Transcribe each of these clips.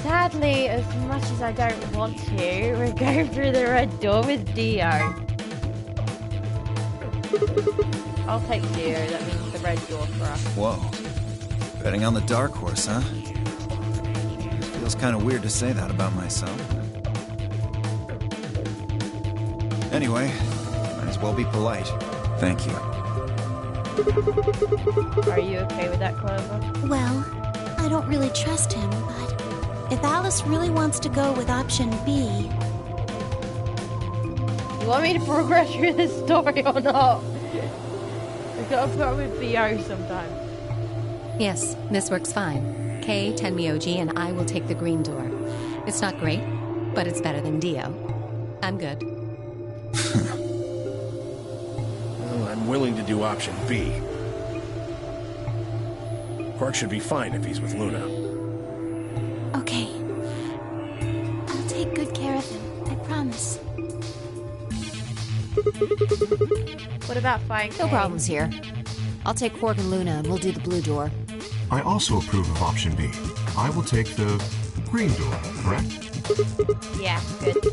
Sadly, as much as I don't want to, we're going through the red door with Dio. I'll take Dio, that means the red door for us. Whoa. Betting on the dark horse, huh? Feels kind of weird to say that about myself. Anyway, might as well be polite. Thank you. Are you okay with that, Clover? Well, I don't really trust him, but if Alice really wants to go with option B... You want me to progress through this story or not? We gotta put with BO sometimes. Yes, this works fine. Kay, Tenmyoji, and I will take the green door. It's not great, but it's better than Dio. I'm good. Well, I'm willing to do option B. Quark should be fine if he's with Luna. Okay. I'll take good care of him, I promise. What about fighting? No problems here. I'll take Quark and Luna, and we'll do the blue door. I also approve of option B. I will take the green door, correct? Yeah, good.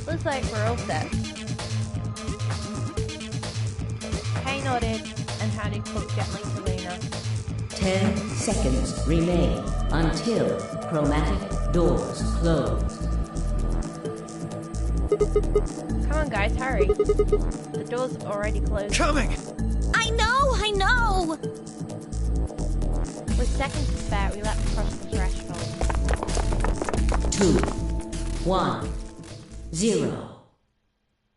Looks like we're all set. Kay nodded and handed Quark gently to Luna. 10 seconds remain until chromatic doors close. Come on, guys, hurry. The door's already closed. Coming! I know! With seconds to spare, we leapt across the threshold. 2, 1, 0.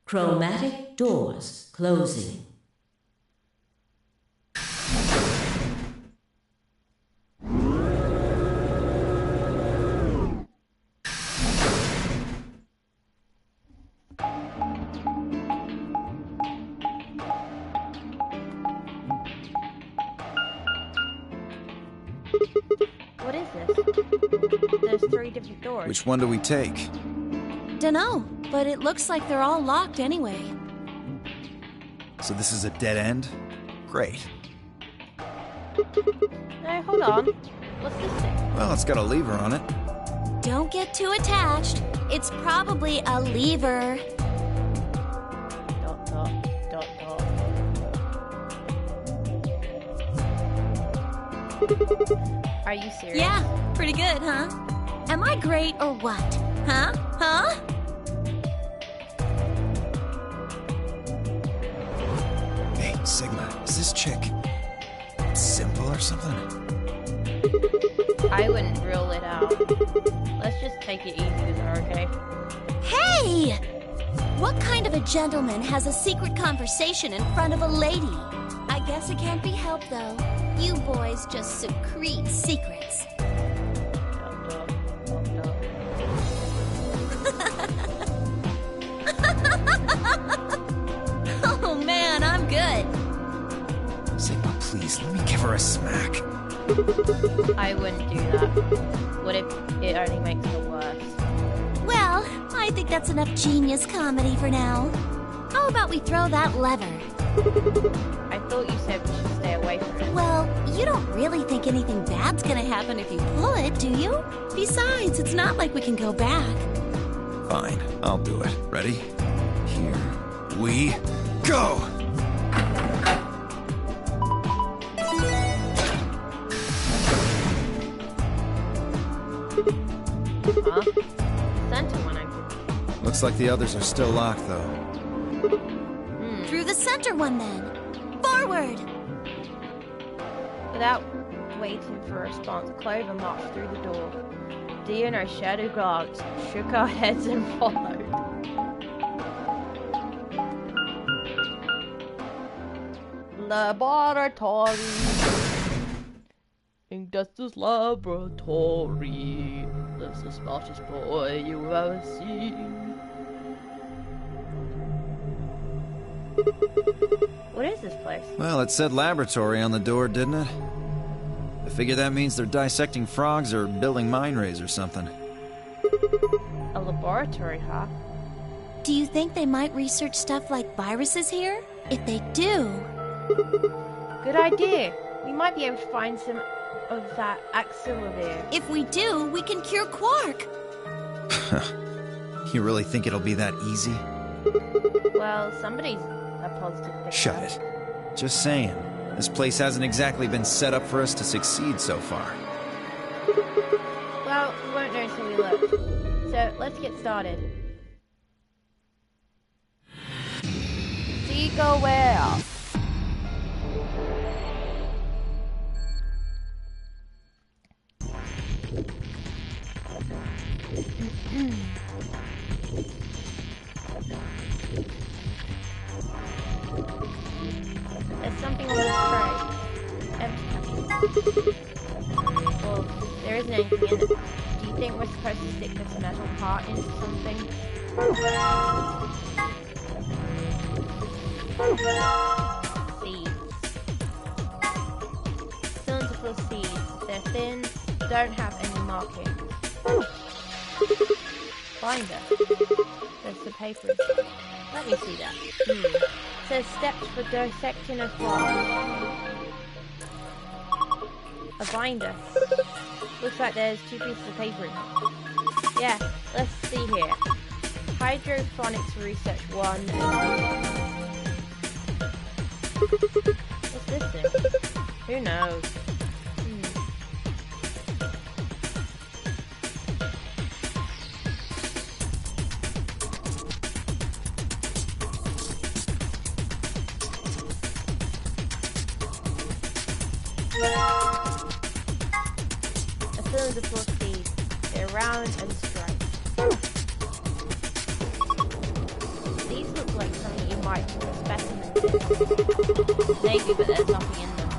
Chromatic doors closing. What is this? There's 3 different doors. Which one do we take? Dunno, but it looks like they're all locked anyway. So this is a dead end? Great. No, hold on. What's this thing? Well, it's got a lever on it. Don't get too attached. It's probably a lever. Dot, dot, dot, dot. Are you serious? Yeah, pretty good, huh? Am I great or what? Huh? Huh? Hey, Sigma, is this chick simple or something? I wouldn't rule it out. Let's just take it easy with her, okay? Hey! What kind of a gentleman has a secret conversation in front of a lady? I guess it can't be helped, though. You boys just secrete secrets. Dot, dot, dot, dot. Oh man, I'm good. Sigma, please, let me give her a smack. I wouldn't do that. What if it only makes it worse? Well, I think that's enough genius comedy for now. How about we throw that lever? I thought you said we should stay away from it. Well, you don't really think anything bad's gonna happen if you pull it, do you? Besides, it's not like we can go back. Fine, I'll do it. Ready? Here we go! Huh? Center one open. Looks like the others are still locked, though. Through the center one, then. Forward! Without waiting for a response, Clover marched through the door. Dio and our shadow guards shook our heads and followed. Laboratory. Inkdust's laboratory. That's the smartest boy you've ever seen. What is this place? Well, it said laboratory on the door, didn't it? I figure that means they're dissecting frogs or building mine rays or something. A laboratory, huh? Do you think they might research stuff like viruses here? If they do... Good idea. We might be able to find some of that Axilivir. If we do, we can cure Quark. You really think it'll be that easy? Well, somebody's a positive fixer. Shut it. Just saying. This place hasn't exactly been set up for us to succeed so far. Well, we won't know until we look. So, let's get started. Seagull where? There's something on this tray. Empty. Well, there isn't anything in it. Do you think we're supposed to stick this metal part into something? Seeds. Cylinder full of seeds. They're thin, don't have any markings. Binder. There's the paper. Let me see that. Says steps for dissecting a frog. A binder. Looks like there's 2 pieces of paper in it. Yeah, let's see here. Hydrophonics Research 1 and... What's this thing? Who knows? A cylinder full of seeds. They're round and striped. These look like something you might put a specimen in. Maybe, but there's nothing in them.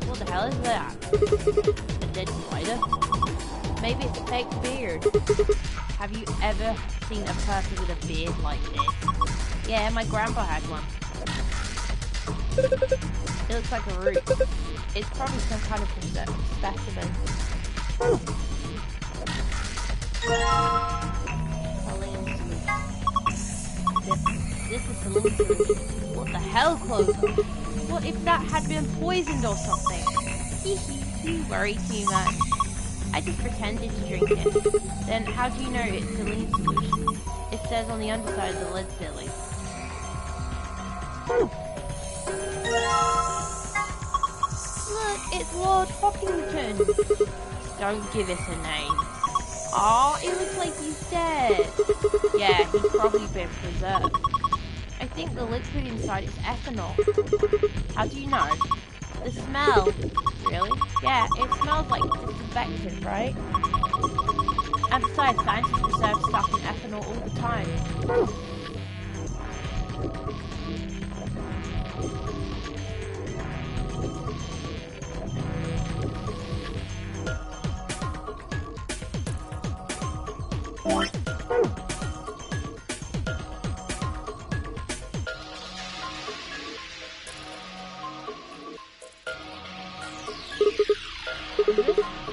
What the hell is that? A dead spider? Maybe it's a fake beard. Have you ever seen a person with a beard like this? Yeah, my grandpa had one. It looks like a root. It's probably some kind of specimen. This is saline solution. What the hell, Clover? What if that had been poisoned or something? You worry too much. I just pretended to drink it. Then how do you know it's saline solution? It says on the underside of the lid, silly. Look, it's Lord Hoppington. Don't give it a name. Aw, it looks like he's dead. Yeah, he's probably been preserved. I think the liquid inside is ethanol. How do you know? The smell. Really? Yeah, it smells like disinfectant, right? And besides, scientists preserve stuff in ethanol all the time.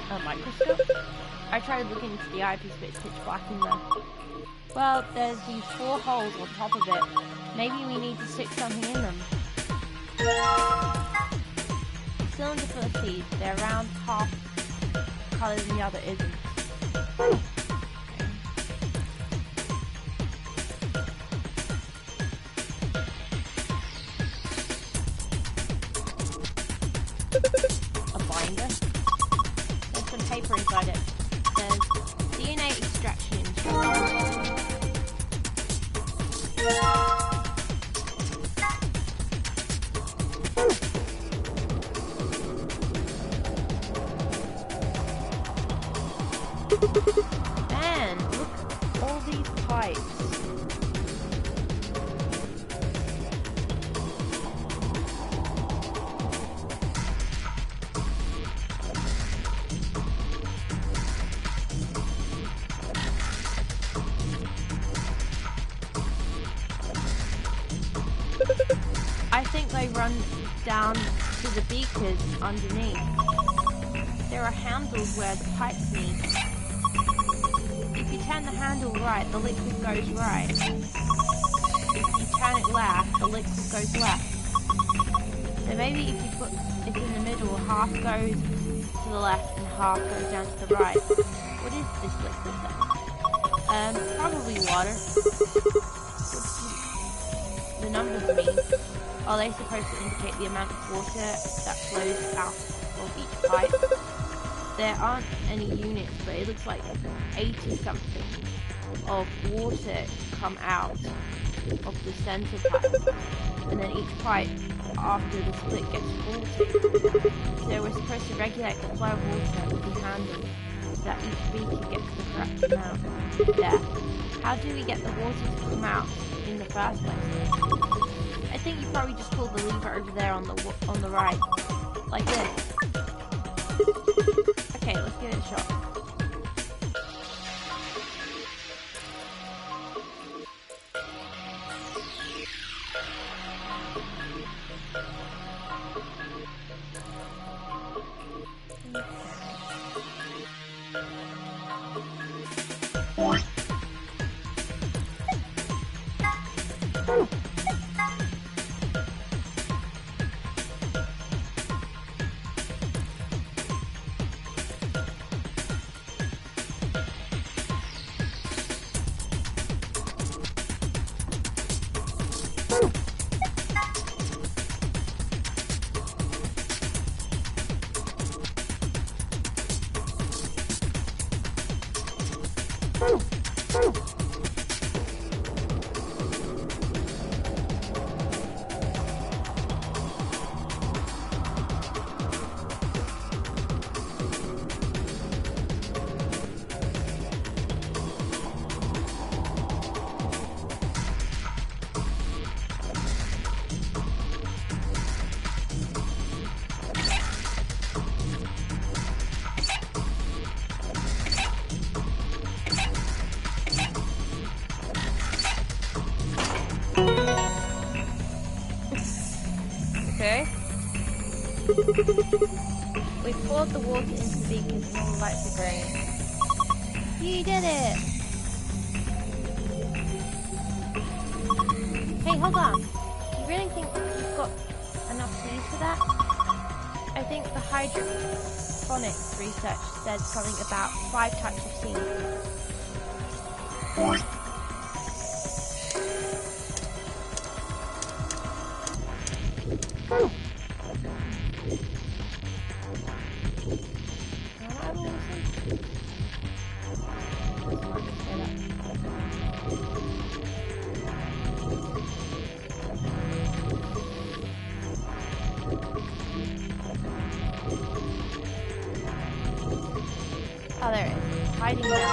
A microscope? I tried looking into the eyepiece, but it's pitch black in there. Well, there's these 4 holes on top of it. Maybe we need to stick something in them. Cylinder full of seeds. They're round, half coloured, and the other isn't. A binder. There's some paper inside it. There's DNA extraction instructions. And look, all these pipes. I think they run down to the beakers underneath. There are handles where the pipes meet. If you turn the handle right, the liquid goes right. If you turn it left, the liquid goes left. So maybe if you put it in the middle, half goes to the left and half goes down to the right. What is this liquid then? Probably water. What do the numbers mean? Are they supposed to indicate the amount of water that flows out of each pipe? There aren't any units, but it looks like 80 something of water come out of the center pipe, and then each pipe after the split gets 40. So we're supposed to regulate the flow of water with the handle so that each beaker gets the correct amount. There. How do we get the water to come out in the first place? I think you probably just pull the lever over there on the right, like this. Okay, let's give it a shot. Okay. We poured the water into the beakers and all the lights are green. You did it! Hey, hold on. You really think you've got enough to use for that? I think the hydroponics research said something about 5 types of seeds. Oh, there it is. Hiding there.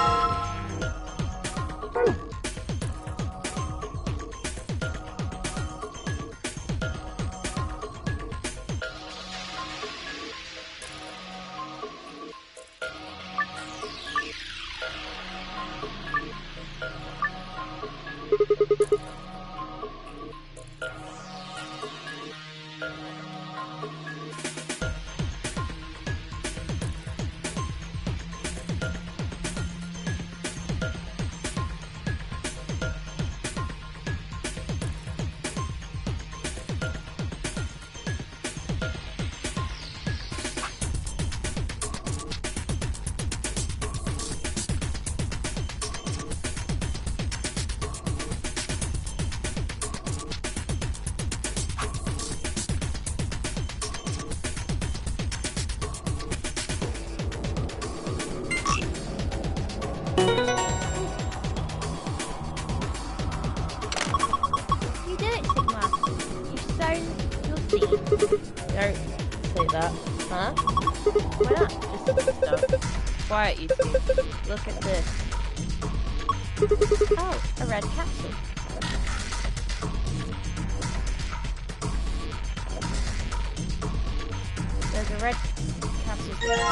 Don't say that. Huh? Why not? Just stuff. Quiet, you two. Look at this. Oh, a red capsule. There's a red capsule here.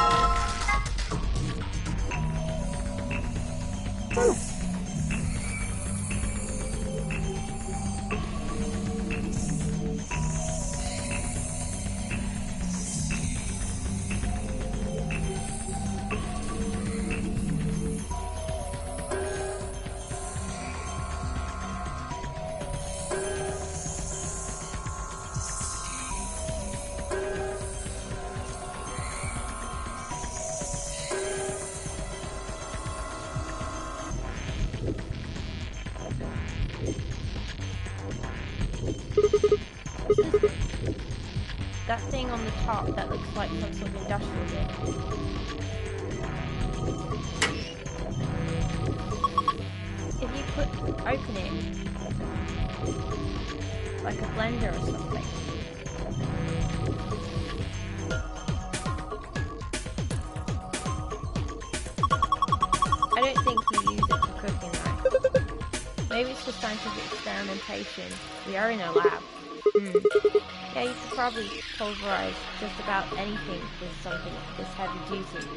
top that looks like some sort of industrial bit. If you open it, like a blender or something. I don't think you use it for cooking though. Maybe it's for scientific experimentation. We are in a lab. Yeah, you could probably pulverize just about anything with something this heavy duty.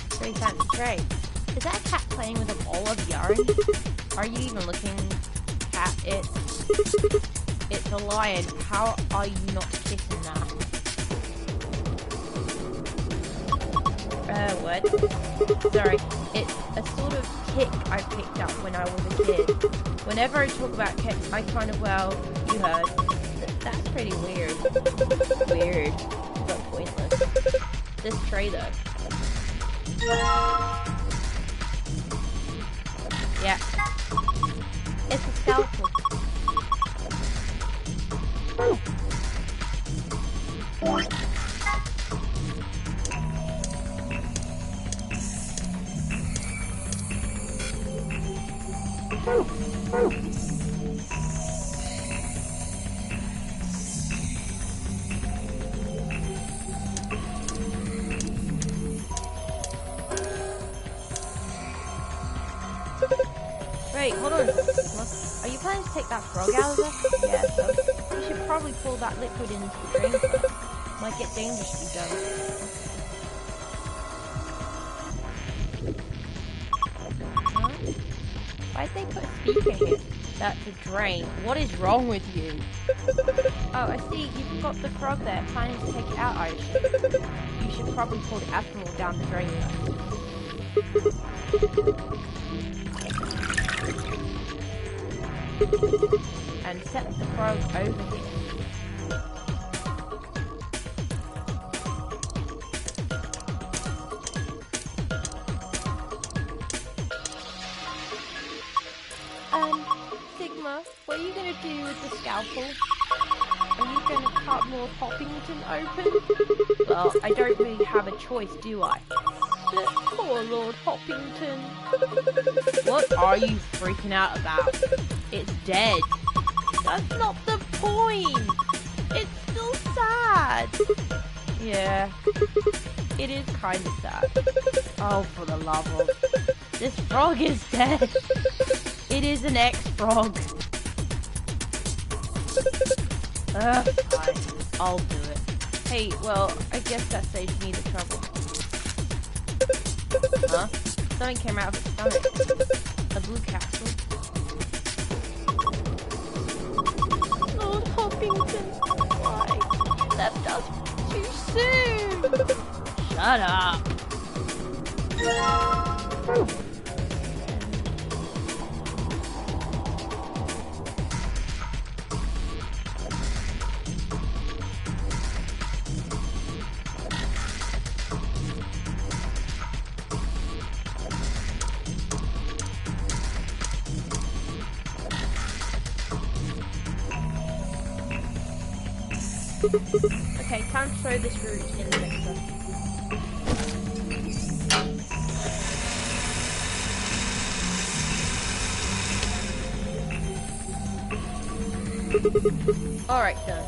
Pretty fancy tray. Is that a cat playing with a ball of yarn? Are you even looking at it? It's a lion. How are you not kissing that? What? Sorry. It's a sort of tick I picked up when I was a kid. Whenever I talk about cats, I kind of, well, you heard. That's pretty weird. Weird, but pointless. This tray though. Yeah. It's a scalpel. Wait, hold on. Are you planning to take that frog out of there? Yeah, so you should probably pour that liquid into the drain first. Might get dangerously done. Huh? Why'd they put a speaker here? That's a drain. What is wrong with you? Oh, I see. You've got the frog there. Planning to take it out, I assume. You should probably pour the ethanol down the drain first. And set the frog over here. Sigma, what are you going to do with the scalpel? Are you going to cut Lord Hoppington open? Well, I don't really have a choice, do I? But poor Lord Hoppington. What are you freaking out about? It's dead. That's not the point. It's still sad. Yeah, it is kind of sad. Oh, for the love of... This frog is dead. It is an ex-frog. Fine. I'll do it. Hey, well, I guess that saves me the trouble. Huh? Something came out of its stomach. A blue capsule. Lord Hoppington, why? You left us too soon. Shut up. Okay, time to throw this root in the mixer. Alright, done.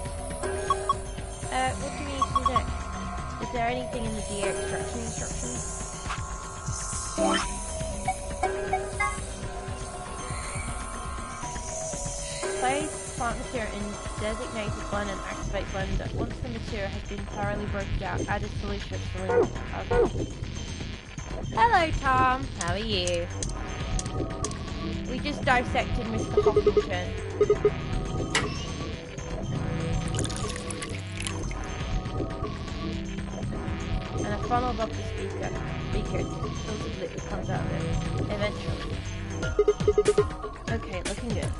What do we need to do next? Is there anything in the DA extraction instructions? Place plant material in designated blend and activate blender. Once the material has been thoroughly broken down, add a solution of selenium. Okay. Hello, Tom. How are you? We just dissected Mr. Hoppington. and a funnel above the speaker. Filtered liquid comes out of it. Eventually. Okay, looking good.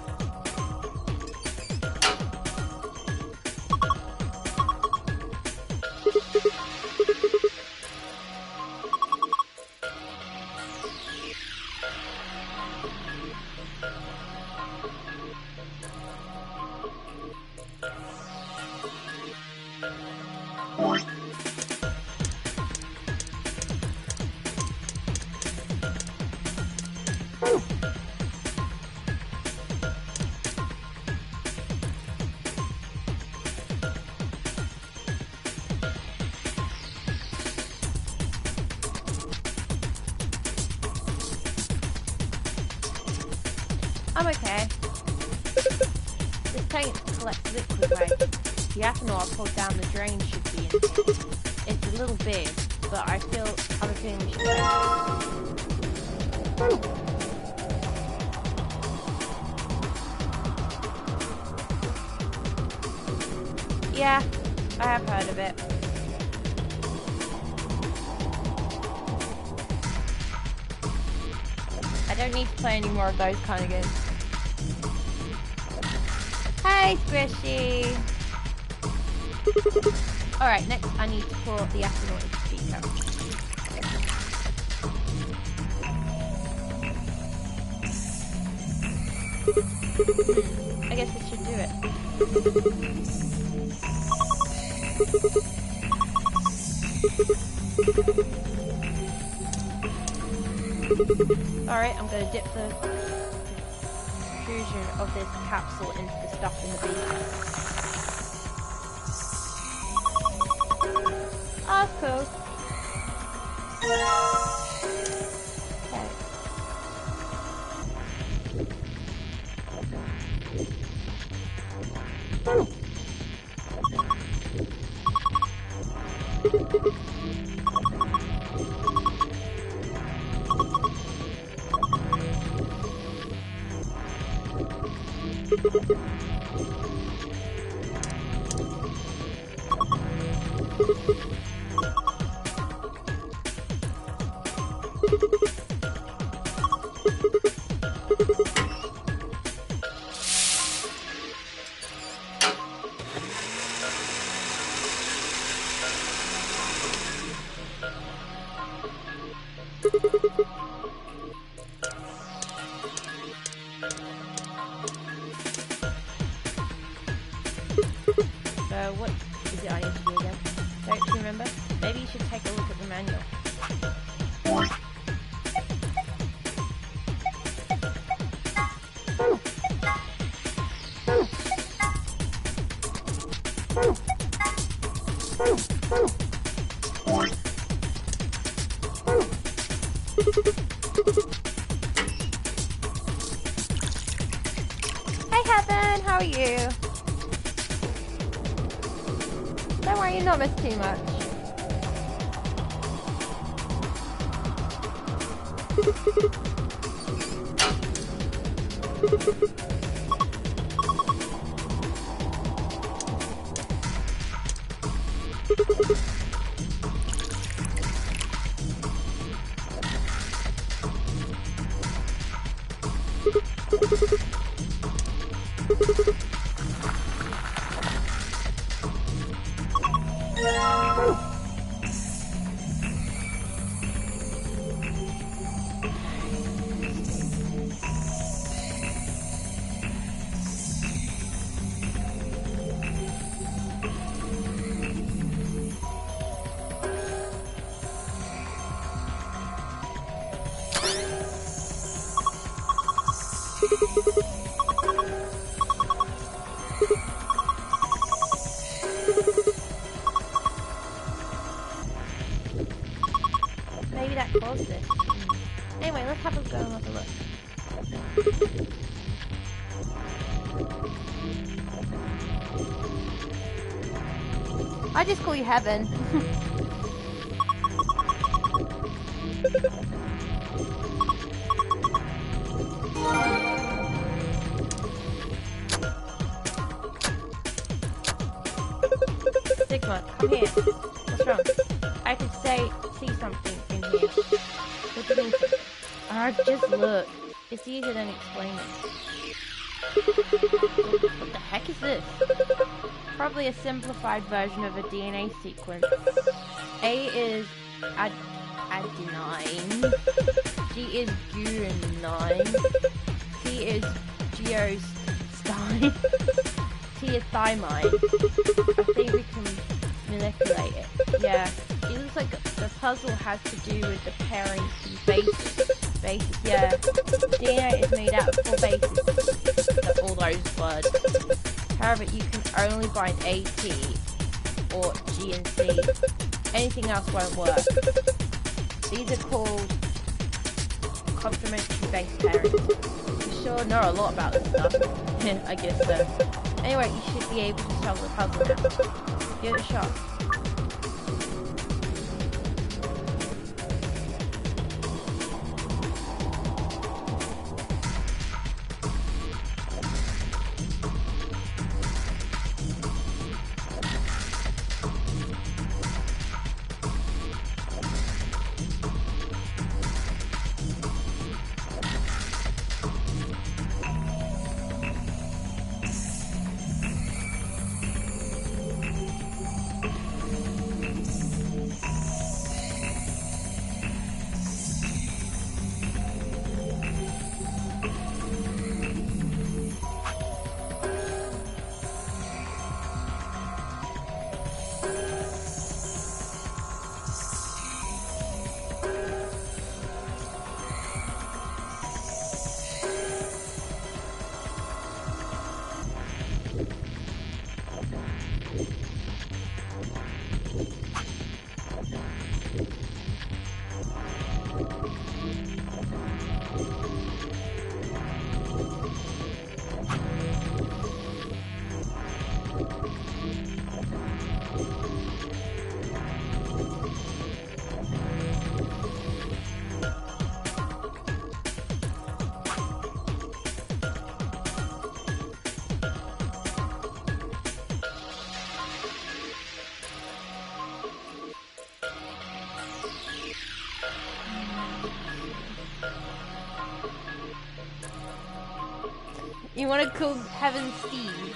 I'm okay. This tank collects liquid waste. The ethanol I pulled down the drain should be in here. It's a little big, but I have a feeling we should take it. Yeah, I have heard of it. I don't need to play any more of those kind of games. Hey, Squishy! Alright, next I need to pour the ethanol into the speaker. I guess it should do it. Alright, I'm going to dip the extrusion of this capsule into the stuff in the beaker. Oh, cool. What is it I need to do again? Don't you remember? Maybe you should take a look at the manual. Hey Heaven, how are you? Don't worry, you're not missed too much. Maybe that caused this. Anyway, let's have a go and have a look. I just call you Heaven. Sigma, come here. What's wrong? I can see something in here. What do you think? Just look. It's easier than explaining. What the heck is this? Probably a simplified version of a DNA sequence. A is adenine. G is guanine. T is geosine. T is thymine. I think we can manipulate it. Yeah. It looks like the puzzle has to do with the pairing these bases. Yeah. DNA is made out of 4 bases. That's all those words. However, you can only bind A, T, or G and C. Anything else won't work. These are called complementary base pairings. You sure know a lot about this stuff. I guess so. Anyway, you should be able to solve the puzzle now. Give it a shot. You want to call Heaven Steve?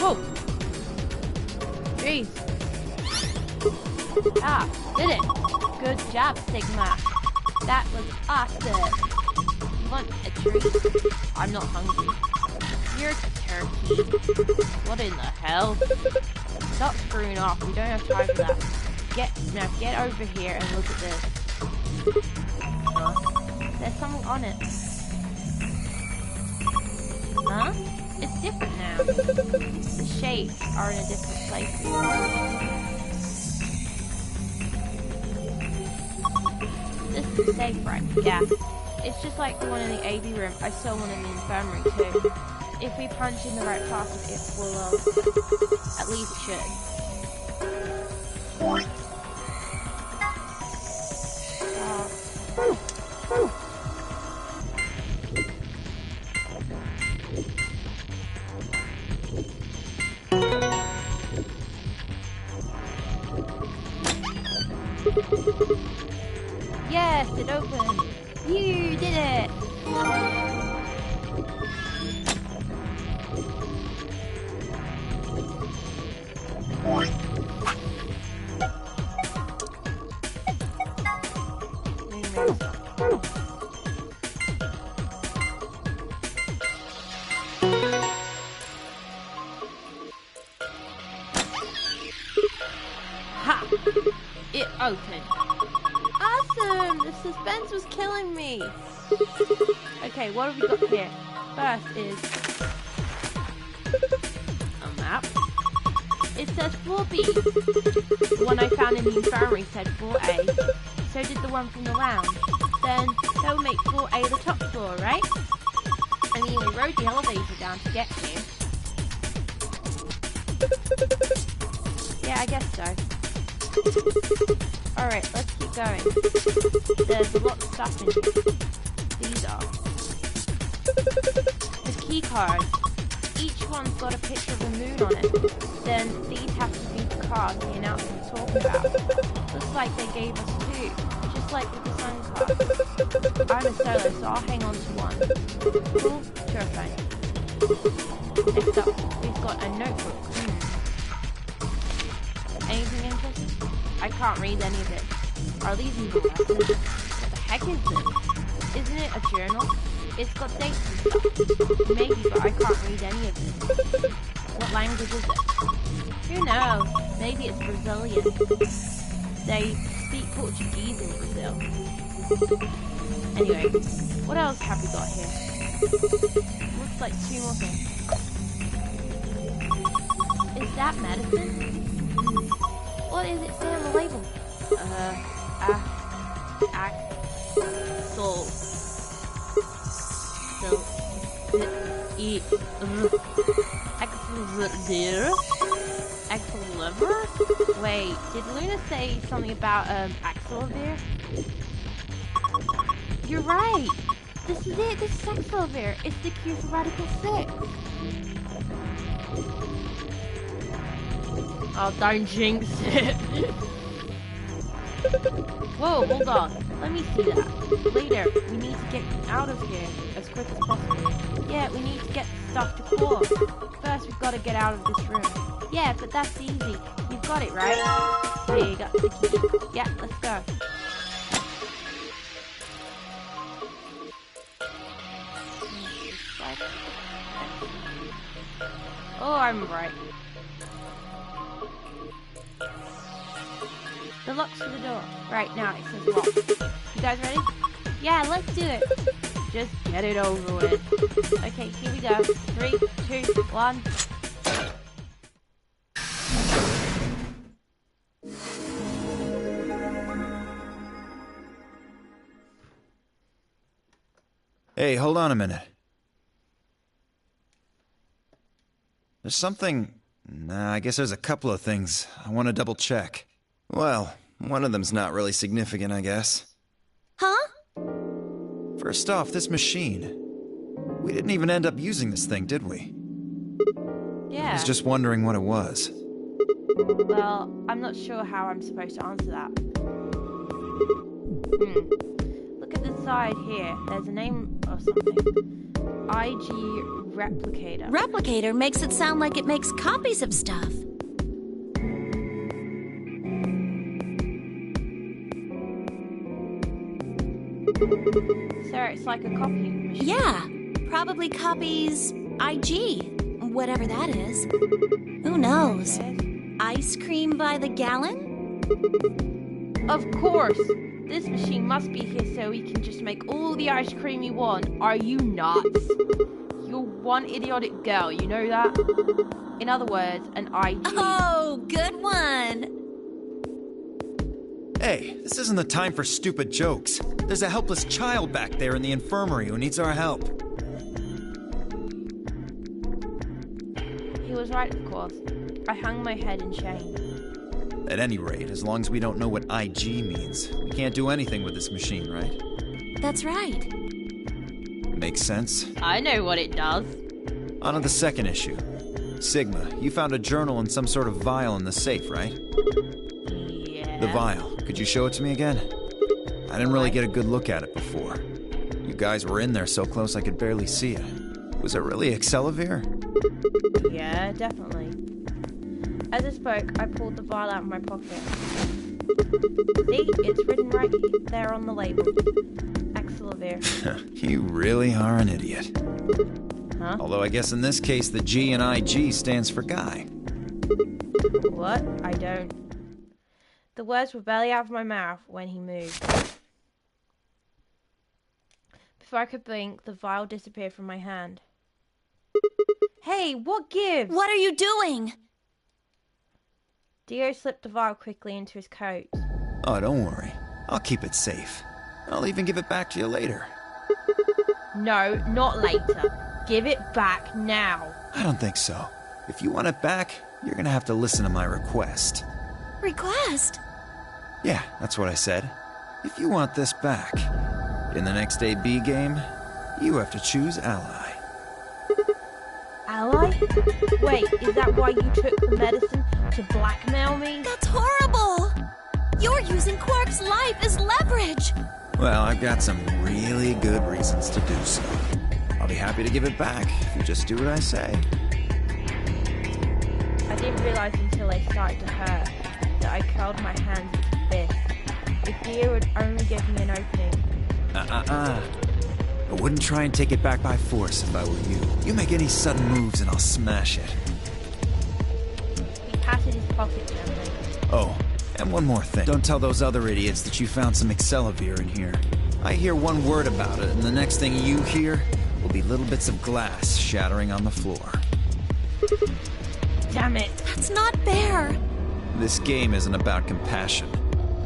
Whoa! Jeez. Ah, did it. Good job, Sigma. That was awesome. You want a treat? I'm not hungry. You're a turkey. What in the hell? Stop screwing off. We don't have time for that. Get over here and look at this. Huh? There's something on it. Huh? It's different now. The shapes are in a different place. This is safe, right? Yeah. It's just like the one in the AV room. I saw one in the infirmary too. If we punch in the right part of it, will at least it should. Yes, it opened. You did it. Ha! It opened. Awesome! The suspense was killing me. Okay, what have we got here? First is a map. It says floor B. The one I found in the infirmary said floor A. So did the one from the lounge. Then that would make floor A the top floor, right? I mean, we rode the elevator down to get here. Yeah, I guess so. Alright, let's keep going. There's a lot of stuff in here. These are the key cards. Each one's got a picture of a moon on it. Then these have to be the cards the announcement's talking about. Looks like they gave us two, just like with the sun card. I'm a solo, so I'll hang on to one. Cool? Sure thing. Next up, we've got a notebook. Anything interesting? I can't read any of it. Are these even lessons? What the heck is this? Isn't it a journal? It's got dates and stuff. Maybe, but I can't read any of it. What language is it? Who knows? Maybe it's Brazilian. They speak Portuguese in Brazil. Anyway, what else have we got here? Looks like two more things. Is that medicine? What does it say on the label? Axel. Excalibur? Wait, did Luna say something about Excalibur? You're right! This is it, this is Excalibur. It's the cure for Radical 6. Oh, don't jinx it. Whoa, hold on. Let me see that. Later, we need to get out of here as quick as possible. Yeah, we need to get the stuff to core. First, we've got to get out of this room. Yeah, but that's easy. You've got it, right? There you got the key. Yeah, let's go. Oh, I'm right. The lock's for the door. Right, now it says lock. You guys ready? Yeah, let's do it. Just get it over with. Okay, here we go. 3, 2, 1. Hey, hold on a minute. There's something... I guess there's a couple of things I want to double check. Well, one of them's not really significant, I guess. Huh? First off, this machine. We didn't even end up using this thing, did we? Yeah. I was just wondering what it was. Well, I'm not sure how I'm supposed to answer that. Look at the side here. There's a name or something. IG Replicator. Replicator makes it sound like it makes copies of stuff. So it's like a copying machine. Yeah, probably copies IG, whatever that is. Who knows? Ice cream by the gallon? Of course! This machine must be here so we can just make all the ice cream you want. Are you nuts? You're one idiotic girl, you know that? In other words, an IG. Oh, good one! Hey, this isn't the time for stupid jokes. There's a helpless child back there in the infirmary who needs our help. He was right, of course. I hung my head in shame. At any rate, as long as we don't know what IG means, we can't do anything with this machine, right? That's right. Makes sense. I know what it does. On to the second issue. Sigma, you found a journal and some sort of vial in the safe, right? Yeah. The vial. Could you show it to me again? I didn't really get a good look at it before. You guys were in there so close I could barely see it. Was it really Excalibur? Yeah, definitely. As I spoke, I pulled the vial out of my pocket. See, it's written right there on the label. Excalibur. You really are an idiot. Huh? Although I guess in this case the G in IG stands for guy. What? I don't. The words were barely out of my mouth when he moved. Before I could blink, the vial disappeared from my hand. Hey, what gives? What are you doing? Dio slipped the vial quickly into his coat. Oh, don't worry. I'll keep it safe. I'll even give it back to you later. No, not later. Give it back now. I don't think so. If you want it back, you're gonna have to listen to my request. Request? Yeah, that's what I said. If you want this back, in the next AB game, you have to choose Ally. Ally? Wait, is that why you took the medicine to blackmail me? That's horrible! You're using Quark's life as leverage! Well, I've got some really good reasons to do so. I'll be happy to give it back if you just do what I say. I didn't realize until they started to hurt that I curled my hands into fists. If Dio would only give me an opening. I wouldn't try and take it back by force if I were you. You make any sudden moves and I'll smash it. He patted his pocket gently. Oh, and one more thing. Don't tell those other idiots that you found some Excelavir in here. I hear one word about it, and the next thing you hear will be little bits of glass shattering on the floor. Damn it! That's not fair! This game isn't about compassion.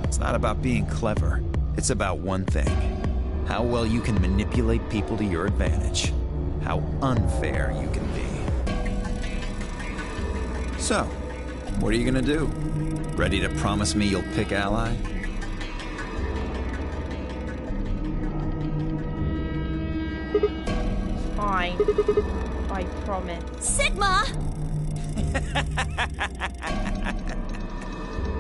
It's not about being clever. It's about one thing. How well you can manipulate people to your advantage. How unfair you can be. So, what are you gonna do? Ready to promise me you'll pick Ally? Fine. I promise. Sigma!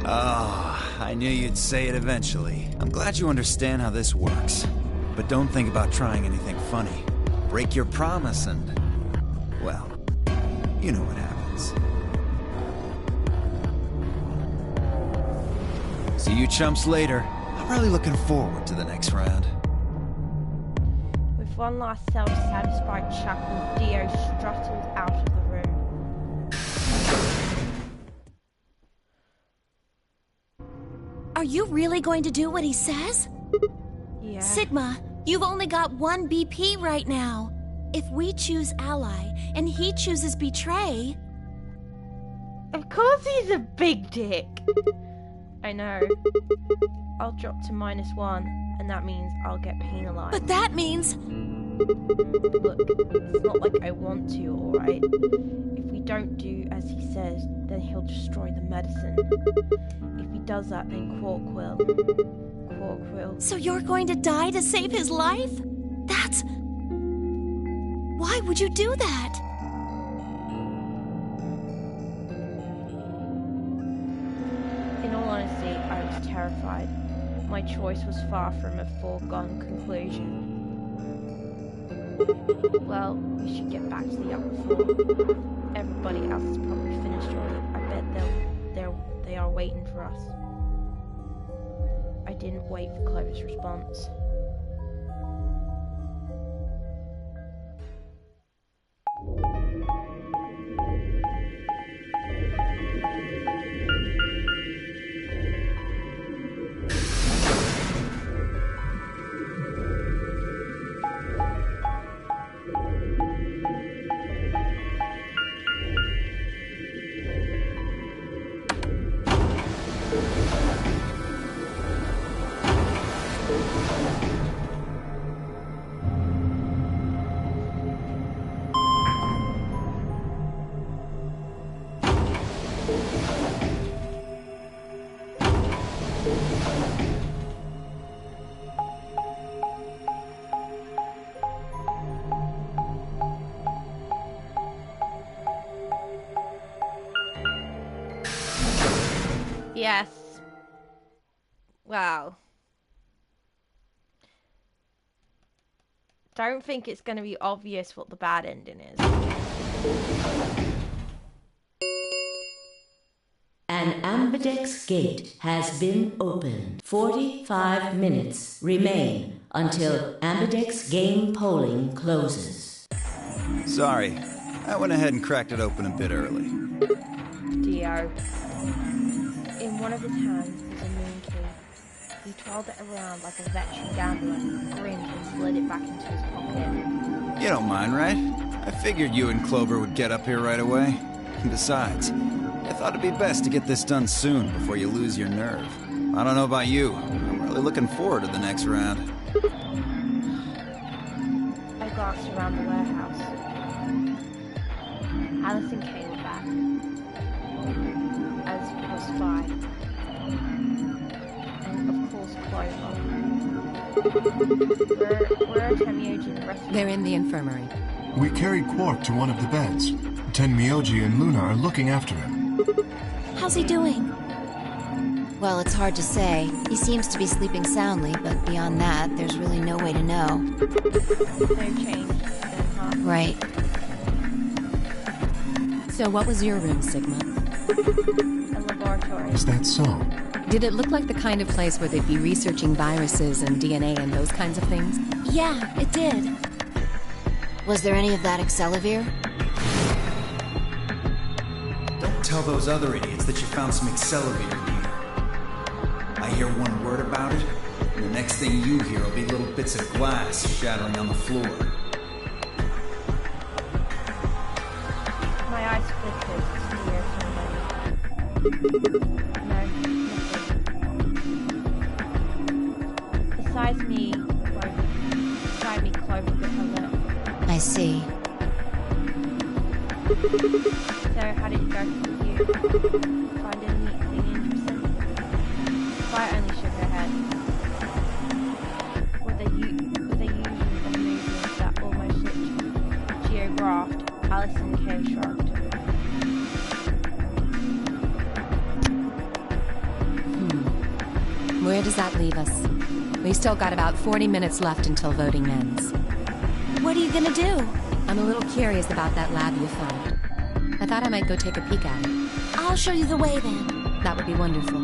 Ah, I knew you'd say it eventually. I'm glad you understand how this works. But don't think about trying anything funny. Break your promise and... well, you know what happens. See you chumps later. I'm really looking forward to the next round. With one last self-satisfied chuckle, Dio strutted out of the room. Are you really going to do what he says? Yeah. Sigma, you've only got one BP right now. If we choose Ally and he chooses Betray... Of course he's a big dick! I know. I'll drop to -1, and that means I'll get penalized. But that means... Look, it's not like I want to, alright? If we don't do as he says, then he'll destroy the medicine. If he does that, then Quark will. Quark will. So you're going to die to save his life? That's... Why would you do that? In all honesty, I was terrified. My choice was far from a foregone conclusion. Well, we should get back to the upper floor. Everybody else is probably finished already. I bet they are waiting for us. I didn't wait for Clover's response. Yes. Well. Don't think it's going to be obvious what the bad ending is. An Ambidex gate has been opened. 45 minutes remain until Ambidex game polling closes. Sorry, I went ahead and cracked it open a bit early. Dio. In one of his hands is a moon key. He twirled it around like a veteran gambler, grinned and slid it back into his pocket. You don't mind, right? I figured you and Clover would get up here right away. Besides, I thought it'd be best to get this done soon before you lose your nerve. I don't know about you. I'm really looking forward to the next round. I glanced around the warehouse. Alice and Kay were back, as was Spy, and of course Clover. Where are Tenmyoji and the rest of They're in the infirmary. We carried Quark to one of the beds. Tenmyoji and Luna are looking after him. How's he doing? Well, it's hard to say. He seems to be sleeping soundly, but beyond that, there's really no way to know. No change, then, huh? Right. So what was your room, Sigma? A laboratory. Is that so? Did it look like the kind of place where they'd be researching viruses and DNA and those kinds of things? Yeah, it did. Was there any of that Excelivir? Don't tell those other idiots that you found some Excelivir in here. I hear one word about it, and the next thing you hear will be little bits of glass shattering on the floor. My eyes flickered to the earth. No, nothing. Beside me, Clover bit her lip. I see. So, how did it go for you? Find anything interesting? Spy only shook her head. With a using of movements that almost looked geographed, Alice and Kay shrugged. Where does that leave us? We still got about 40 minutes left until voting ends. What are you gonna do? I'm a little curious about that lab you found. I thought I might go take a peek at it. I'll show you the way then. That would be wonderful.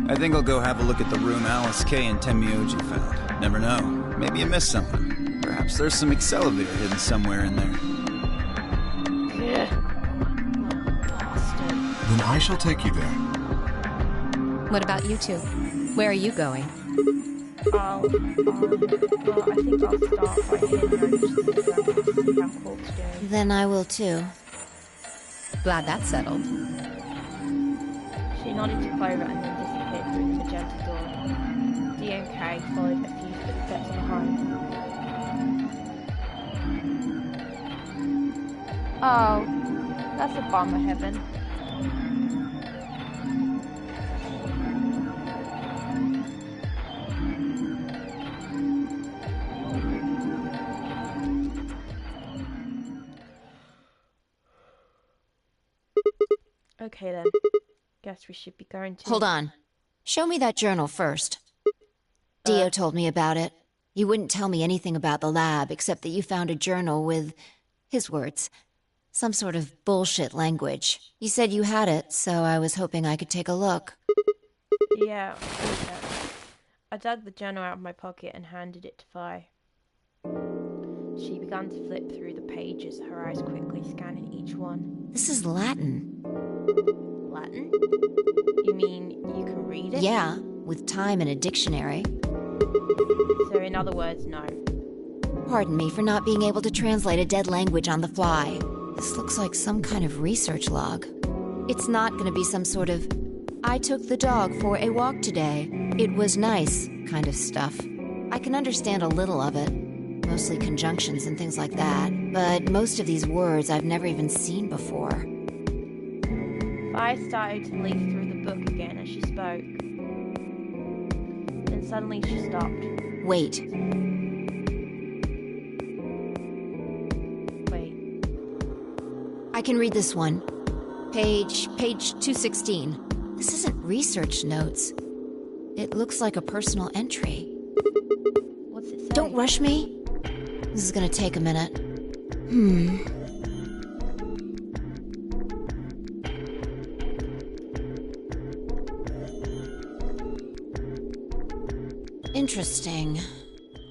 I think I'll go have a look at the room Alice, Kay, and Tenmyoji found. Never know. Maybe you missed something. Perhaps there's some Excelivir hidden somewhere in there. Bastard. Then I shall take you there. What about you two? Where are you going? Well, I think I'll start by heading over to the warehouse to see how Quark's doing. Then I will too. Glad that's settled. She nodded to Clover and then disappeared through the magenta door. Dio and Kay followed a few footsteps behind. Oh, that's a bummer, Heaven. Okay then. Guess we should be going to... Hold on. Show me that journal first. Dio told me about it. You wouldn't tell me anything about the lab, except that you found a journal with, his words, some sort of bullshit language. You said you had it, so I was hoping I could take a look. Yeah, okay. I dug the journal out of my pocket and handed it to Vi. She began to flip through the pages, her eyes quickly scanning each one. This is Latin. Latin? You mean you can read it? Yeah, with time and a dictionary. So in other words, no. Pardon me for not being able to translate a dead language on the fly. This looks like some kind of research log. It's not going to be some sort of, I took the dog for a walk today. It was nice kind of stuff. I can understand a little of it. Mostly conjunctions and things like that. But most of these words I've never even seen before. Vi started to leaf through the book again as she spoke. Then suddenly she stopped. Wait. Wait. I can read this one. Page 216. This isn't research notes. It looks like a personal entry. What's it say? Don't rush me. This is gonna take a minute. Interesting.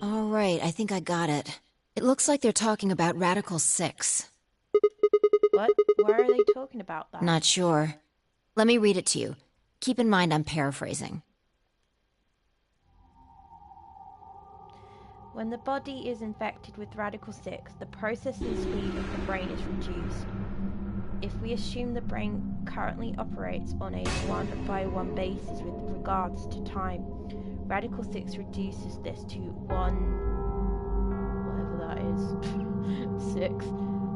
All right, I think I got it. It looks like they're talking about Radical 6. What? Why are they talking about that? Not sure. Let me read it to you. Keep in mind I'm paraphrasing. When the body is infected with Radical 6, the processing speed of the brain is reduced. If we assume the brain currently operates on a one-by-one basis with regards to time, Radical 6 reduces this to 1, whatever that is, 6,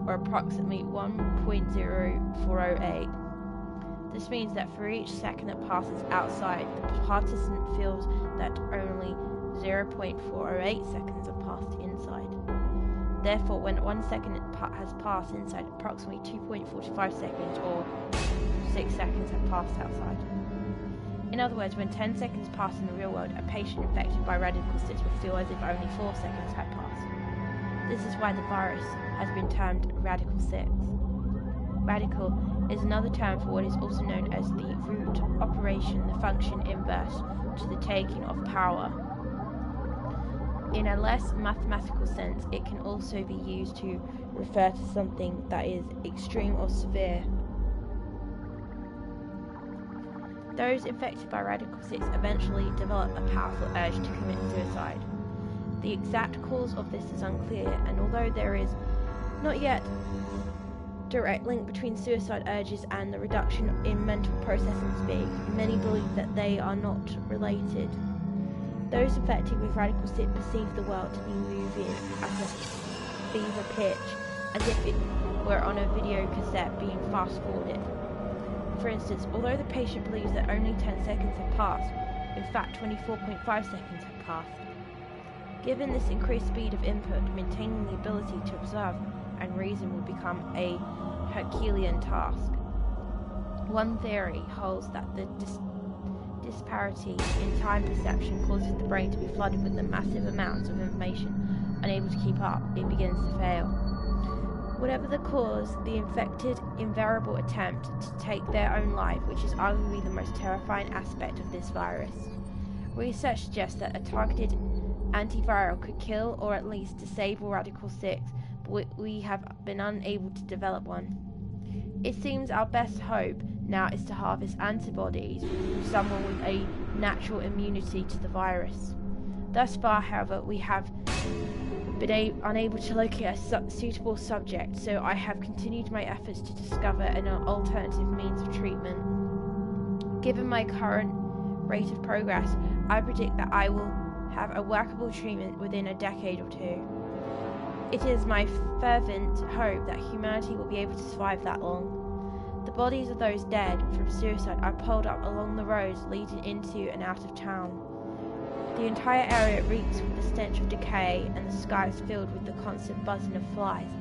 or approximately 1.0408. This means that for each second that passes outside, the participant feels that only 0.408 seconds have passed inside. Therefore, when 1 second has passed inside, approximately 2.45 seconds or 6 seconds have passed outside. In other words, when 10 seconds pass in the real world, a patient infected by Radical 6 will feel as if only 4 seconds had passed. This is why the virus has been termed Radical 6. Radical is another term for what is also known as the root operation, the function inverse to the taking of power. In a less mathematical sense, it can also be used to refer to something that is extreme or severe. Those infected by Radical 6 eventually develop a powerful urge to commit suicide. The exact cause of this is unclear, and although there is not yet direct link between suicide urges and the reduction in mental processing speed, many believe that they are not related. Those infected with Radical 6 perceive the world to be moving at a fever pitch, as if it were on a video cassette being fast-forwarded. For instance, although the patient believes that only 10 seconds have passed, in fact 24.5 seconds have passed. Given this increased speed of input, maintaining the ability to observe and reason will become a Herculean task. One theory holds that the disparity in time perception causes the brain to be flooded with the massive amounts of information. Unable to keep up, it begins to fail. Whatever the cause, the infected invariably attempt to take their own life, which is arguably the most terrifying aspect of this virus. Research suggests that a targeted antiviral could kill or at least disable Radical 6, but we have been unable to develop one. It seems our best hope now is to harvest antibodies from someone with a natural immunity to the virus. Thus far, however, we have been unable to locate a suitable subject, so I have continued my efforts to discover an alternative means of treatment. Given my current rate of progress, I predict that I will have a workable treatment within a decade or two. It is my fervent hope that humanity will be able to survive that long. The bodies of those dead from suicide are piled up along the roads leading into and out of town. The entire area reeks with the stench of decay, and the sky is filled with the constant buzzing of flies.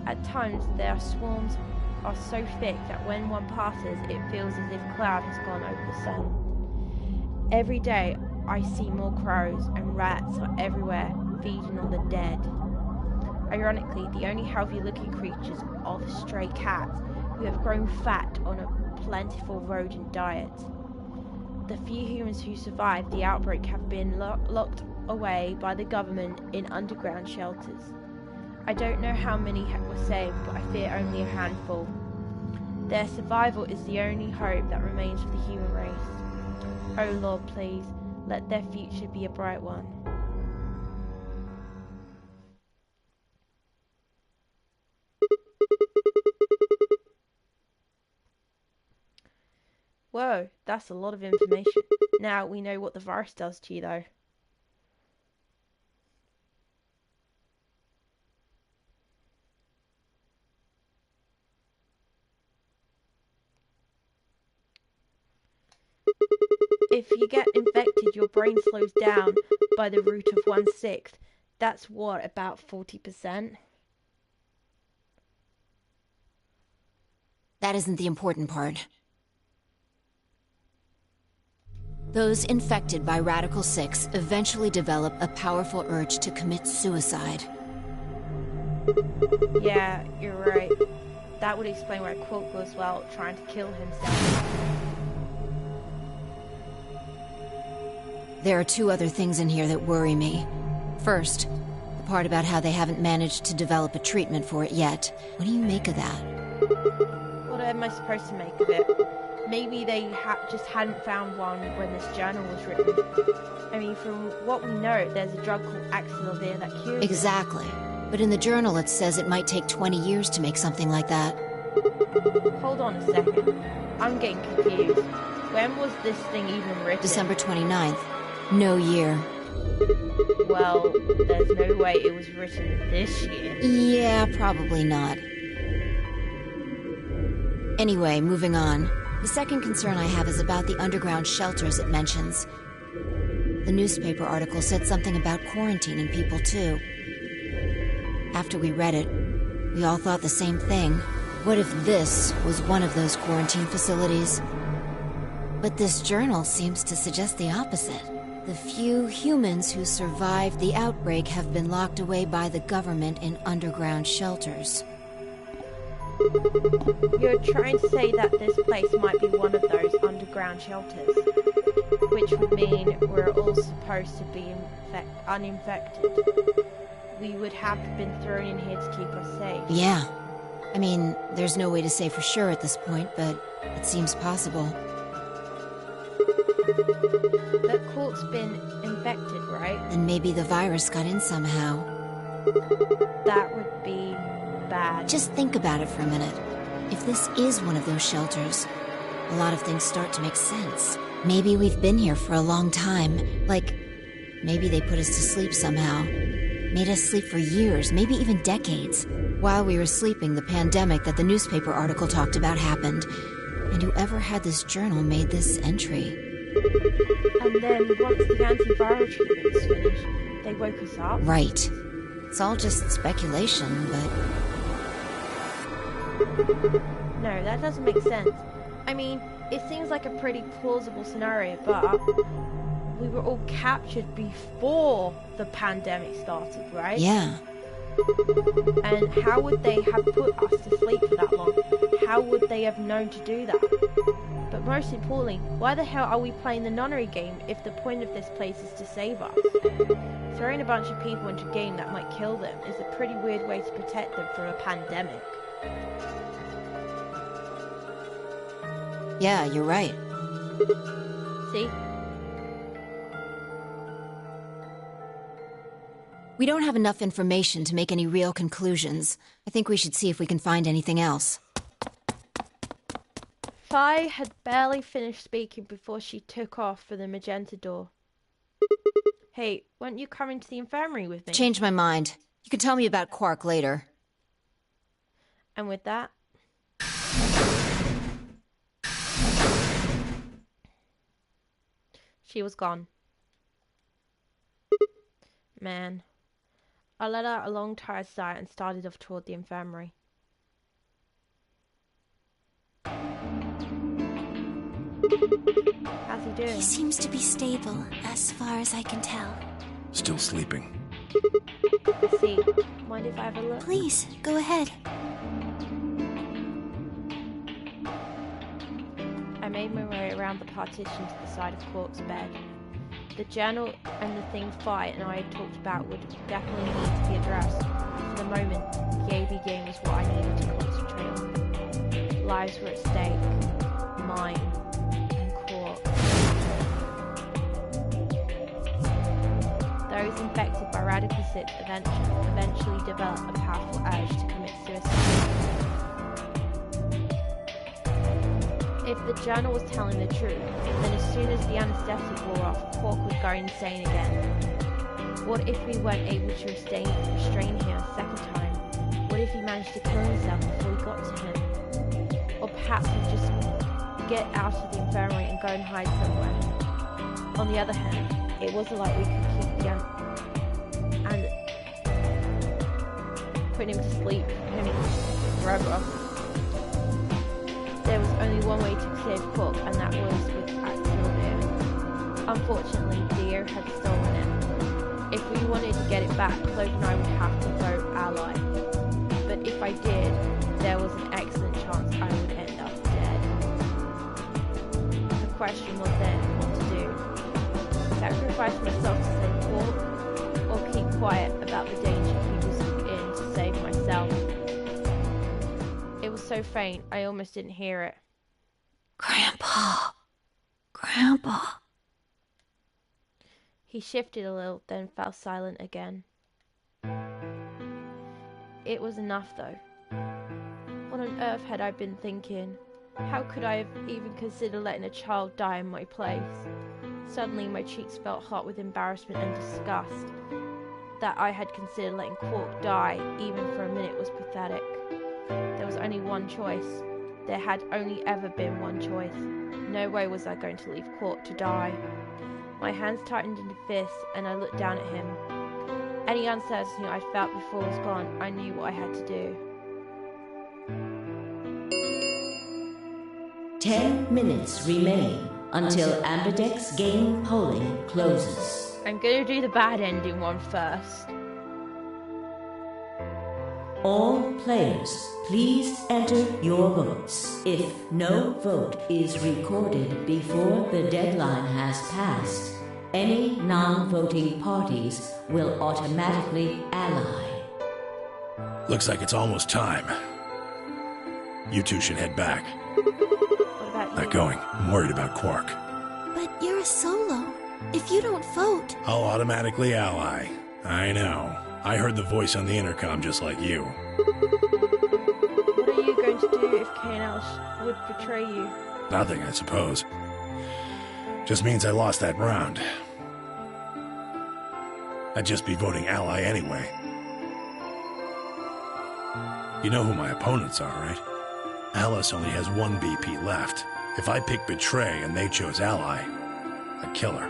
At times, their swarms are so thick that when one passes, it feels as if a cloud has gone over the sun. Every day, I see more crows, and rats are everywhere, feeding on the dead. Ironically, the only healthy-looking creatures are the stray cats, who have grown fat on a plentiful rodent diet. The few humans who survived the outbreak have been locked away by the government in underground shelters. I don't know how many were saved, but I fear only a handful. Their survival is the only hope that remains for the human race. Oh Lord, please, let their future be a bright one. Whoa, that's a lot of information. Now we know what the virus does to you, though. If you get infected, your brain slows down by the root of 1/6. That's what, about 40%? That isn't the important part. Those infected by Radical 6 eventually develop a powerful urge to commit suicide. Yeah, you're right. That would explain why Quilk was, well, trying to kill himself. There are two other things in here that worry me. First, the part about how they haven't managed to develop a treatment for it yet. What do you make of that? What am I supposed to make of it? Maybe they just hadn't found one when this journal was written. I mean, from what we know, there's a drug called Axelovir that cures it. Exactly. But in the journal it says it might take 20 years to make something like that. Hold on a second. I'm getting confused. When was this thing even written? December 29th. No year. Well, there's no way it was written this year. Yeah, probably not. Anyway, moving on. The second concern I have is about the underground shelters it mentions. The newspaper article said something about quarantining people too. After we read it, we all thought the same thing. What if this was one of those quarantine facilities? But this journal seems to suggest the opposite. The few humans who survived the outbreak have been locked away by the government in underground shelters. You're trying to say that this place might be one of those underground shelters, which would mean we're all supposed to be uninfected. We would have been thrown in here to keep us safe. Yeah. I mean, there's no way to say for sure at this point, but it seems possible. But Cork's been infected, right? And maybe the virus got in somehow. That would be bad. Just think about it for a minute. If this is one of those shelters, a lot of things start to make sense. Maybe we've been here for a long time. Like, maybe they put us to sleep somehow. Made us sleep for years, maybe even decades. While we were sleeping, the pandemic that the newspaper article talked about happened. And whoever had this journal made this entry. And then once the antiviral treatment was finished, they woke us up? Right. It's all just speculation, but... No, that doesn't make sense. I mean, it seems like a pretty plausible scenario, but we were all captured before the pandemic started, right? Yeah. And how would they have put us to sleep for that long? How would they have known to do that? But most importantly, why the hell are we playing the nunnery game if the point of this place is to save us? Throwing a bunch of people into a game that might kill them is a pretty weird way to protect them from a pandemic. Yeah, you're right. See? We don't have enough information to make any real conclusions. I think we should see if we can find anything else. Fi had barely finished speaking before she took off for the magenta door. Hey, weren't you coming to the infirmary with me? Changed my mind. You can tell me about Quark later. And with that... she was gone. Man. I let out a long tired sigh and started off toward the infirmary. How's he doing? He seems to be stable, as far as I can tell. Still sleeping. I see. Mind if I have a look? Please, go ahead. I made my way around the partition to the side of Quark's bed. The journal and the thing Fi and I had talked about would definitely need to be addressed. For the moment, the AB game was what I needed to concentrate on. Lives were at stake. Mine. And Quark. Those infected by radical SIDS eventually develop a powerful urge to commit suicide. If the journal was telling the truth, then as soon as the anesthetic wore off, Quark would go insane again. What if we weren't able to restrain him a second time? What if he managed to kill himself before we got to him? Or perhaps he'd just get out of the infirmary and go and hide somewhere. On the other hand, it wasn't like we could keep the and put him to sleep forever. There was only one way to save Quark, and that was with Axelovir. Unfortunately, Dio had stolen it. If we wanted to get it back, Clove and I would have to vote ally. But if I did, there was an excellent chance I would end up dead. The question was then what to do. Sacrifice myself to save Quark, or keep quiet about the danger he was in to save myself. It was so faint, I almost didn't hear it. Grandpa. Grandpa. He shifted a little, then fell silent again. It was enough, though. What on earth had I been thinking? How could I have even considered letting a child die in my place? Suddenly my cheeks felt hot with embarrassment and disgust. That I had considered letting Quark die, even for a minute, was pathetic. There was only one choice. There had only ever been one choice. No way was I going to leave Quark to die. My hands tightened into fists, and I looked down at him. Any uncertainty I felt before was gone. I knew what I had to do. 10 minutes remain until Ambidex game polling closes. I'm gonna do the bad ending one first. All players, please enter your votes. If no vote is recorded before the deadline has passed, any non-voting parties will automatically ally. Looks like it's almost time. You two should head back. What about you? Not going. I'm worried about Quark. But you're a solo. If you don't vote... I'll automatically ally. I know. I heard the voice on the intercom just like you. What are you going to do if Kay and Alice would betray you? Nothing, I suppose. Just means I lost that round. I'd just be voting ally anyway. You know who my opponents are, right? Alice only has one BP left. If I pick betray and they chose ally, I'd kill her.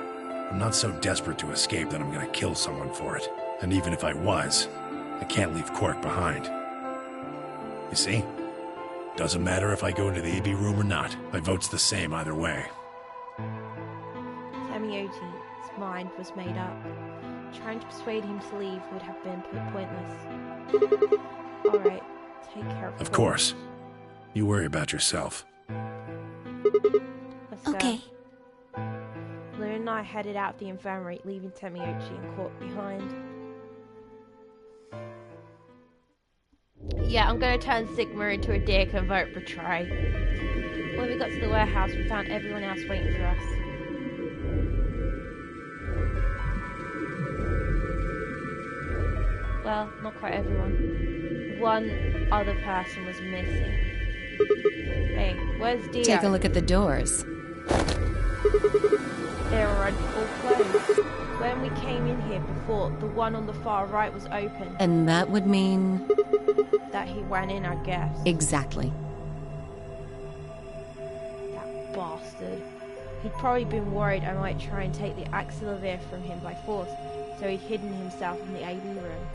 I'm not so desperate to escape that I'm gonna kill someone for it. And even if I was, I can't leave Quark behind. You see? Doesn't matter if I go into the AB room or not. My vote's the same either way. Tamioji's mind was made up. Trying to persuade him to leave would have been pointless. Alright, take care of Of course. You worry about yourself. Let's go. Okay. Luna and I headed out of the infirmary, leaving Tamioji and Quark behind. Yeah, I'm gonna turn Sigma into a dick and vote betray. When we got to the warehouse, we found everyone else waiting for us. Well, not quite everyone. One other person was missing. Hey, where's Dio? Take a look at the doors. They were all closed. When we came in here before, the one on the far right was open. And that would mean... That he went in, I guess. Exactly. That bastard. He'd probably been worried I might try and take the Axelavir from him by force, so he'd hidden himself in the AB room.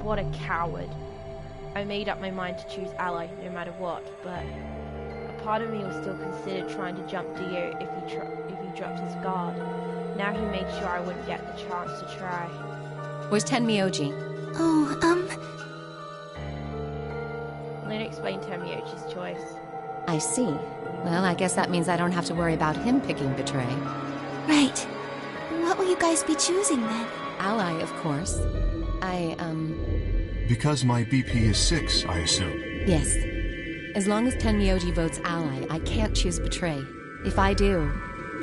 What a coward. I made up my mind to choose ally no matter what, but a part of me was still considered trying to jump Dio if he dropped his guard. Now he made sure I wouldn't get the chance to try. Where's Tenmyoji? Oh, Luna explained Tamioji's choice. I see. Well, I guess that means I don't have to worry about him picking betray. right. What will you guys be choosing then? Ally, of course. Because my BP is 6, I assume. Yes. As long as Tenmyoji votes ally, I can't choose betray. If I do,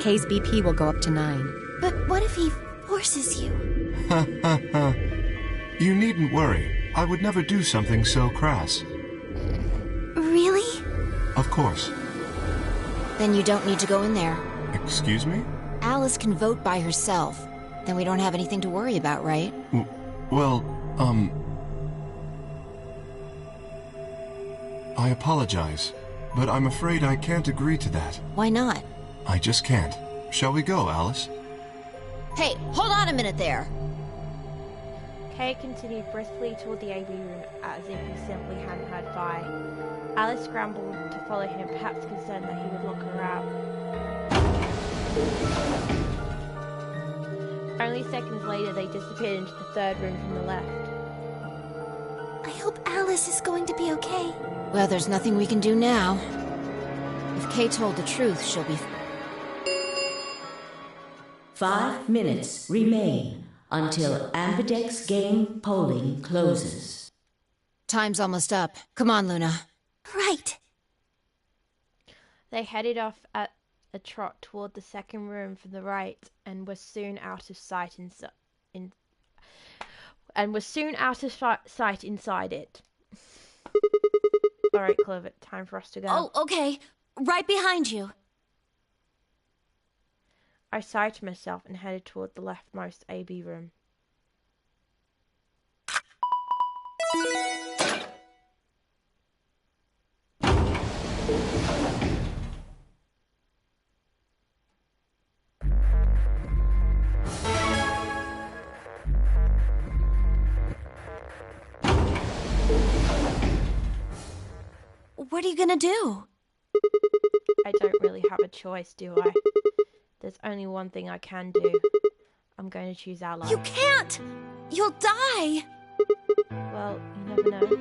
Kay's BP will go up to 9. But what if he forces you? Ha ha ha. You needn't worry. I would never do something so crass. Really? Of course. Then you don't need to go in there. Excuse me? Alice can vote by herself. Then we don't have anything to worry about, right? Well, I apologize, but I'm afraid I can't agree to that. Why not? I just can't. Shall we go, Alice? Hey, hold on a minute there. Kay continued briskly toward the AB room as if he simply hadn't heard Vi. Alice scrambled to follow him, perhaps concerned that he would lock her out. Only seconds later, they disappeared into the third room from the left. I hope Alice is going to be okay. Well, there's nothing we can do now. If Kay told the truth, she'll be... 5 minutes remain until Ambidex game polling closes. Time's almost up. Come on, Luna. Right. They headed off at a trot toward the second room from the right and were soon out of sight inside it. All right, Clover, time for us to go. Oh, okay. Right behind you. I sighed to myself and headed toward the leftmost AB room. What are you gonna do? I don't really have a choice, do I? There's only one thing I can do. I'm going to choose Ally. You can't! You'll die! Well, you never know.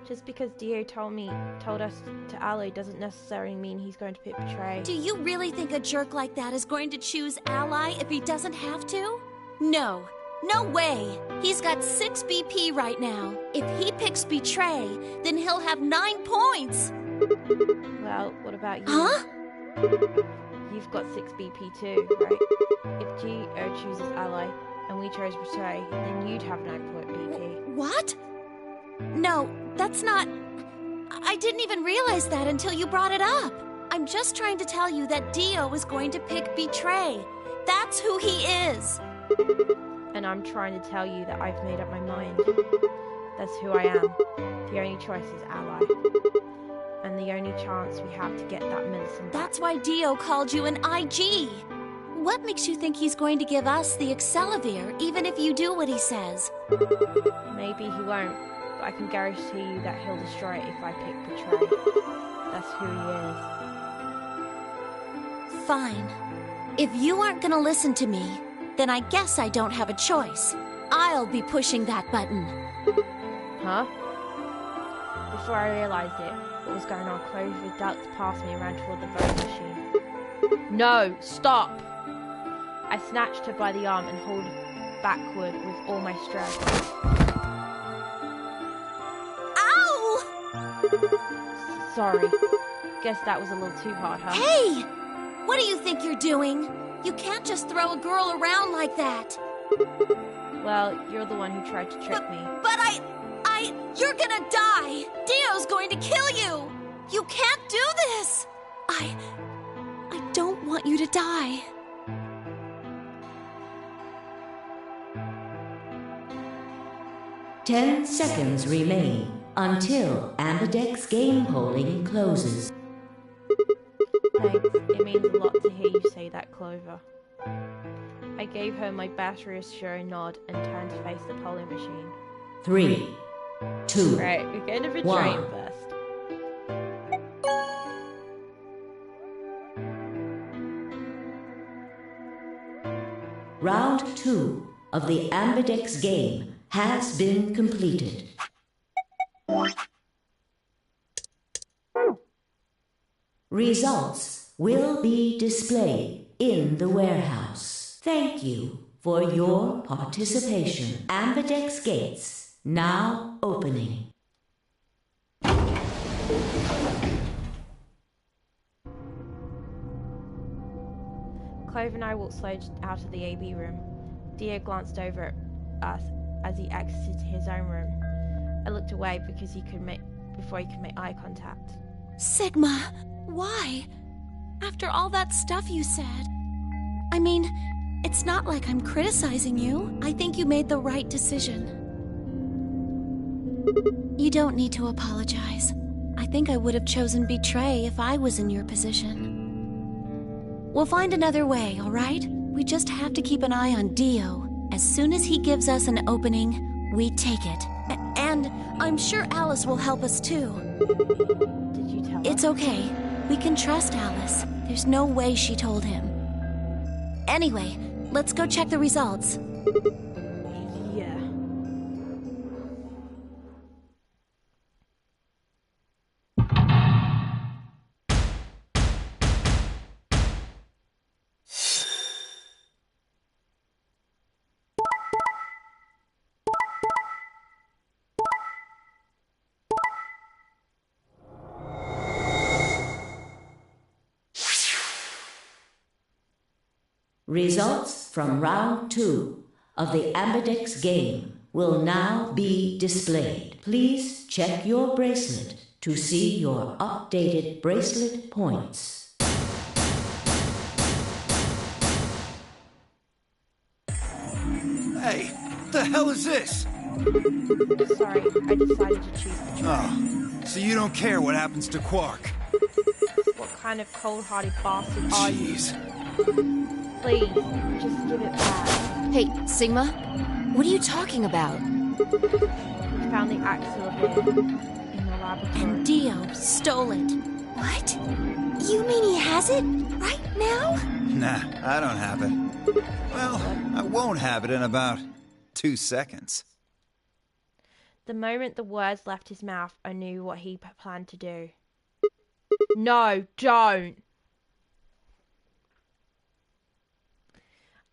Just because Dio told us to Ally doesn't necessarily mean he's going to pick Betray. Do you really think a jerk like that is going to choose Ally if he doesn't have to? No. No way! He's got 6 BP right now. If he picks Betray, then he'll have 9 points! Well, what about you? Huh? You've got 6 BP too, right? If Gio chooses Ally and we chose Betray, then you'd have 9 point BP. What? No, that's not... I didn't even realize that until you brought it up. I'm just trying to tell you that Dio is going to pick Betray. That's who he is. And I'm trying to tell you that I've made up my mind. That's who I am. The only choice is Ally. And the only chance we have to get that medicine back. That's why Dio called you an IG. What makes you think he's going to give us the Excelavir, even if you do what he says? Maybe he won't, but I can guarantee you that he'll destroy it if I pick Betray. That's who he is. Fine. If you aren't gonna listen to me, then I guess I don't have a choice. I'll be pushing that button. Huh? Before I realized what was going on, Clover ducked past me and ran toward the vote machine. No! Stop! I snatched her by the arm and hauled backward with all my strength. Ow! Sorry. Guess that was a little too hard, huh? Hey! What do you think you're doing? You can't just throw a girl around like that. Well, you're the one who tried to trick me. But you're gonna die! Dio's going to kill you! You can't do this! I don't want you to die. Ten seconds remain until Ambidex game polling closes. Thanks. It means a lot to hear you say that, Clover. I gave her my best reassuring nod and turned to face the polling machine. 3, 2, Right, we're going to Betray him first. Round 2 of the Ambidex game has been completed. Results will be displayed in the warehouse. Thank you for your participation. Ambidex gates now opening. Clover and I walked slowly out of the AB room. Dio glanced over at us as he exited his own room. I looked away before he could make eye contact. Sigma, why? After all that stuff you said. I mean, it's not like I'm criticizing you. I think you made the right decision. You don't need to apologize. I think I would have chosen Betray if I was in your position. We'll find another way, all right? We just have to keep an eye on Dio. As soon as he gives us an opening, we take it. And I'm sure Alice will help us too. Did you tell her? It's okay. We can trust Alice. There's no way she told him. Anyway, let's go check the results. Yeah. Results from round 2 of the Ambidex game will now be displayed. Please check your bracelet to see your updated bracelet points. Hey, what the hell is this? Sorry, I decided to choose Betray. Oh, so you don't care what happens to Quark? What kind of cold-hearted bastard are you? Jeez. Please, just give it back. Hey, Sigma, what are you talking about? We found the Axolotl in the laboratory. And Dio stole it. What? You mean he has it? Right now? Nah, I don't have it. Well, I won't have it in about 2 seconds. The moment the words left his mouth, I knew what he planned to do. No, don't!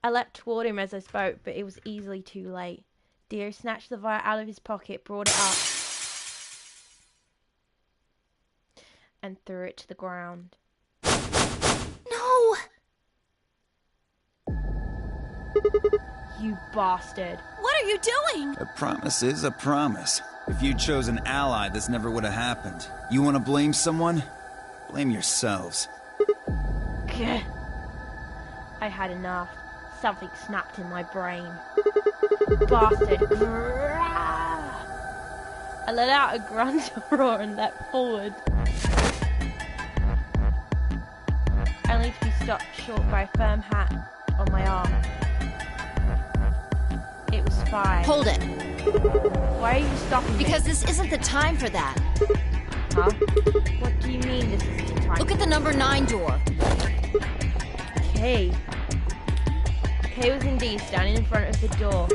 I leapt toward him as I spoke, but it was easily too late. Dio snatched the vial out of his pocket, brought it up, and threw it to the ground. No! You bastard. What are you doing? A promise is a promise. If you chose an ally, this never would have happened. You want to blame someone? Blame yourselves. Gah. I had enough. Something snapped in my brain. Bastard. Grrrah. I let out a grunt roar and leapt forward, only to be stopped short by a firm hand on my arm. It was fine. Hold it. Why are you stopping me? Because this isn't the time for that. Huh? What do you mean this isn't the time? Look at the number 9 door. Kay. Kay was indeed standing in front of the door.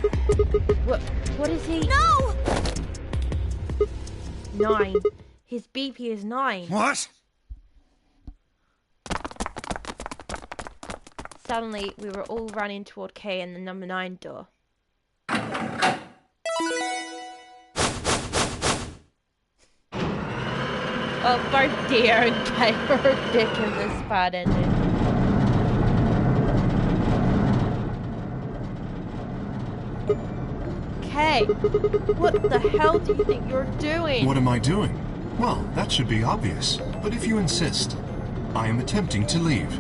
What is he? No! 9. His BP is 9. What? Suddenly, we were all running toward Kay and the number 9 door. Well, both Dio and Kay were a dick in this part ended. Kay, what the hell do you think you're doing? What am I doing? Well, that should be obvious. But if you insist, I am attempting to leave.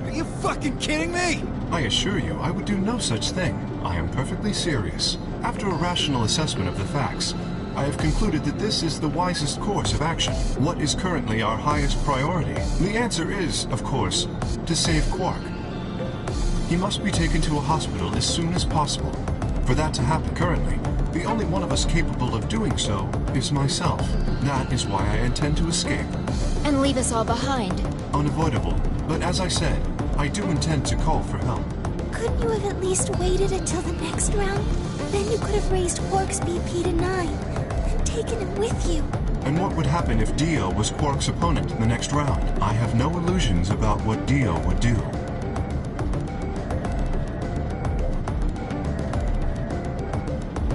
Are you fucking kidding me? I assure you, I would do no such thing. I am perfectly serious. After a rational assessment of the facts, I have concluded that this is the wisest course of action. What is currently our highest priority? The answer is, of course, to save Quark. He must be taken to a hospital as soon as possible. For that to happen currently, the only one of us capable of doing so is myself. That is why I intend to escape. And leave us all behind. Unavoidable. But as I said, I do intend to call for help. Couldn't you have at least waited until the next round? Then you could have raised Quark's BP to 9 and taken him with you. And what would happen if Dio was Quark's opponent in the next round? I have no illusions about what Dio would do.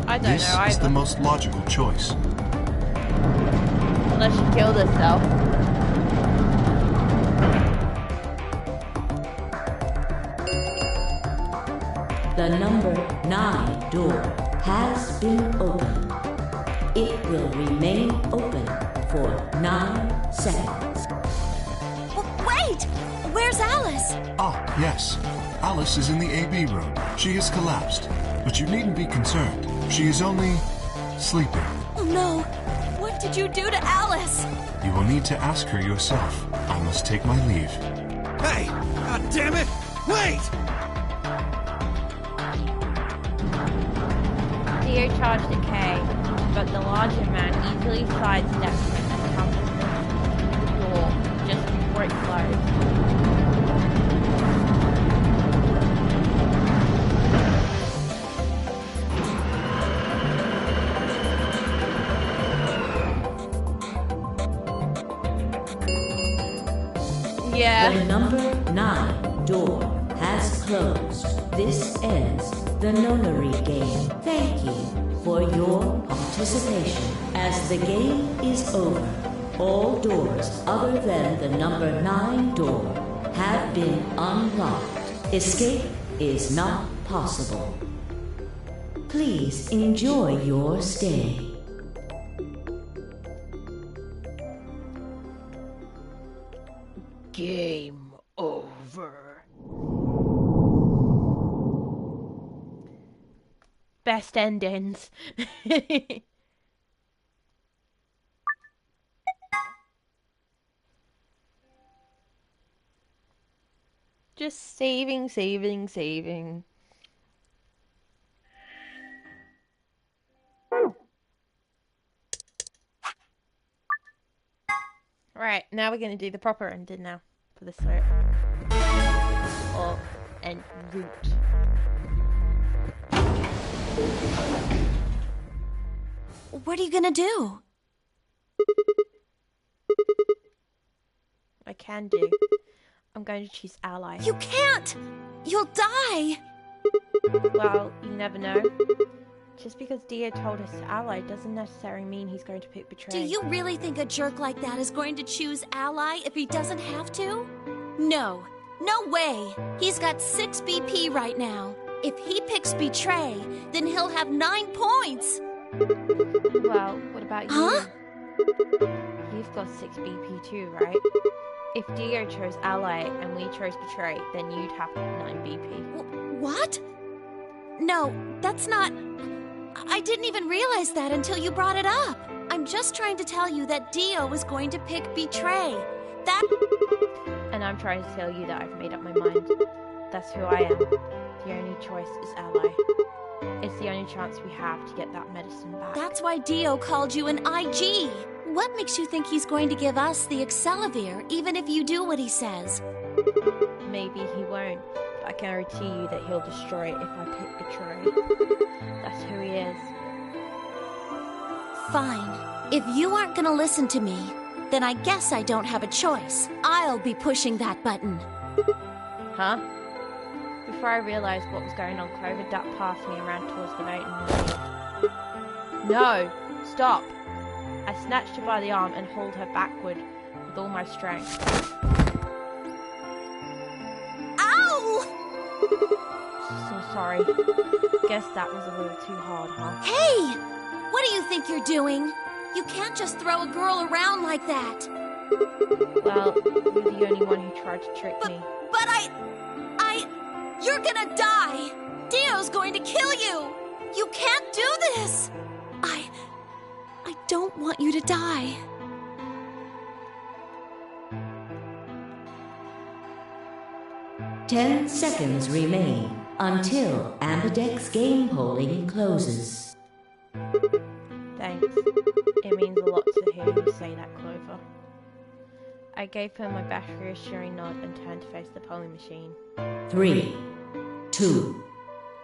I don't This know is either. the most logical choice. Unless she killed herself. The number 9 door has been opened. It will remain open for 9 seconds. Wait! Where's Alice? Ah, yes. Alice is in the AB room. She has collapsed. But you needn't be concerned. She is only sleeping. Oh no! What did you do to Alice? You will need to ask her yourself. I must take my leave. Hey! God damn it! Wait! Dio charged at Kay, but the larger man easily sidestepped him and tumbled through the door just before it closed. Yeah. The number 9 door has closed. This ends the nonary game. Thank you for your participation. As the game is over, all doors other than the number 9 door have been unlocked. Escape is not possible. Please enjoy your stay. Game over. Best endings. Just saving. Right, now we're going to do the proper ending now for this route. Or end route. What are you gonna do? I can do. I'm going to choose ally. You can't! You'll die! Well, you never know. Just because Dio told us to ally doesn't necessarily mean he's going to pick betray. Do you really think a jerk like that is going to choose ally if he doesn't have to? No. No way! He's got 6 BP right now. If he picks betray, then he'll have 9 points! Well, what about you? Huh? You've got 6 BP too, right? If Dio chose ally and we chose betray, then you'd have 9 BP. What? No, that's not... I didn't even realize that until you brought it up. I'm just trying to tell you that Dio was going to pick betray. That... And I'm trying to tell you that I've made up my mind. That's who I am. The only choice is ally. It's the only chance we have to get that medicine back. That's why Dio called you an IG. What makes you think he's going to give us the Excelavir, even if you do what he says? Maybe he won't. But I guarantee you that he'll destroy it if I pick betray. That's who he is. Fine. If you aren't gonna listen to me, then I guess I don't have a choice. I'll be pushing that button. Huh? Before I realized what was going on, Clover ducked past me and ran towards the boat and waved. No! Stop! I snatched her by the arm and hauled her backward with all my strength. Ow! So sorry. Guess that was a little too hard, huh? Hey! What do you think you're doing? You can't just throw a girl around like that. Well, you're the only one who tried to trick me. But you're gonna die! Dio's going to kill you! You can't do this! I don't want you to die. Ten seconds remain until Ambidex game polling closes. Thanks. It means a lot to hear you say that, Clover. I gave her my best reassuring nod and turned to face the polling machine. 3, 2,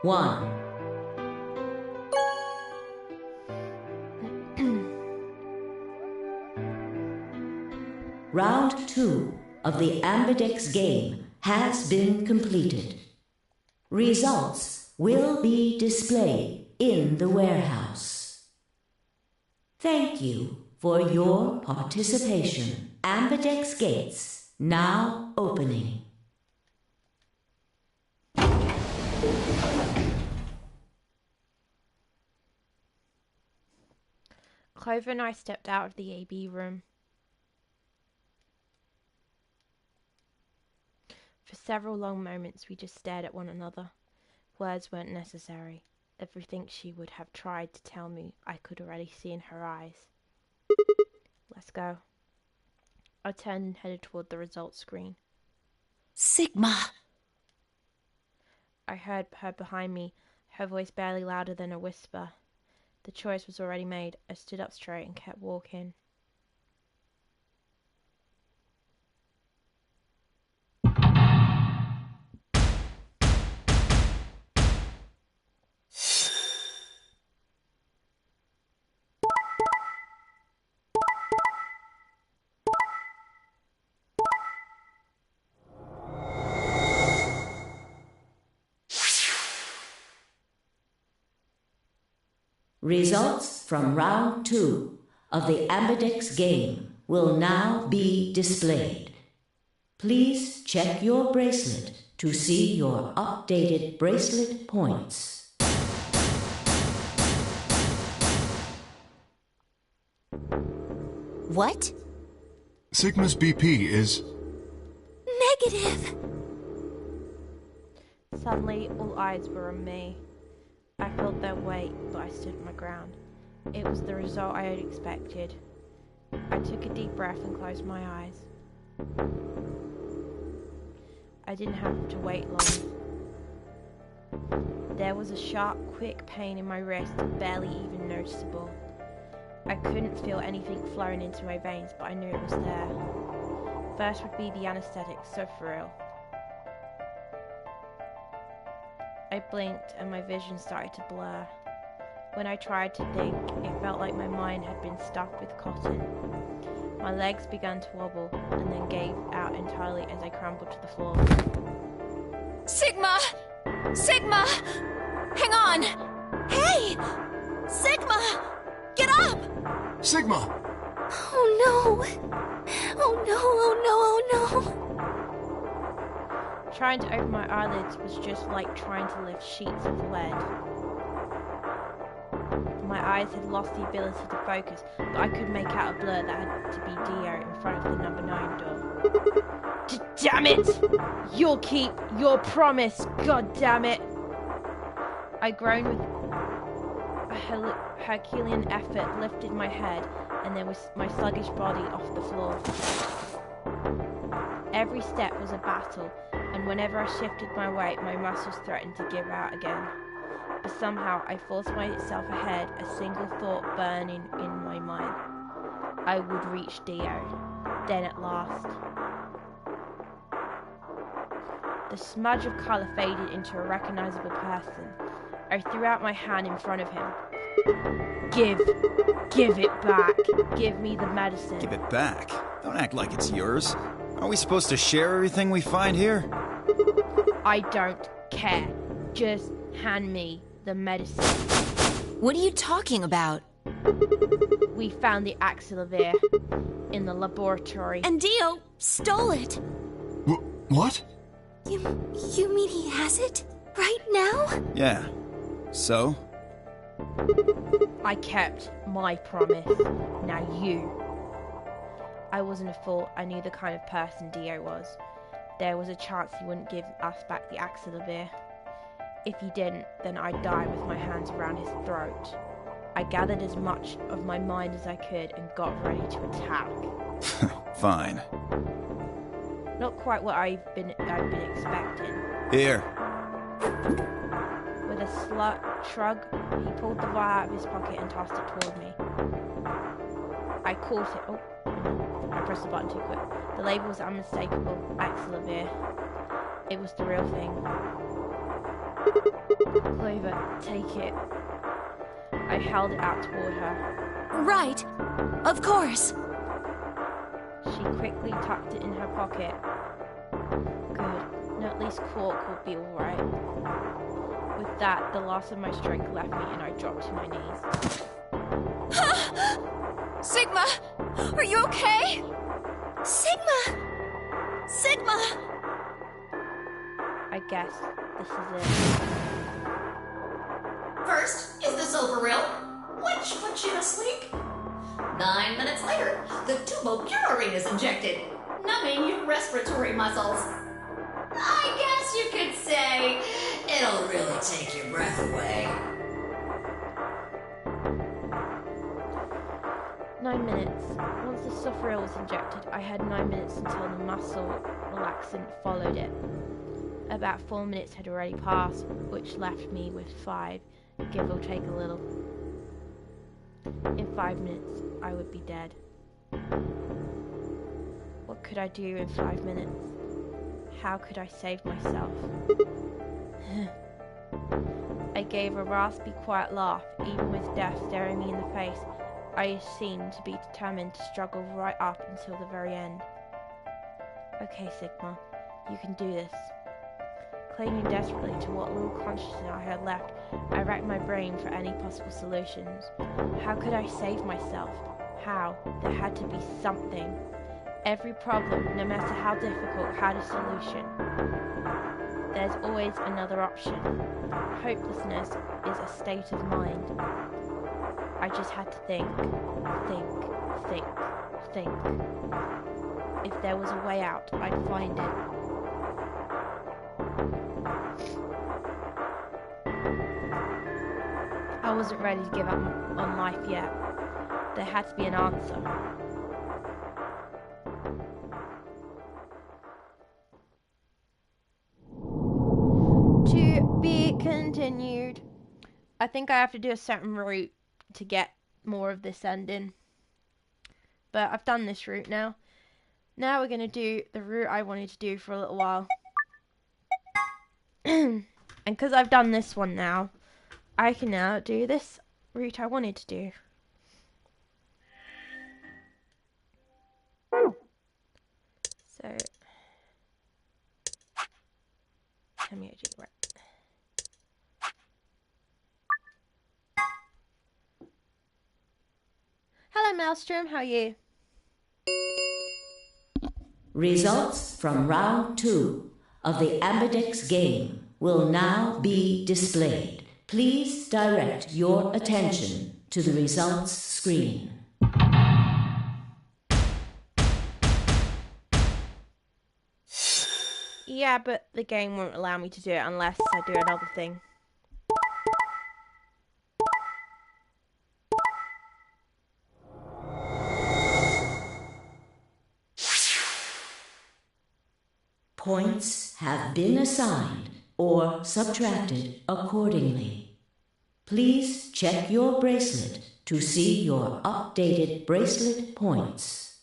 1. Round 2 of the Ambidex game has been completed. Results will be displayed in the warehouse. Thank you for your participation. Ambidex gates now opening. Clover and I stepped out of the AB room. For several long moments we just stared at one another. Words weren't necessary. Everything she would have tried to tell me I could already see in her eyes. Let's go. I turned and headed toward the results screen. Sigma! I heard her behind me, her voice barely louder than a whisper. The choice was already made. I stood up straight and kept walking. Results from round 2 of the Ambidex game will now be displayed. Please check your bracelet to see your updated bracelet points. What? Sigma's BP is... Negative! Suddenly, all eyes were on me. I felt their weight, but I stood my ground. It was the result I had expected. I took a deep breath and closed my eyes. I didn't have to wait long. There was a sharp, quick pain in my wrist, barely even noticeable. I couldn't feel anything flowing into my veins, but I knew it was there. First would be the anesthetic, so for real. I blinked and my vision started to blur. When I tried to think, it felt like my mind had been stuffed with cotton. My legs began to wobble and then gave out entirely as I crumbled to the floor. Sigma! Sigma! Hang on! Hey! Sigma! Get up! Sigma! Oh no! Oh no, oh no, oh no! Trying to open my eyelids was just like trying to lift sheets of lead. My eyes had lost the ability to focus, but I could make out a blur that had to be Dio in front of the number 9 door. Damn it! You'll keep your promise, god damn it! I groaned with a Herculean effort, lifted my head, and then with my sluggish body off the floor. Every step was a battle, and whenever I shifted my weight, my muscles threatened to give out again. But somehow I forced myself ahead, a single thought burning in my mind. I would reach Dio. Then at last. The smudge of colour faded into a recognisable person. I threw out my hand in front of him. Give it back. Give me the medicine. Give it back? Don't act like it's yours. Are we supposed to share everything we find here? I don't care. Just hand me the medicine. What are you talking about? We found the Axelavir in the laboratory. And Dio stole it! What? You mean he has it? Right now? Yeah. So? I kept my promise. Now you. I wasn't a fool. I knew the kind of person Dio was. There was a chance he wouldn't give us back the Axelavir. If he didn't, then I'd die with my hands around his throat. I gathered as much of my mind as I could and got ready to attack. Fine. Not quite what I'd been expecting. Here. With a shrug, he pulled the vial out of his pocket and tossed it toward me. I caught it. Oh, I pressed the button too quick. The label was unmistakable. Axelavir. It was the real thing. Clover, take it. I held it out toward her. Right. Of course. She quickly tucked it in her pocket. Good. Now at least Quark will be alright. With that, the loss of my strength left me and I dropped to my knees. Sigma! Are you okay? Sigma! Sigma! I guess this is it. First is the silver rill, which puts you to sleep. 9 minutes later, the tubocurarine is injected, numbing your respiratory muscles. I guess you could say it'll really take your breath away. 9 minutes. Once the sufferer was injected, I had 9 minutes until the muscle relaxant followed it. About 4 minutes had already passed, which left me with 5, give or take a little. In 5 minutes, I would be dead. What could I do in 5 minutes? How could I save myself? I gave a raspy, quiet laugh. Even with death staring me in the face, I seemed to be determined to struggle right up until the very end. Okay, Sigma, you can do this. Clinging desperately to what little consciousness I had left, I racked my brain for any possible solutions. How could I save myself? How? There had to be something. Every problem, no matter how difficult, had a solution. there's always another option. Hopelessness is a state of mind. I just had to think. If there was a way out, I'd find it. I wasn't ready to give up on life yet. There had to be an answer. To be continued. I think I have to do a certain route to get more of this ending. But I've done this route now. Now we're going to do the route I wanted to do for a little while. And because I've done this one now, I can now do this route I wanted to do. So, let me do right. Hello, Maelstrom. How are you? Results from round 2 of the Ambidex game will now be displayed. Please direct your attention to the results screen. Yeah, but the game won't allow me to do it unless I do another thing. Points have been assigned or subtracted accordingly. Please check your bracelet to see your updated bracelet points.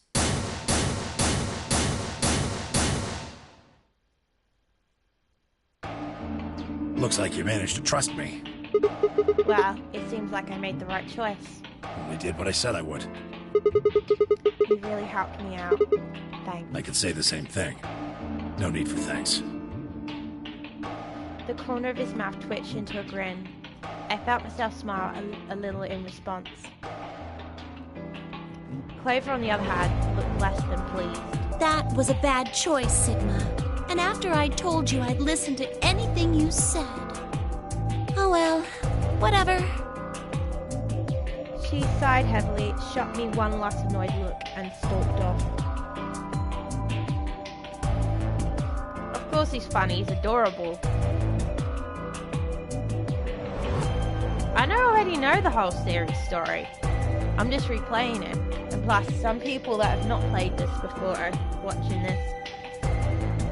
Looks like you managed to trust me. Well, it seems like I made the right choice. Only did what I said I would. You really helped me out. Thanks. I could say the same thing. No need for thanks. The corner of his mouth twitched into a grin. I felt myself smile a little in response. Clover, on the other hand, looked less than pleased. That was a bad choice, Sigma. And after I told you I'd listen to anything you said. Oh well, whatever. She sighed heavily, shot me one last annoyed look, and stalked off. Of course he's funny, he's adorable. I already know the whole series story. I'm just replaying it. And plus, some people that have not played this before are watching this.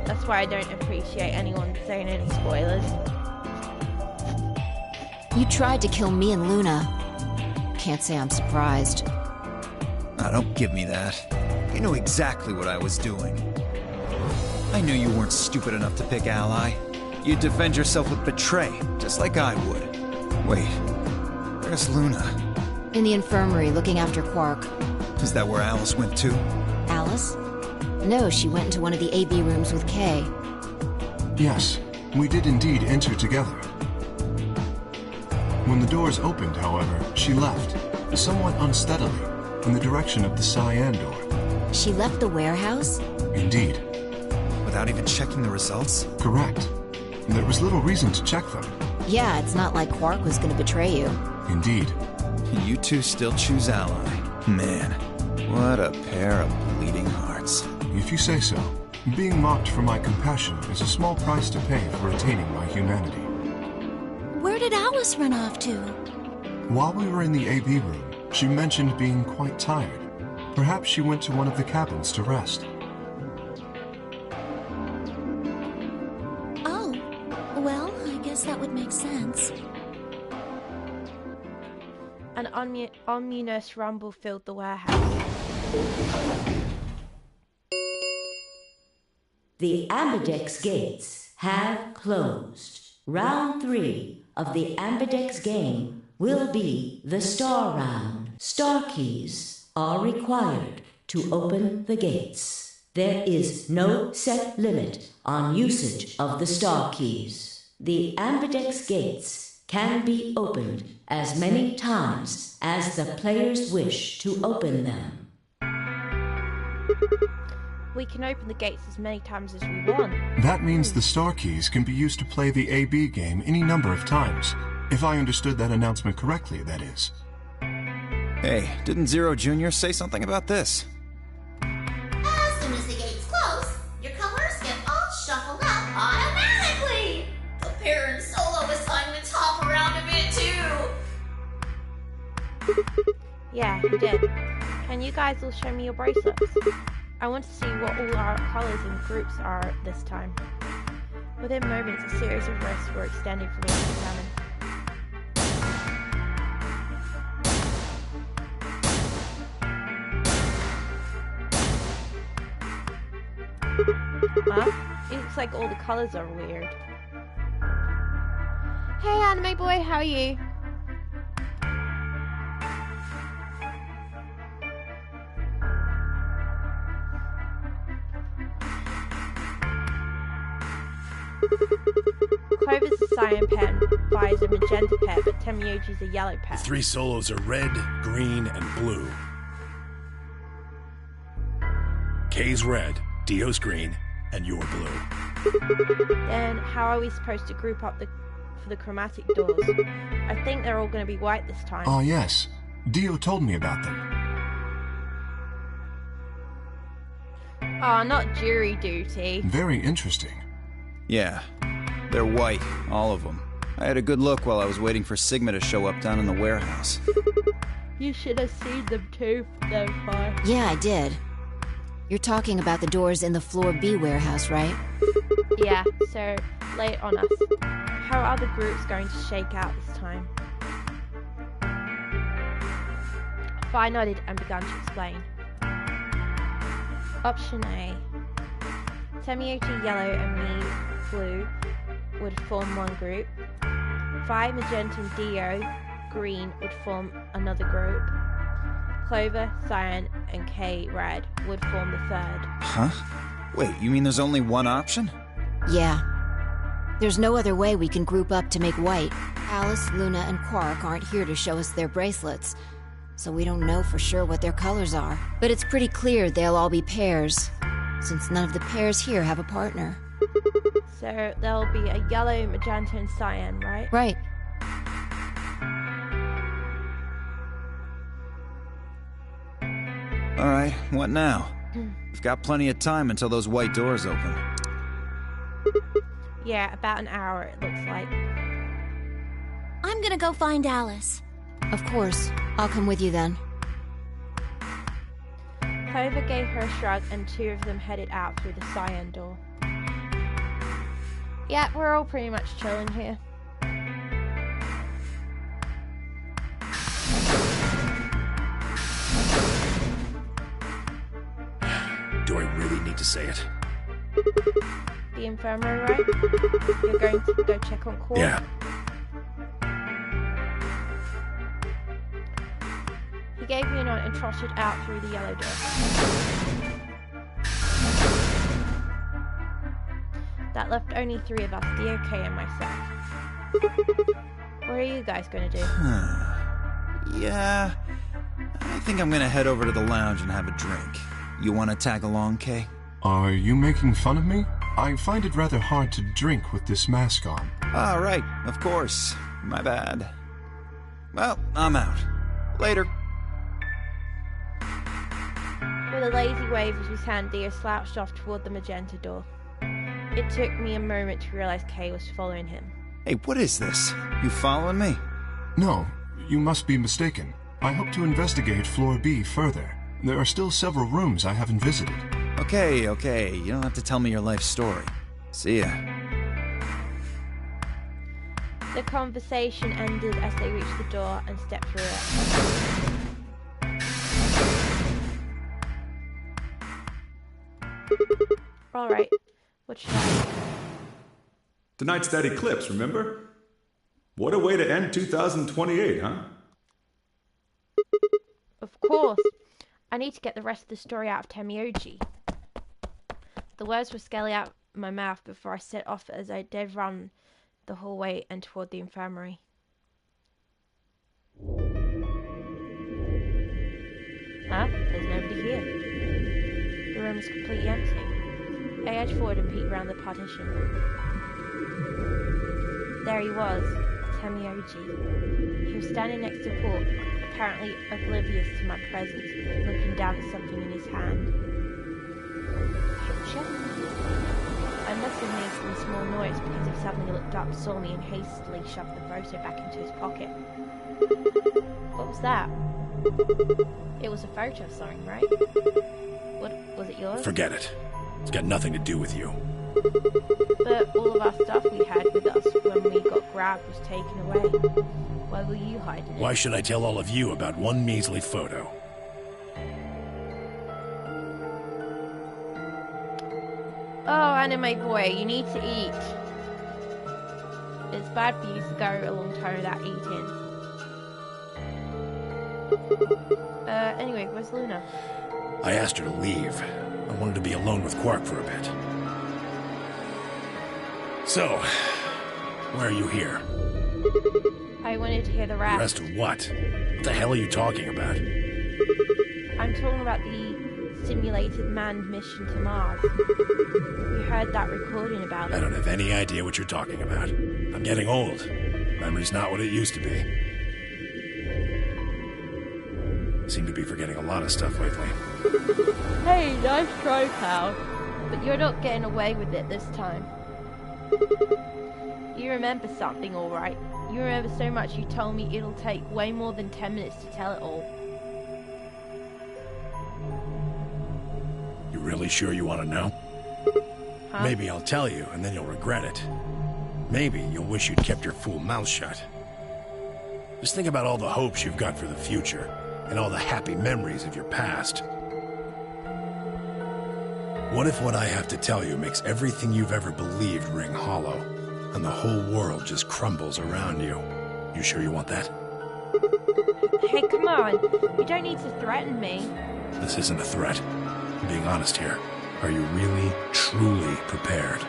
That's why I don't appreciate anyone saying any spoilers. You tried to kill me and Luna. Can't say I'm surprised. Now, don't give me that. You know exactly what I was doing. I knew you weren't stupid enough to pick Ally. You'd defend yourself with Betray, just like I would. Wait, where's Luna? In the infirmary, looking after Quark. Is that where Alice went to? Alice? No, she went into one of the AB rooms with Kay. Yes, we did indeed enter together. When the doors opened, however, she left, somewhat unsteadily, in the direction of the cyan door. She left the warehouse? Indeed. Without even checking the results? Correct. There was little reason to check them. Yeah, it's not like Quark was gonna betray you. Indeed. You two still choose Ally. Man, what a pair of bleeding hearts. If you say so. Being mocked for my compassion is a small price to pay for attaining my humanity. Where did Alice run off to? While we were in the AB room, she mentioned being quite tired. Perhaps she went to one of the cabins to rest. Oh, well, I guess that would make sense. An ominous rumble filled the warehouse. The Ambidex gates have closed. Round 3 of the Ambidex game will be the Star Round. Star keys are required to open the gates. There is no set limit on usage of the Star keys. The Ambidex gates can be opened as many times as the players wish to open them. we can open the gates as many times as we want. That means the star keys can be used to play the AB game any number of times. If I understood that announcement correctly, that is. Hey, didn't Zero Jr. say something about this? As soon as the gates close, your colors get all shuffled up automatically. The pair and solo is time to top around a bit too. Yeah, he did. Can you guys all show me your bracelets? I want to see what all our colors and groups are this time. Within moments, a series of wrists were extended for me to examine. Huh? It looks like all the colors are weird. Hey, anime boy, how are you? Clover's a cyan pen, Fi's a magenta pair, but Temioji's a yellow pair. The 3 solos are red, green, and blue. K's red, Dio's green, and you're blue. Then how are we supposed to group up for the chromatic doors? I think they're all going to be white this time. Ah, yes. Dio told me about them. Oh, not jury duty. Very interesting. Yeah, they're white, all of them. I had a good look while I was waiting for Sigma to show up down in the warehouse. You should have seen them too, though, Fi. Yeah, I did. You're talking about the doors in the Floor B warehouse, right? Yeah, so lay it on us. How are the groups going to shake out this time? Fi nodded and began to explain. Option A. Temioji yellow and me blue would form one group. Fi, magenta and Dio green would form another group. Clover, cyan and K red would form the third. Huh? Wait, you mean there's only one option? Yeah. There's no other way we can group up to make white. Alice, Luna, and Quark aren't here to show us their bracelets, so we don't know for sure what their colors are. But it's pretty clear they'll all be pairs, since none of the pairs here have a partner. So there'll be a yellow, magenta, and cyan, right? Right. Alright, what now? We've got plenty of time until those white doors open. Yeah, about an hour it looks like. I'm gonna go find Alice. Of course. I'll come with you then. Clover gave her a shrug and 2 of them headed out through the cyan door. Yeah, we're all pretty much chilling here. Do I really need to say it? The infirmary, right? You're going to go check on Quark? Yeah. He gave me a nod and trotted out through the yellow door. That left only 3 of us, Dio, K, and myself. What are you guys going to do? Yeah, I think I'm gonna head over to the lounge and have a drink. You wanna tag along, Kay? Are you making fun of me? I find it rather hard to drink with this mask on. Ah, right, of course. My bad. Well, I'm out. Later. With a lazy wave of his hand, Dio slouched off toward the magenta door. It took me a moment to realize Kay was following him. Hey, what is this? You following me? No, you must be mistaken. I hope to investigate Floor B further. There are still several rooms I haven't visited. Okay, you don't have to tell me your life story. See ya. The conversation ended as they reached the door and stepped through it. Alright, what should I do? Tonight's that eclipse, remember? What a way to end 2028, huh? Of course. I need to get the rest of the story out of Temioji. The words were scaling out my mouth before I set off as I dead run the hallway and toward the infirmary. Huh? There's nobody here. The room was completely empty. I edged forward and peeked around the partition. There he was, Temioji. He was standing next to Pork, apparently oblivious to my presence, looking down at something in his hand. Picture? I must have made some small noise because he suddenly looked up, saw me, and hastily shoved the photo back into his pocket. What was that? It was a photo of something, right? What, was it yours? Forget it. It's got nothing to do with you. But all of our stuff we had with us when we got grabbed was taken away. Why were you hiding it? Why should I tell all of you about one measly photo? Oh, anime boy, you need to eat. It's bad for you to go a long time without eating. Anyway, where's Luna? I asked her to leave. I wanted to be alone with Quark for a bit. So, why are you here? I wanted to hear the rest. The rest of what? What the hell are you talking about? I'm talking about the simulated manned mission to Mars. We heard that recording about it. I don't have any idea what you're talking about. I'm getting old. Memory's not what it used to be. Seem to be forgetting a lot of stuff lately. Hey, nice try, pal. But you're not getting away with it this time. You remember something, alright. You remember so much you told me it'll take way more than 10 minutes to tell it all. You really sure you want to know? Huh? Maybe I'll tell you, and then you'll regret it. Maybe you'll wish you'd kept your fool mouth shut. Just think about all the hopes you've got for the future, and all the happy memories of your past. What if what I have to tell you makes everything you've ever believed ring hollow, and the whole world just crumbles around you? You sure you want that? Hey, come on. You don't need to threaten me. This isn't a threat. I'm being honest here. Are you really, truly prepared?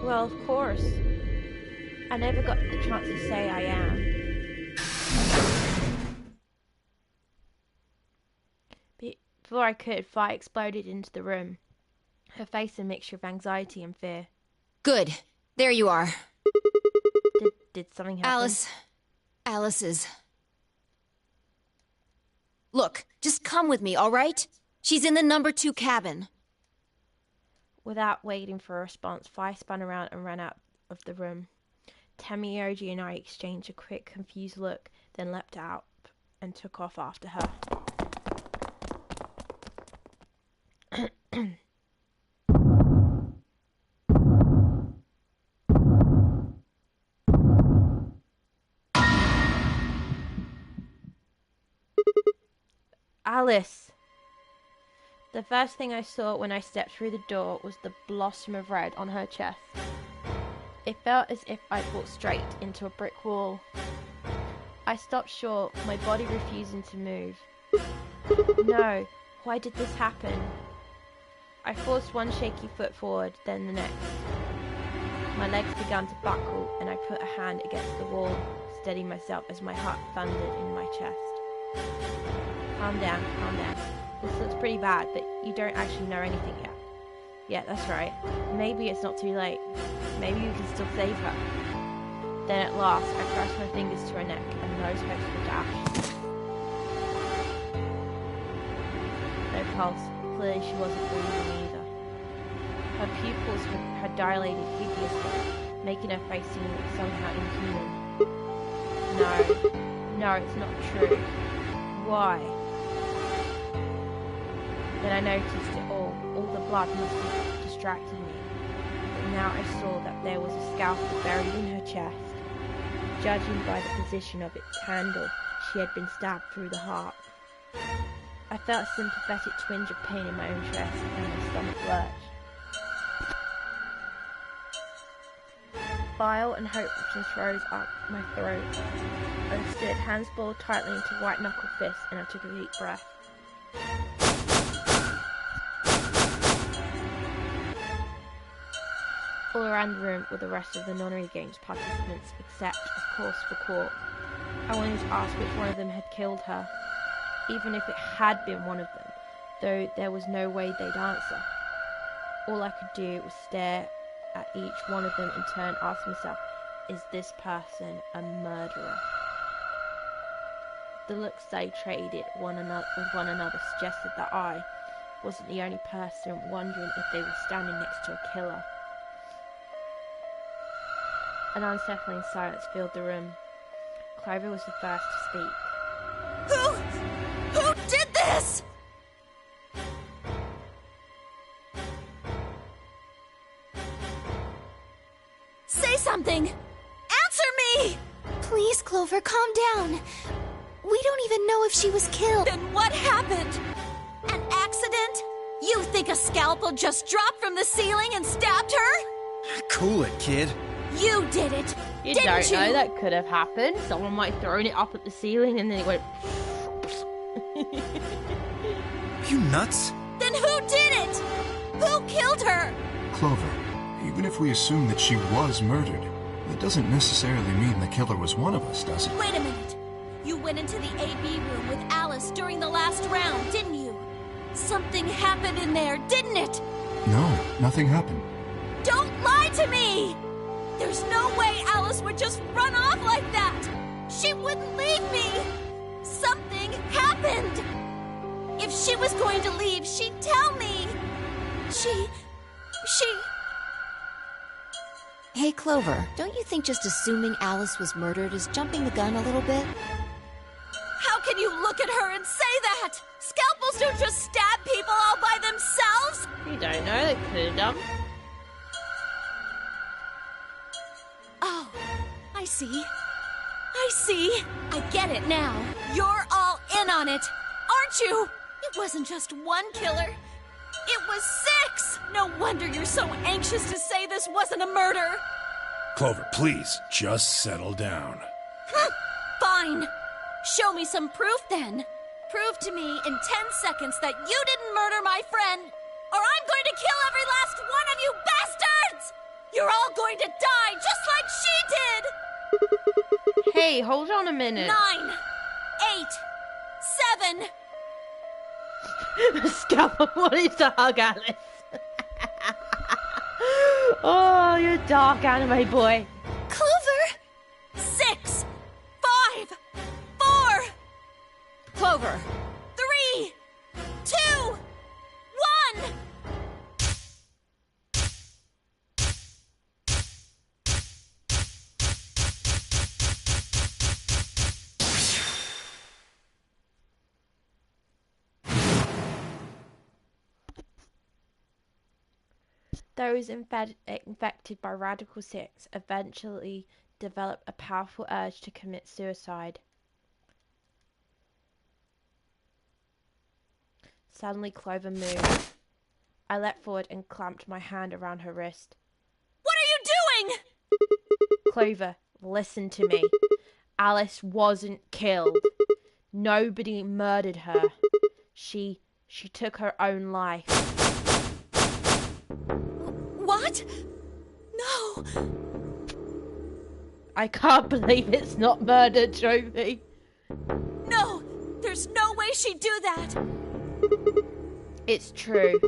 Well, of course. I never got the chance to say I am. Before I could, fire exploded into the room. Her face a mixture of anxiety and fear. Good. There you are. Did something happen? Alice is... Look, just come with me, all right? She's in the number 2 cabin. Without waiting for a response, Fire spun around and ran out of the room. Temioji and I exchanged a quick, confused look, then leapt out and took off after her. Alice! The first thing I saw when I stepped through the door was the blossom of red on her chest. It felt as if I'd walked straight into a brick wall. I stopped short, my body refusing to move. No, why did this happen? I forced one shaky foot forward, then the next. My legs began to buckle, and I put a hand against the wall, steadying myself as my heart thundered in my chest. Calm down, calm down. This looks pretty bad, but you don't actually know anything yet. Yeah, that's right. Maybe it's not too late. Maybe we can still save her. Then at last, I pressed my fingers to her neck, and those hopes were dashed. No pulse. Clearly she wasn't breathing either. Her pupils had dilated hideously, making her face seem somehow inhuman. No, it's not true. Why? Then I noticed it all. All the blood must have distracted me. But now I saw that there was a scalpel buried in her chest. Judging by the position of its handle, she had been stabbed through the heart. I felt a sympathetic twinge of pain in my own chest, and my stomach lurched. Bile and hopelessness rose up my throat. I stood, hands balled tightly into white-knuckle fists, and I took a deep breath. All around the room were the rest of the Nonary Games participants, except, of course, for Quark. I wanted to ask which one of them had killed her. Even if it had been one of them, though there was no way they'd answer. All I could do was stare at each one of them in turn, ask myself, is this person a murderer? The looks they traded with one another suggested that I wasn't the only person wondering if they were standing next to a killer. An unsettling silence filled the room. Clover was the first to speak. Who did this? Say something! Answer me! Please, Clover, calm down. We don't even know if she was killed. Then what happened? An accident? You think a scalpel just dropped from the ceiling and stabbed her? Cool it, kid. You did it! You didn't don't you? know, that could have happened. Someone might have thrown it up at the ceiling and then it went... You nuts? Then who did it? Who killed her? Clover, even if we assume that she was murdered, that doesn't necessarily mean the killer was one of us, does it? Wait a minute. You went into the AB room with Alice during the last round, didn't you? Something happened in there, didn't it? No, nothing happened. Don't lie to me! There's no way Alice would just run off like that! She wouldn't leave me! Something happened! If she was going to leave, she'd tell me! She... Hey, Clover, don't you think just assuming Alice was murdered is jumping the gun a little bit? How can you look at her and say that? Scalpels don't just stab people all by themselves! You don't know, they could have done. Oh, I see. I get it now. You're all in on it, aren't you? It wasn't just one killer. It was 6! No wonder you're so anxious to say this wasn't a murder. Clover, please, just settle down. Fine. Show me some proof then. Prove to me in 10 seconds that you didn't murder my friend, or I'm going to kill every last one of you bastards! You're all going to die just like she did! Hey, hold on a minute. 9, 8, 7... Scalpel wanted to hug Alice. Oh, you're a dark anime boy. Clover! 6, 5, 4... Clover. 3, 2, 1... Those infected by Radical 6 eventually develop a powerful urge to commit suicide. Suddenly, Clover moved. I leapt forward and clamped my hand around her wrist. What are you doing? Clover, listen to me. Alice wasn't killed. Nobody murdered her. She took her own life. What? No. I can't believe it's not murder, Trophy. No, there's no way she'd do that. It's true.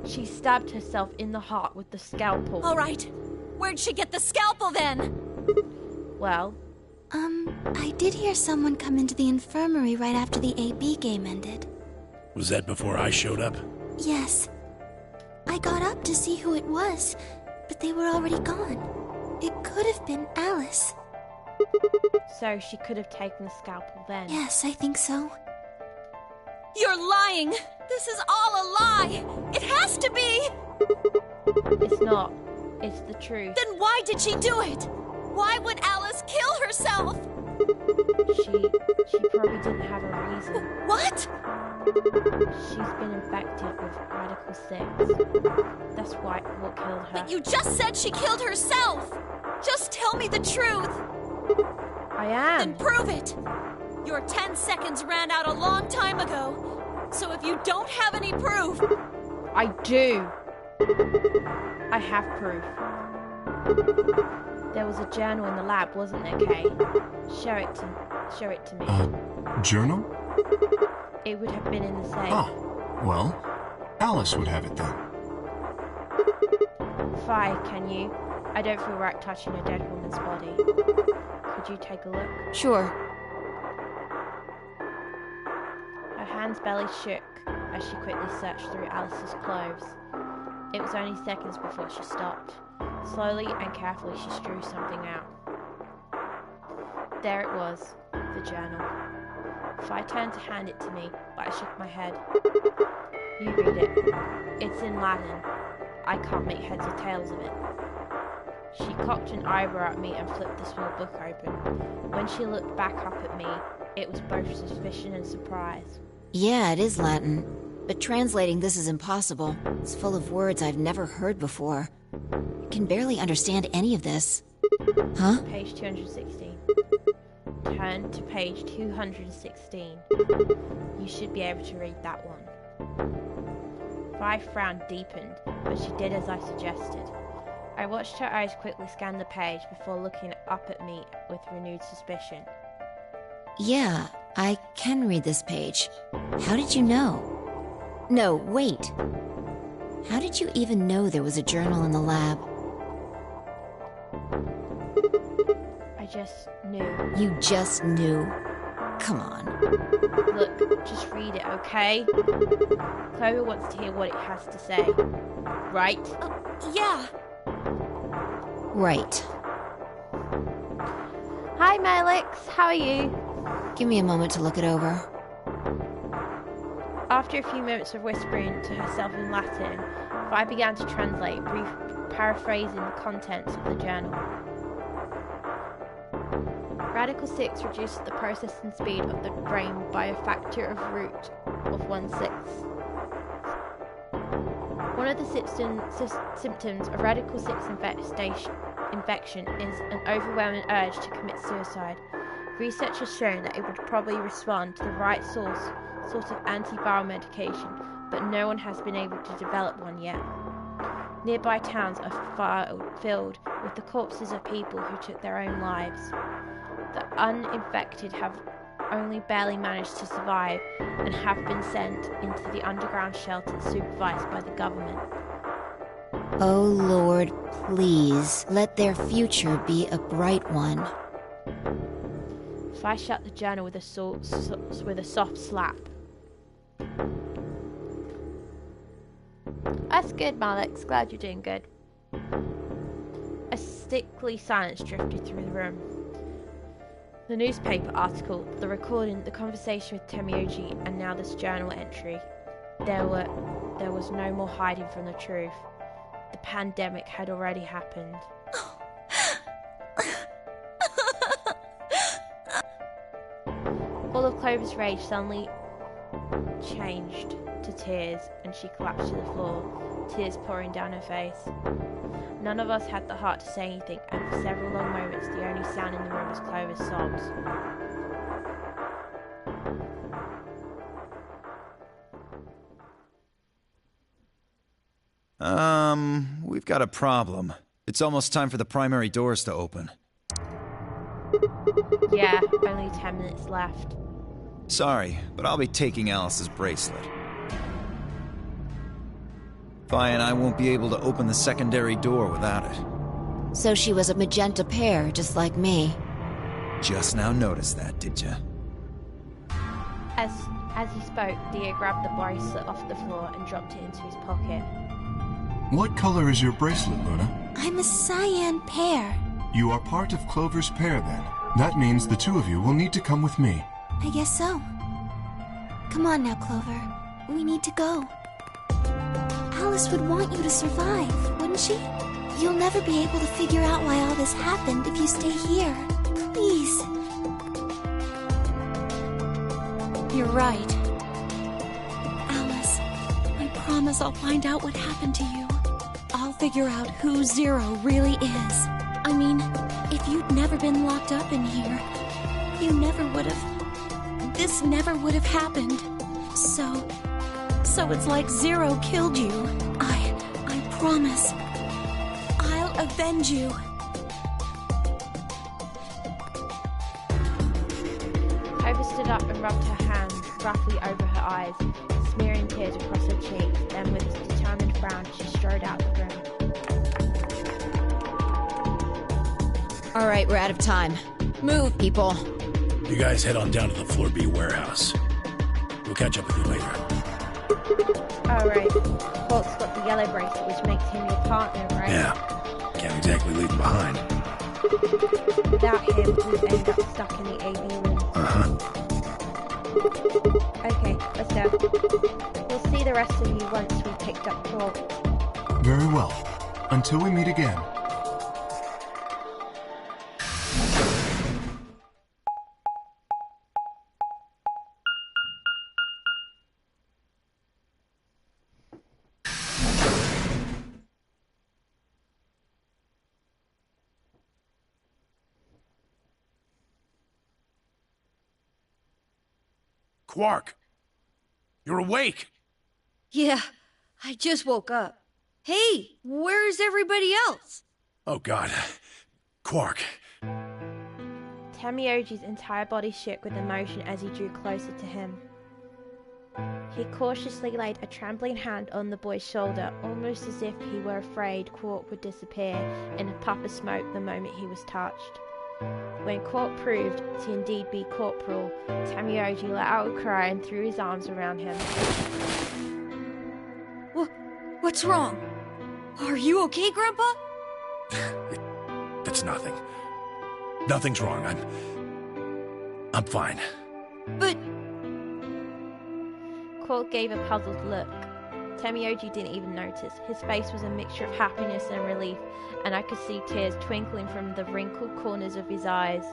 She stabbed herself in the heart with the scalpel. All right. Where'd she get the scalpel then? Well, I did hear someone come into the infirmary right after the AB game ended. Was that before I showed up? Yes. I got up to see who it was, but they were already gone. It could have been Alice. so she could have taken the scalpel then. Yes, I think so. You're lying! This is all a lie! It has to be! It's not. It's the truth. Then why did she do it? Why would Alice kill herself? She probably didn't have a reason. What? She's been infected with Radical 6. That's what killed her. But you just said she killed herself! Just tell me the truth! I am. Then prove it! Your 10 seconds ran out a long time ago. So if you don't have any proof... I do. I have proof. There was a journal in the lab, wasn't there, Kay? Show it to me. Journal? It would have been in the safe. Ah, Well, Alice would have it then. Fi, can you? I don't feel right touching a dead woman's body. Could you take a look? Sure. Her hands barely shook as she quickly searched through Alice's clothes. It was only seconds before she stopped. Slowly and carefully she drew something out. There it was, the journal. Fi turned to hand it to me, but I shook my head. You read it. It's in Latin. I can't make heads or tails of it. She cocked an eyebrow at me and flipped the small book open. When she looked back up at me, it was both suspicion and surprise. Yeah, it is Latin. But translating this is impossible. It's full of words I've never heard before. I can barely understand any of this. Huh? Page 216. Turn to page 216. You should be able to read that one. Fi's frown deepened, but she did as I suggested. I watched her eyes quickly scan the page before looking up at me with renewed suspicion. Yeah, I can read this page. How did you know? No, wait. How did you even know there was a journal in the lab? I just knew. You just knew? Come on. Look, just read it, okay? Clover wants to hear what it has to say. Right? Yeah. Right. Hi, Melix. How are you? Give me a moment to look it over. After a few moments of whispering to herself in Latin, Fi began to translate, paraphrasing the contents of the journal. Radical 6 reduces the processing speed of the brain by a factor of root of 1/6. One of the symptoms of Radical 6 infection is an overwhelming urge to commit suicide. Research has shown that it would probably respond to the right sort of antiviral medication, but no one has been able to develop one yet. Nearby towns are filled with the corpses of people who took their own lives. The uninfected have only barely managed to survive and have been sent into the underground shelters supervised by the government. Oh Lord, please, let their future be a bright one. Fi shut the journal with a soft slap. That's good, Malix. Glad you're doing good. A sickly silence drifted through the room. The newspaper article, the recording, the conversation with Temioji, and now this journal entry. There was no more hiding from the truth. The pandemic had already happened. All of Clover's rage suddenly changed to tears, and she collapsed to the floor, tears pouring down her face. None of us had the heart to say anything, and for several long moments the only sound in the room was Clover's sobs. We've got a problem. It's almost time for the primary doors to open. Yeah, only 10 minutes left. Sorry, but I'll be taking Alice's bracelet. Fi and I won't be able to open the secondary door without it. So she was a magenta pear, just like me. Just now noticed that, did ya? As he spoke, Theo grabbed the bracelet off the floor and dropped it into his pocket. What color is your bracelet, Luna? I'm a cyan pear. You are part of Clover's pair, then. That means the two of you will need to come with me. I guess so. Come on now, Clover. We need to go. Alice would want you to survive, wouldn't she? You'll never be able to figure out why all this happened if you stay here. Please. You're right. Alice, I promise I'll find out what happened to you. I'll figure out who Zero really is. I mean, if you'd never been locked up in here, you never would have... This never would have happened. So it's like Zero killed you. I promise. I'll avenge you. Clover stood up and rubbed her hand roughly over her eyes. smearing tears across her cheeks. Then, with a determined frown, she strode out the room. All right, we're out of time. Move, people. You guys head on down to the Floor B warehouse. We'll catch up with you later. Alright. Quark's got the yellow bracelet, which makes him your partner, right? Yeah. Can't exactly leave him behind. Without him, we'd end up stuck in the AV room. Uh-huh. Okay, let's go. We'll see the rest of you once we've picked up Quark. Very well. Until we meet again. Quark! You're awake! Yeah, I just woke up. Hey, where's everybody else? Oh god. Quark. Tamioji's entire body shook with emotion as he drew closer to him. He cautiously laid a trembling hand on the boy's shoulder, almost as if he were afraid Quark would disappear in a puff of smoke the moment he was touched. When Quark proved to indeed be Corporal, Tamioji let out a cry and threw his arms around him. What's wrong? Are you okay, Grandpa? It's nothing. Nothing's wrong. I'm fine. But... Quark gave a puzzled look. Tamioji didn't even notice. His face was a mixture of happiness and relief, and I could see tears twinkling from the wrinkled corners of his eyes.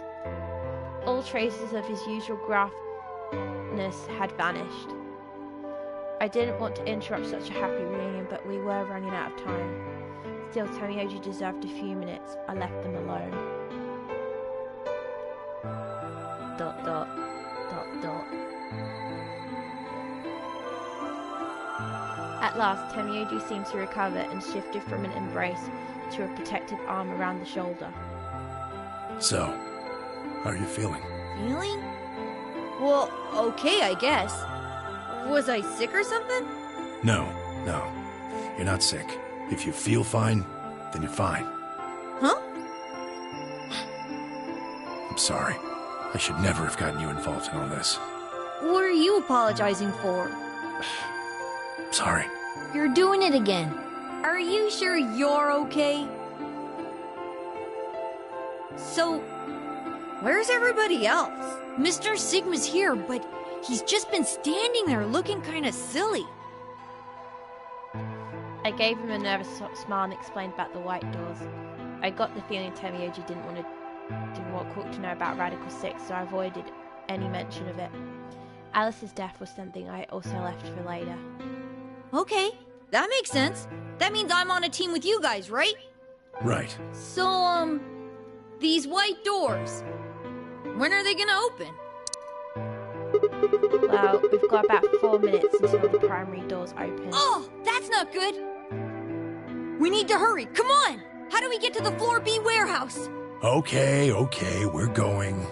All traces of his usual gruffness had vanished. I didn't want to interrupt such a happy reunion, but we were running out of time. Still, Tamioji deserved a few minutes. I left them alone. ... At last, Tamioji seemed to recover and shifted from an embrace to a protective arm around the shoulder. So, how are you feeling? Feeling? Well, okay, I guess. Was I sick or something? No. You're not sick. If you feel fine, then you're fine. Huh? I'm sorry. I should never have gotten you involved in all this. What are you apologizing for? Sorry. You're doing it again. Are you sure you're okay? So, where's everybody else? Mr. Sigma's here, but he's just been standing there looking kind of silly. I gave him a nervous smile and explained about the white doors. I got the feeling Tamioji didn't want Quark to know about Radical 6, so I avoided any mention of it. Alice's death was something I also left for later. Okay, that makes sense. That means I'm on a team with you guys, right? Right. So, these white doors, when are they gonna open? Well, we've got about 4 minutes until the primary doors open. Oh, that's not good! We need to hurry, come on! How do we get to the Floor B warehouse? Okay, we're going.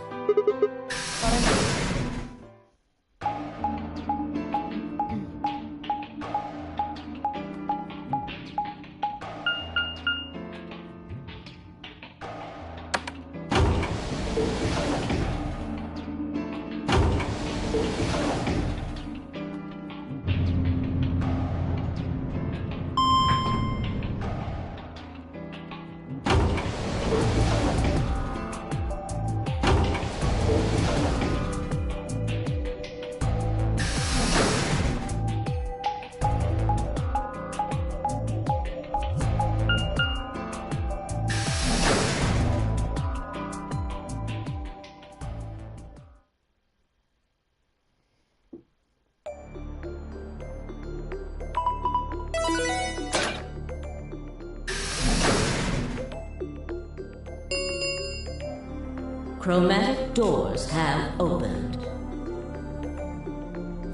Chromatic doors have opened.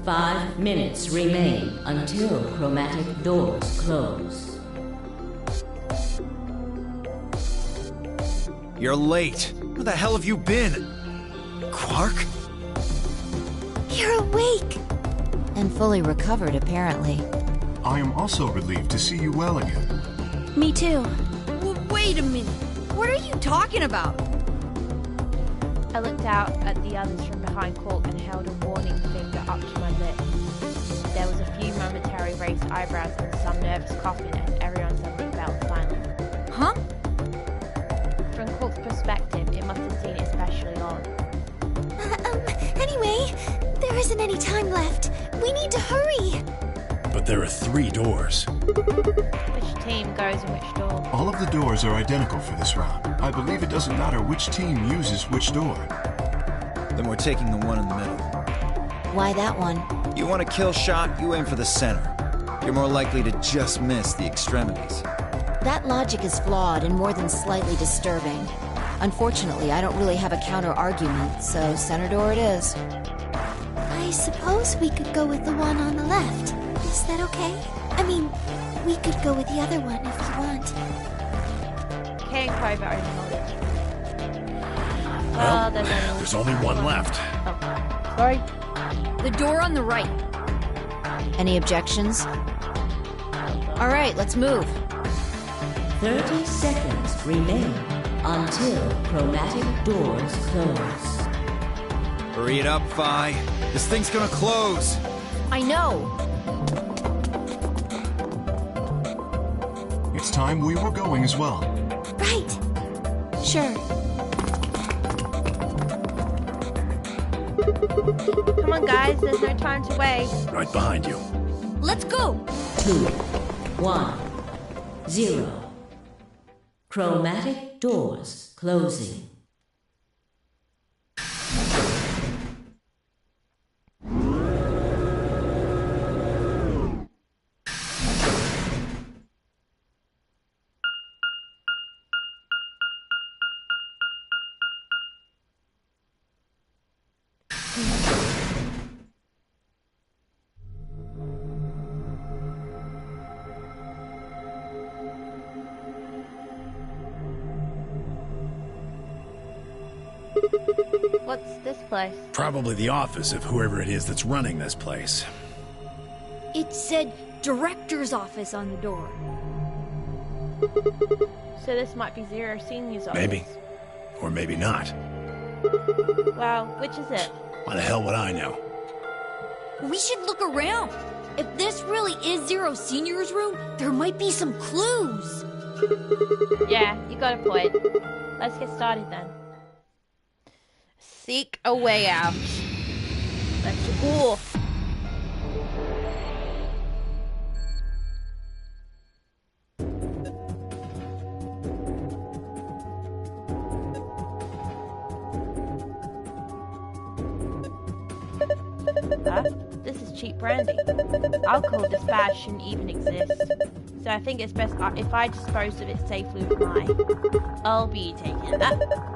5 minutes remain until chromatic doors close. You're late. Where the hell have you been? Quark? You're awake. And fully recovered, apparently. I am also relieved to see you well again. Me too. Wait a minute. What are you talking about? I looked out at the others from behind Cork and held a warning finger up to my lips. There was a few momentary raised eyebrows and some nervous coughing as everyone suddenly fell silent. Huh? From Cork's perspective, it must have seemed especially odd. Anyway, there isn't any time left. We need to hurry. But there are 3 doors. Which team goes in which door? All of the doors are identical for this round. I believe it doesn't matter which team uses which door. Then we're taking the one in the middle. Why that one? You want a kill shot, you aim for the center. You're more likely to just miss the extremities. That logic is flawed and more than slightly disturbing. Unfortunately, I don't really have a counter-argument, so center door it is. I suppose we could go with the one on the left. Is that okay? I mean, we could go with the other one if you want. Kay and Clover only nodded. Well, there's only one left. Oh, sorry. The door on the right. Any objections? All right, let's move. 30 seconds remain until chromatic doors close. Hurry it up, Vi. This thing's gonna close. I know. It's time we were going as well. Right. Sure. Come on, guys. There's no time to wait. Right behind you. Let's go. 2, 1, 0. Chromatic doors closing. What's this place? Probably the office of whoever it is that's running this place. It said director's office on the door. So this might be Zero Senior's office. Maybe. Or maybe not. Well, which is it? Why the hell would I know? We should look around. If this really is Zero Senior's room, there might be some clues. Yeah, you got a point. Let's get started then. Seek a way out. Let's go. This is cheap brandy. Alcohol this bad shouldn't even exist. So I think it's best if I dispose of it safely with mine. I'll be taking that.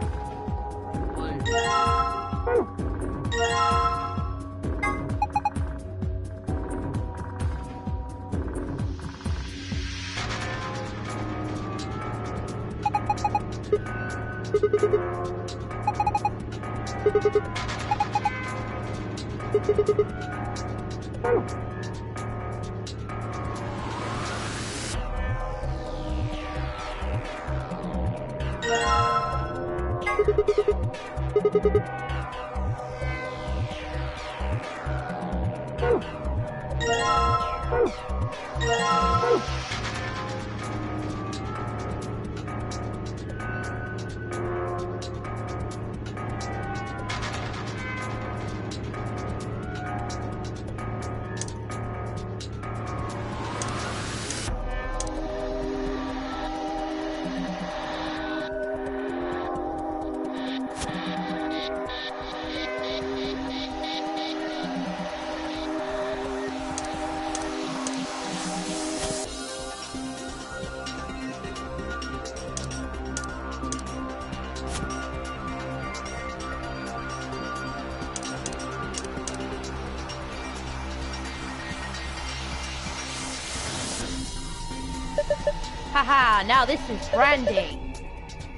Haha, now this is brandy.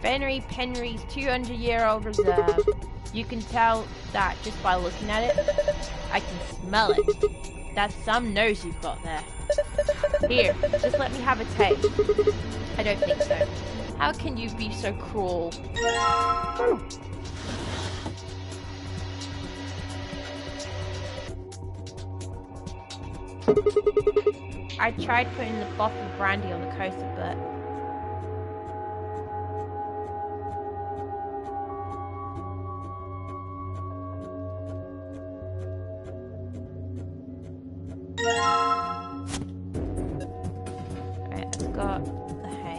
Fenry Penry's 200-year-old reserve. You can tell that just by looking at it. I can smell it. That's some nose you've got there. Here, just let me have a taste. I don't think so. How can you be so cruel? I tried putting the bottle of brandy on the coaster, but... Right, I've got the H.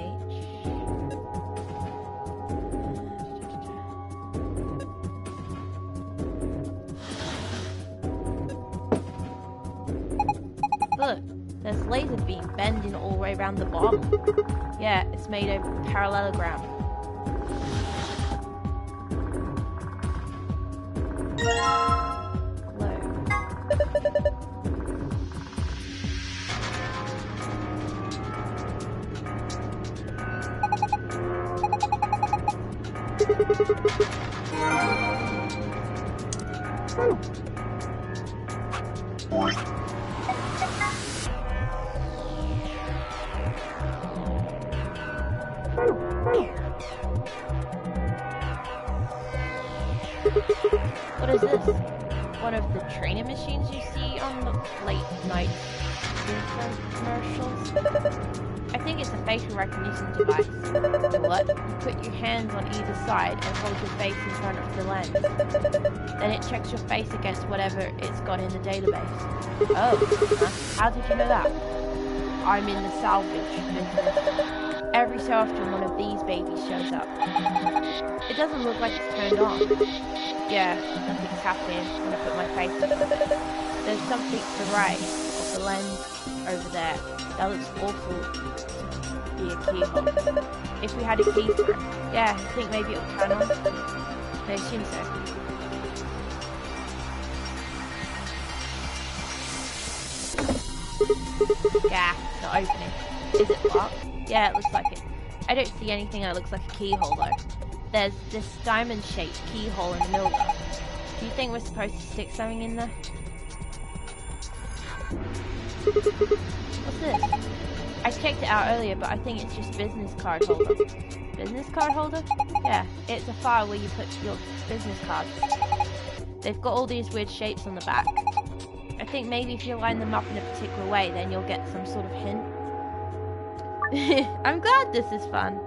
Look, there's laser beam bending all the way around the bottom. Yeah, it's made a parallelogram. What is this? One of the training machines you see on the late night commercials? I think it's a facial recognition device. What? You put your hands on either side and hold your face in front of the lens. Then it checks your face against whatever it's got in the database. Oh, huh? How did you know that? I'm in the salvage business. Every so often one of these babies shows up. It doesn't look like it's turned on. Yeah, nothing's happening when I put my face in it. There's something to the right of the lens over there. That looks awful to be a keyhole. If we had a key for it, yeah, I think maybe it would turn on. I assume so. Gah, it's not opening. Is it locked? Yeah, it looks like it. I don't see anything that looks like a keyhole though. There's this diamond-shaped keyhole in the middle though. Do you think we're supposed to stick something in there? What's this? I checked it out earlier, but I think it's just business card holder. Business card holder? Yeah, it's a file where you put your business cards. They've got all these weird shapes on the back. I think maybe if you line them up in a particular way, then you'll get some sort of hint. I'm glad this is fun.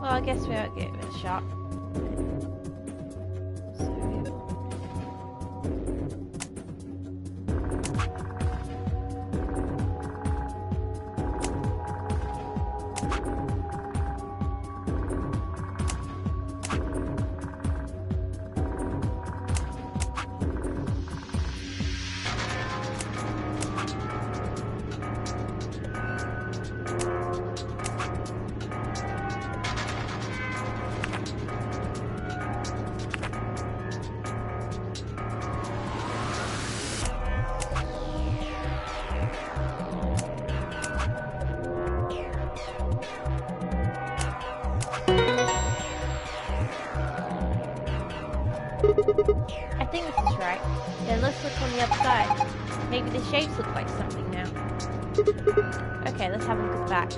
Well, I guess we won't give it a shot. I think this is right. Then let's look on the other side. Maybe the shapes look like something now. Okay, let's have a look at the back.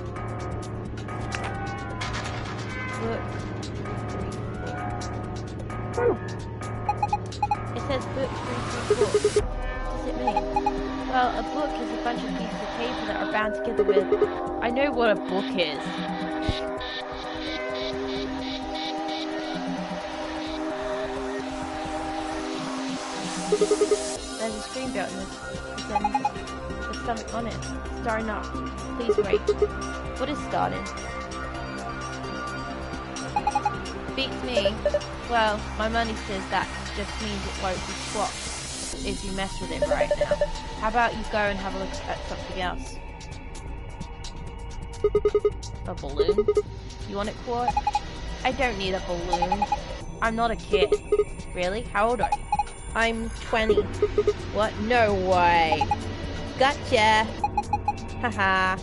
Book 334. It says book 334. What does it mean? Well, a book is a bunch of pieces of paper that are bound together with... I know what a book is. There's a screen built in this. There's something on it. Starting up. Please wait. What is starting? Beats me. Well, my money says that just means it won't be swapped if you mess with it right now. How about you go and have a look at something else? A balloon? You want it, Quark? I don't need a balloon. I'm not a kid. Really? How old are you? I'm 20. What? No way. Gotcha. Haha.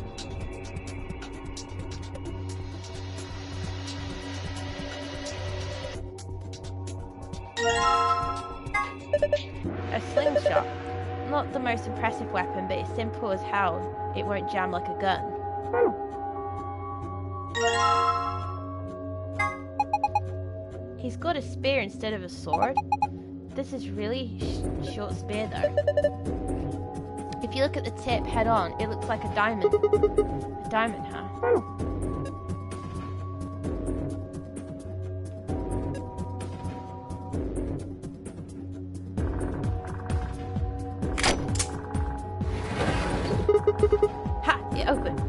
A slingshot. Not the most impressive weapon, but it's simple as hell. It won't jam like a gun. He's got a spear instead of a sword. This is really short spear though. If you look at the tip head on, it looks like a diamond. A diamond, huh? Ha! It opened.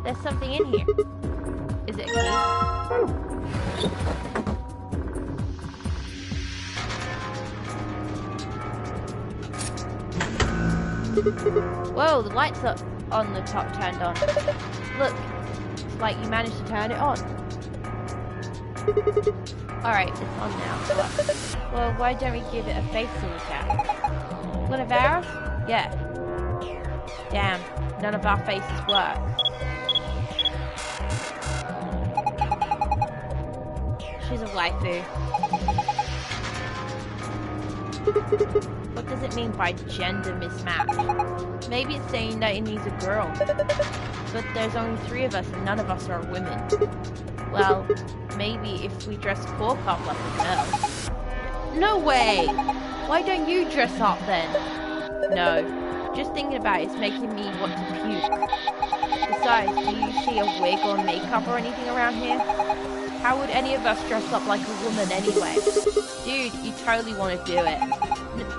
There's something in here. Is it a key? Whoa, the lights up on the top turned on. Look, it's like you managed to turn it on. Alright, it's on now. Well, why don't we give it a face to look at? One of ours? Yeah. Damn, none of our faces work. She's a waifu. What does it mean by gender mismatch? Maybe it's saying that it needs a girl. But there's only 3 of us and none of us are women. Well, maybe if we dress Quark up like a girl. No way! Why don't you dress up then? No, just thinking about it's making me want to puke. Besides, do you see a wig or makeup or anything around here? How would any of us dress up like a woman anyway? Dude, you totally want to do it.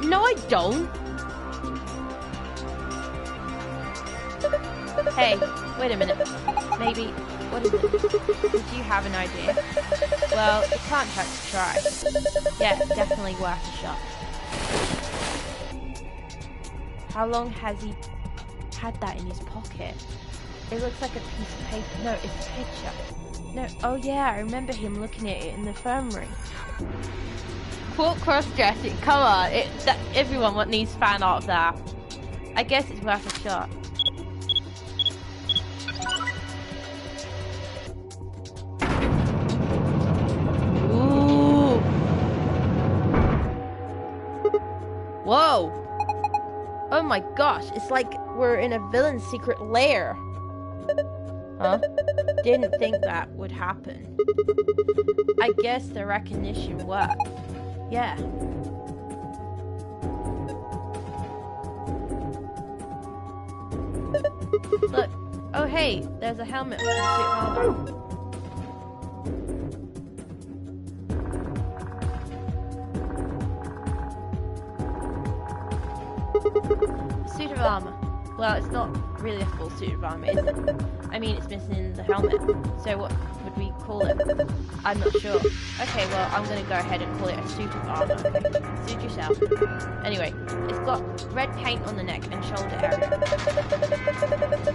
No, I don't. Hey, wait a minute. Maybe, what is it? Did you have an idea? Well, it can't hurt to try. Yeah, definitely worth a shot. How long has he had that in his pocket? It looks like a piece of paper. No, it's a picture. No, oh yeah, I remember him looking at it in the infirmary. Quark cross-dressing, come on. Everyone needs fan art of that. I guess it's worth a shot. Ooh. Whoa. Oh my gosh, it's like we're in a villain's secret lair. Huh? Didn't think that would happen. I guess the recognition worked. Yeah. Look. Oh hey, there's a helmet with a suit of armor. Suit of armor. Well, it's not really a full suit of armor, is it? I mean, it's missing the helmet. So what would we call it? I'm not sure. Okay, well, I'm gonna go ahead and call it a suit of armor. Okay? Suit yourself. Anyway, it's got red paint on the neck and shoulder area.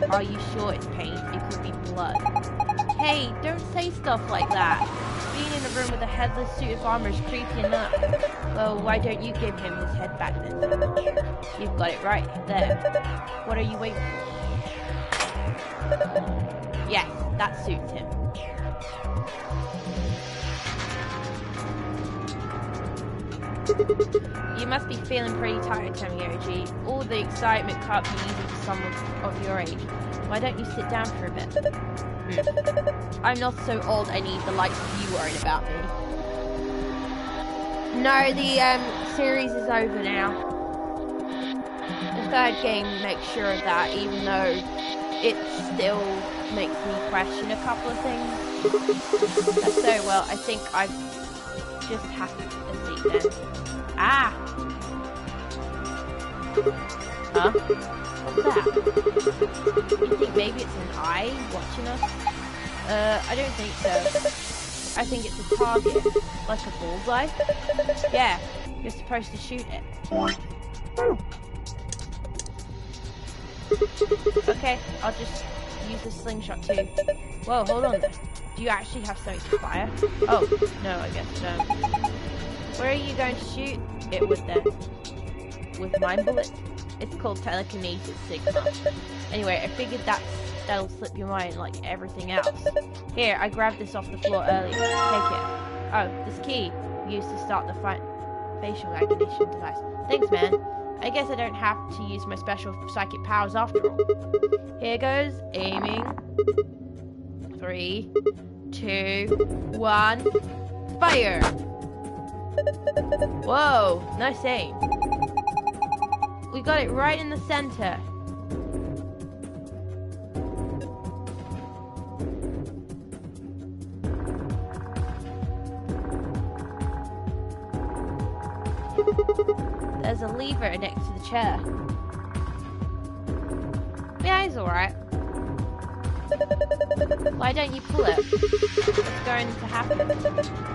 Are you sure it's paint? It could be blood. Hey, don't say stuff like that. Being in a room with a headless suit of armor is creepy enough. Well, why don't you give him his head back then? You've got it right there. What are you waiting for? Yes, that suits him. You must be feeling pretty tired, Tamioji. All the excitement can't be easy for someone of your age. Why don't you sit down for a bit? I'm not so old I need the likes of you worrying about me. No, the series is over now. The 3rd game makes sure of that, even though it still makes me question a couple of things. So, well, I think I've just have to see then. Ah! Huh? What's that? You think maybe it's an eye watching us? I don't think so. I think it's a target, like a bullseye. Yeah, you're supposed to shoot it. Okay, I'll just use the slingshot too. Whoa, hold on there. Do you actually have something to fire? Oh, no, I guess no. Where are you going to shoot it with then? With mind bullets? It's called telekinesis, Sigma. Anyway, I figured that'll slip your mind like everything else. Here, I grabbed this off the floor earlier. Take it. Oh, this key used to start the facial recognition device. Thanks, man. I guess I don't have to use my special psychic powers after all. Here goes. Aiming. 3, 2, 1. Fire! Whoa, nice aim. We got it right in the center. There's a lever next to the chair. Yeah, he's alright. Why don't you pull it? What's going to happen?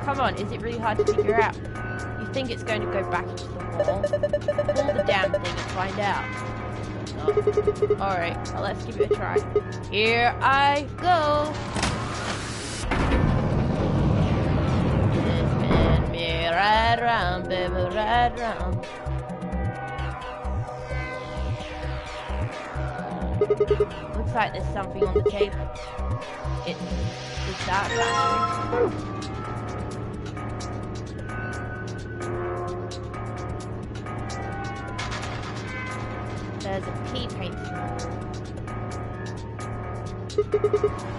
Come on, is it really hard to figure out? You think it's going to go back into the wall? Pull the damn thing and find out. Oh. Alright, well, let's give it a try. Here I go! Spin me right round, baby, right round. Looks like there's something on the table. It's the dark battery. There's a key painted.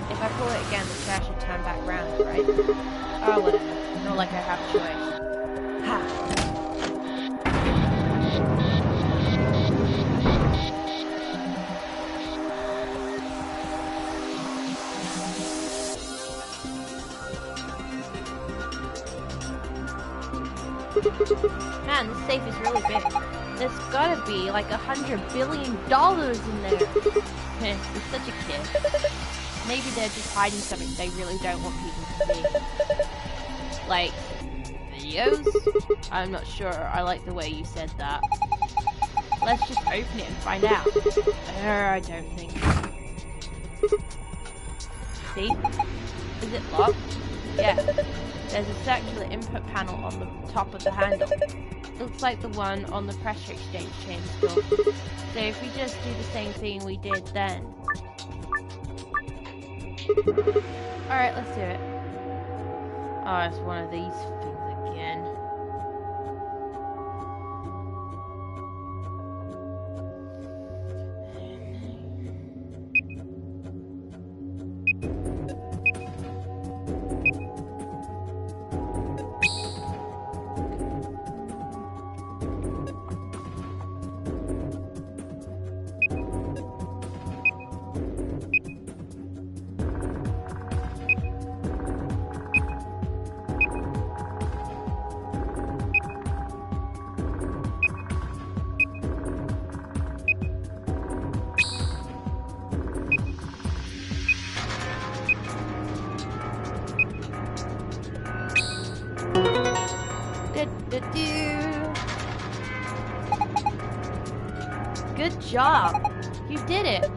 If I pull it again, the chair should turn back round, right? Oh, whatever. Not like I have a choice. Ha! Man, this safe is really big. There's gotta be like $100 billion in there. He's such a kid. Maybe they're just hiding something they really don't want people to see. Like, videos? I'm not sure. I like the way you said that. Let's just open it and find out. I don't think. See? Is it locked? Yeah. There's a circular input panel on the top of the handle. Looks like the one on the pressure exchange chamber door. So if we just do the same thing we did then. Alright, let's do it. Oh, it's one of these things again. Good job! You did it!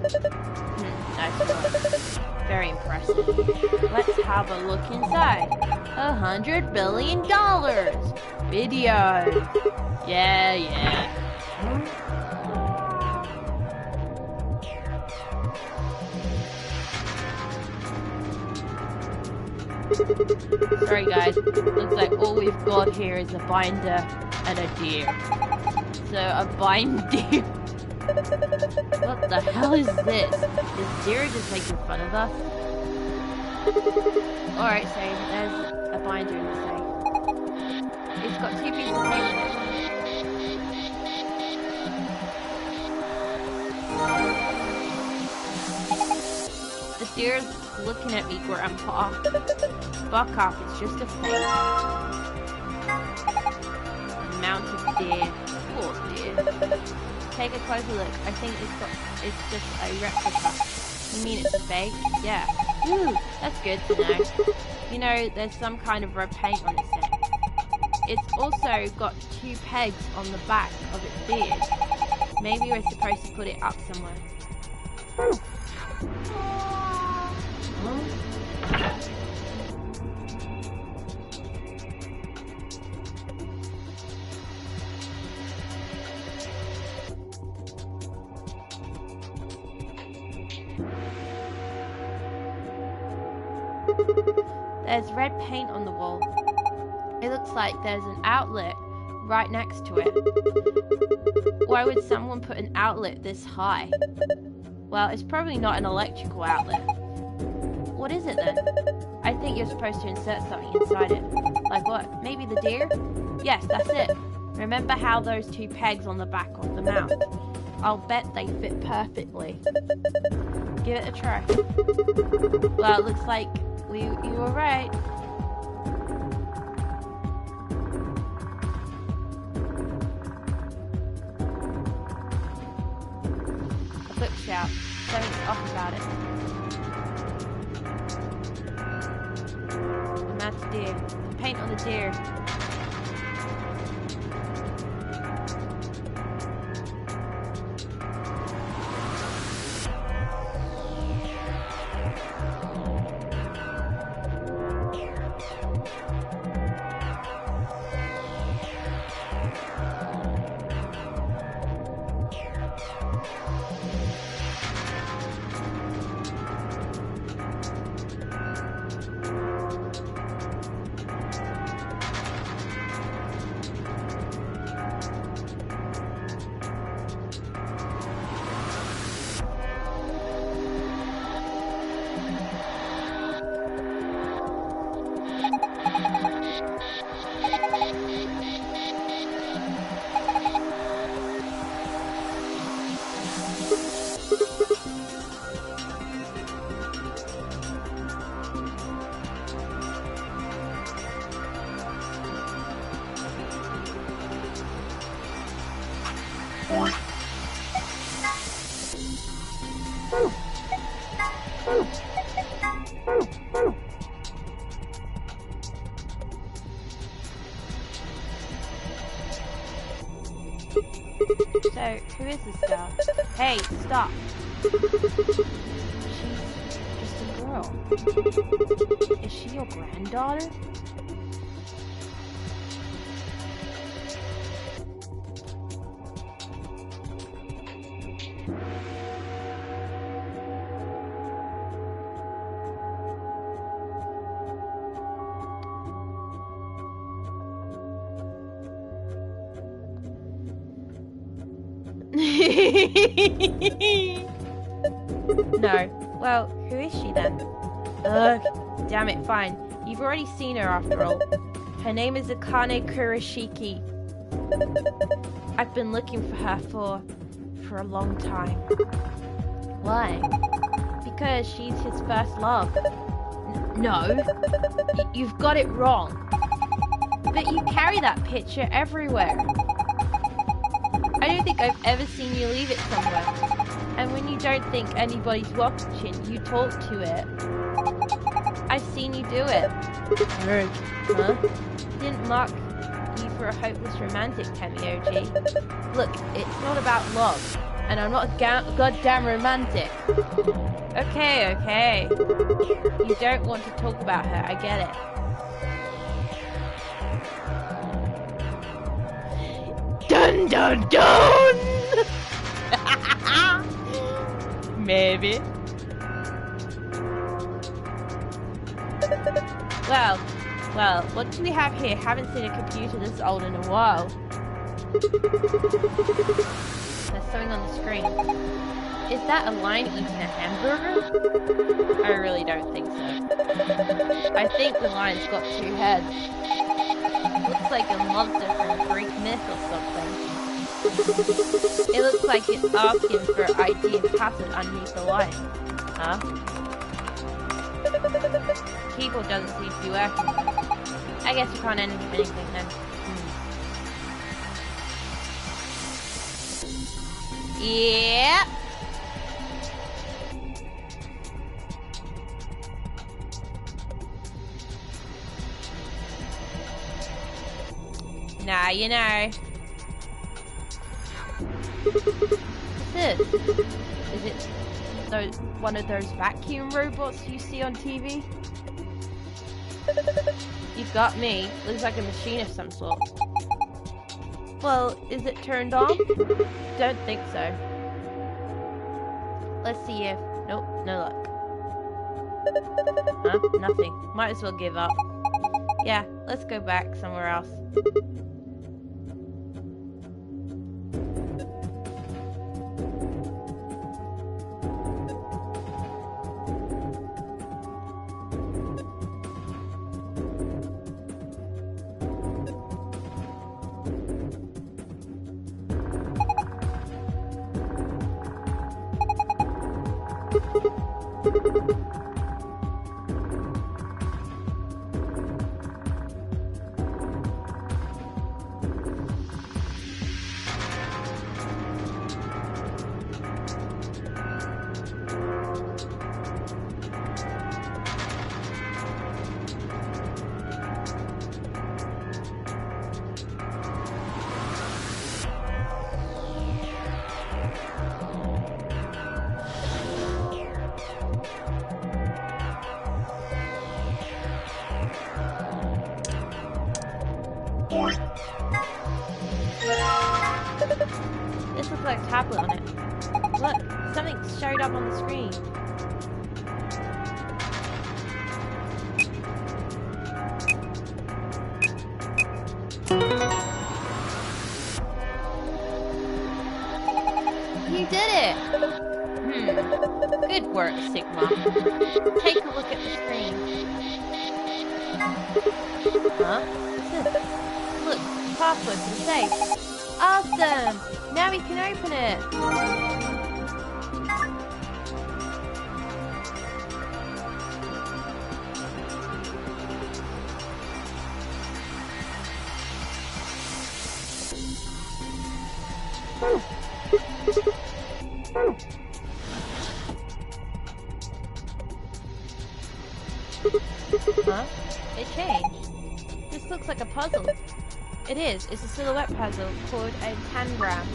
Nice one. Very impressive. Let's have a look inside. $100 billion! Video! Yeah. Sorry guys, looks like all we've got here is a binder and a deer. So a binder. What the hell is this? Is Deer just making fun of us? Alright, so there's a binder in the safe. It's got 2 pieces of paper in it. The Deer's looking at me, Grandpa. Buck up, it's just a fake. Mounted deer. Poor deer. Take a closer look. I think it's just a replica. You mean it's a fake? Yeah. Ooh, that's good to know. You know, there's some kind of red paint on its neck. It's also got 2 pegs on the back of its beard. Maybe we're supposed to put it up somewhere. There's red paint on the wall. It looks like there's an outlet right next to it. Why would someone put an outlet this high? Well, it's probably not an electrical outlet. What is it then? I think you're supposed to insert something inside it. Like what? Maybe the deer? Yes, that's it. Remember how those two pegs on the back of the mount? I'll bet they fit perfectly. Give it a try. Well, it looks like you were right. A quick shout. Something's off about it. And that's deer. Paint on the deer. So, who is this girl? Hey, stop! She's just a girl. Is she your granddaughter? No. Well, who is she then? Ugh. Damn it, fine. You've already seen her after all. Her name is Akane Kurashiki. I've been looking for her for a long time. Why? Because she's his first love. No. You've got it wrong. But you carry that picture everywhere. I don't think I've ever seen you leave it somewhere. And when you don't think anybody's watching, you talk to it. I've seen you do it. Huh? Didn't mark you for a hopeless romantic, Temioji. Look, it's not about love. And I'm not a goddamn romantic. Okay. You don't want to talk about her, I get it. Dun dun dun! Maybe. Well, what do we have here? Haven't seen a computer this old in a while. There's something on the screen. Is that a lion eating a hamburger? I really don't think so. I think the lion's got two heads. Looks like a monster from Greek myth or something. It looks like it's asking for ID and password underneath the line. Huh? Keyboard doesn't seem to be working. I guess you can't enter anything then. Yeah. Now you know. What's this? Is it one of those vacuum robots you see on TV? You've got me. Looks like a machine of some sort. Well, is it turned on? Don't think so. Let's see if... Nope, no luck. Huh? Nothing. Might as well give up. Yeah, let's go back somewhere else. This looks like a tablet on it. Look, something showed up on the screen. You did it! Good work, Sigma. Take a look at the screen. Huh? What's this? Look, password to the safe. Awesome! Now we can open it! Huh? It changed. This looks like a puzzle. It is. It's a silhouette puzzle called a tangram.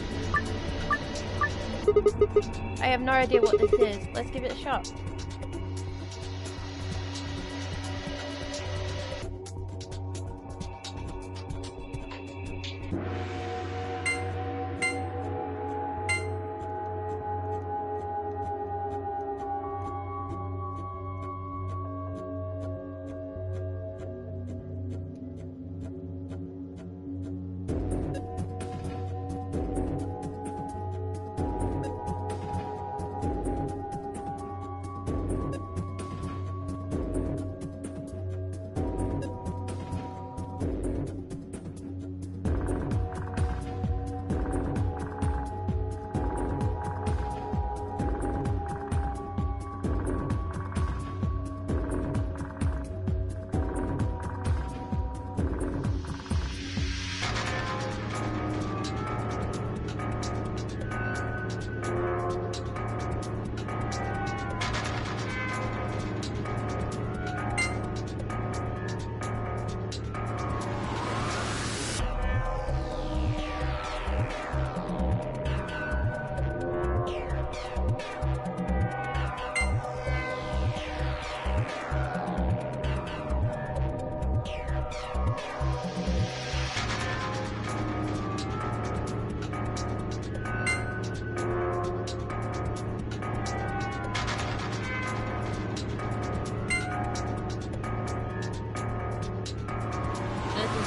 I have no idea what this is. Let's give it a shot.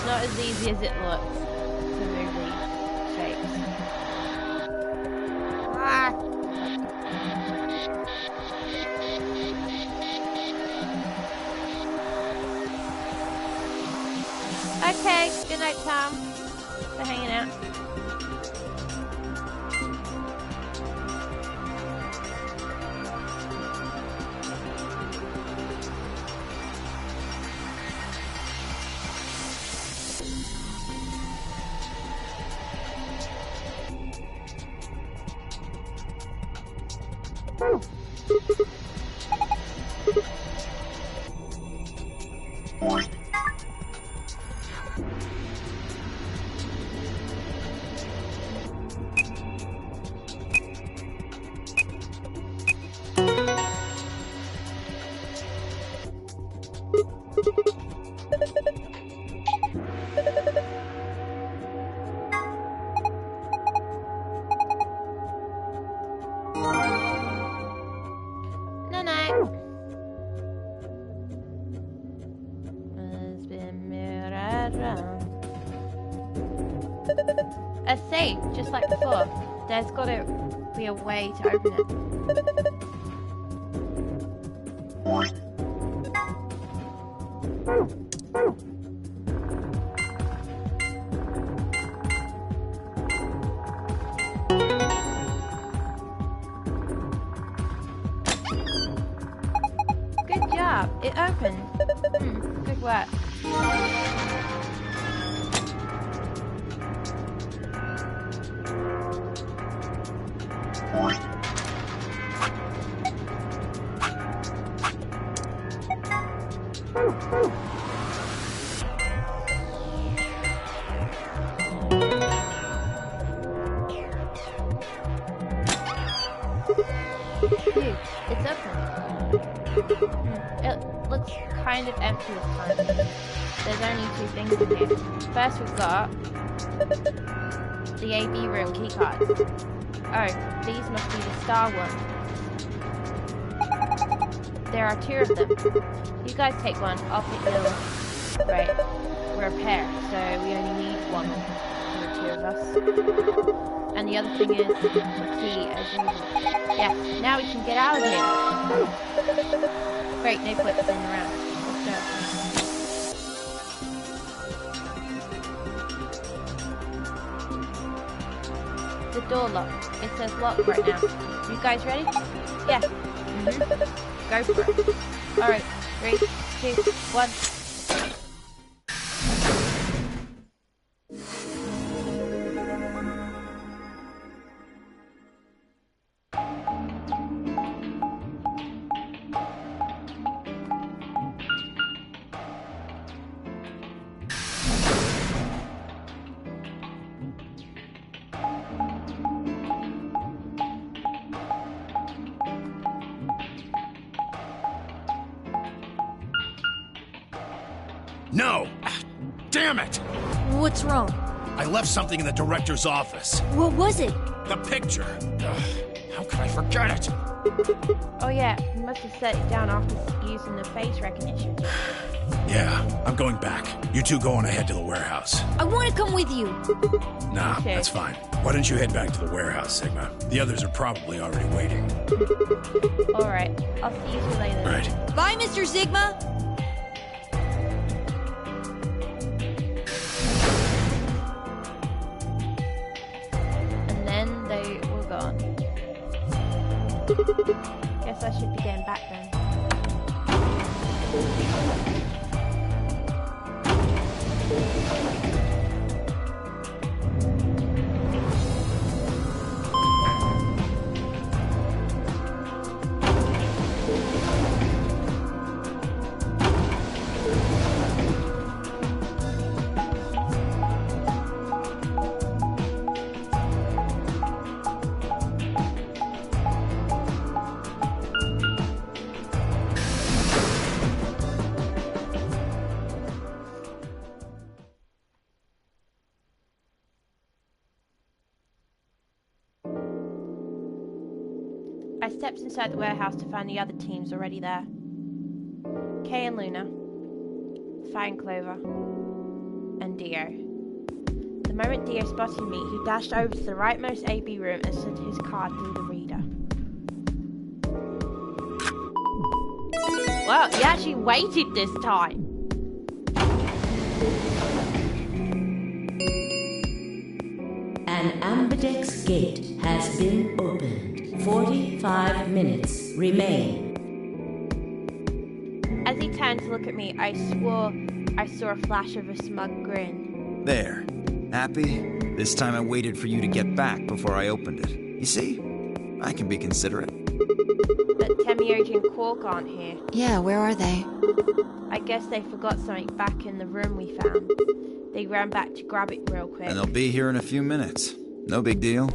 Not as easy as it looks to move these shapes. Ah. Okay, good night, Tom. For hanging out. that round. A safe, just like before. There's gotta be a way to open it. Good job, it opened. Good work. It's open. It looks kind of empty this time. There's only two things in here. First we've got the AB room keycards. Oh, these must be the star ones. There are two of them. You guys take one, I'll pick the other. Right, we're a pair, so we only need one for the two of us. And the other thing is the key as usual. Yes, now we can get out of here. Great, no point sitting around. Let's go. The door locked. It says locked right now. You guys ready? Yeah. Go for it. Alright, 3, 2, 1. No! Damn it! What's wrong? I left something in the director's office. What was it? The picture. How could I forget it? Oh yeah, you must have set it down after using the face recognition. Yeah, I'm going back. You two go on ahead to the warehouse. I want to come with you. Nah, Okay. that's fine. Why don't you head back to the warehouse, Sigma? The others are probably already waiting. Alright, I'll see you two later. Right. Bye, Mr. Sigma. And then they were gone. Guess I should be getting back then. I stepped inside the warehouse to find the other teams already there. Kay and Luna, Fine Clover, and Dio. The moment Dio spotted me, he dashed over to the rightmost AB room and sent his card through the reader. Well, he actually waited this time. An ambidex gate has been opened. 45 minutes remain. As he turned to look at me, I swore I saw a flash of a smug grin. There. Happy? This time I waited for you to get back before I opened it. You see? I can be considerate. But Temioji and Quark aren't here. Yeah, where are they? I guess they forgot something back in the room we found. They ran back to grab it real quick. And they'll be here in a few minutes. No big deal.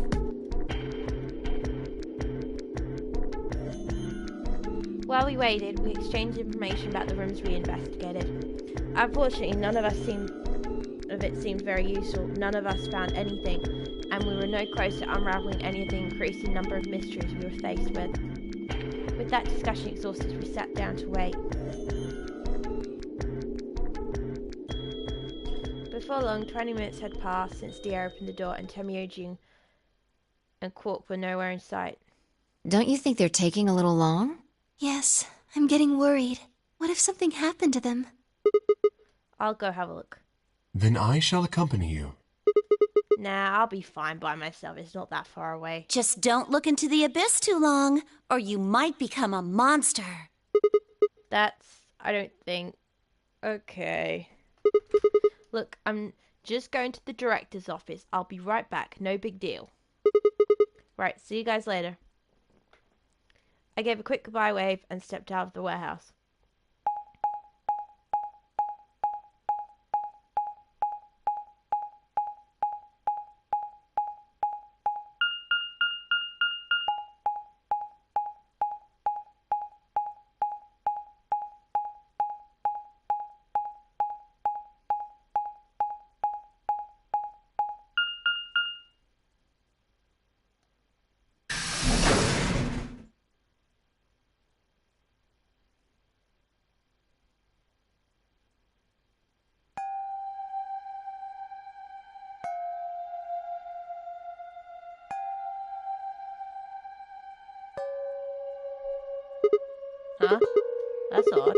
While we waited, we exchanged information about the rooms we investigated. Unfortunately, none of it seemed very useful. None of us found anything, and we were no closer to unraveling any of the increasing number of mysteries we were faced with. With that discussion exhausted, we sat down to wait. Before long, 20 minutes had passed since Dia opened the door and Temioji and Quark were nowhere in sight. Don't you think they're taking a little long? Yes, I'm getting worried. What if something happened to them? I'll go have a look. Then I shall accompany you. Nah, I'll be fine by myself. It's not that far away. Just don't look into the abyss too long, or you might become a monster. I don't think... Okay. Look, I'm just going to the director's office. I'll be right back. No big deal. Right, see you guys later. I gave a quick goodbye wave and stepped out of the warehouse. Huh? That's odd.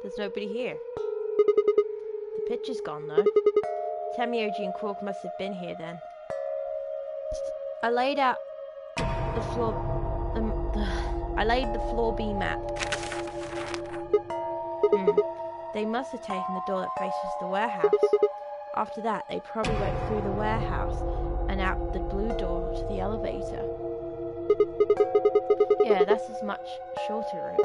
There's nobody here. The picture's gone, though. Temioji and Quark must have been here then. I laid out the floor... I laid the floor B map. They must have taken the door that faces the warehouse. After that, they probably went through the warehouse and out the blue door to the elevator. Yeah, that's a much shorter route.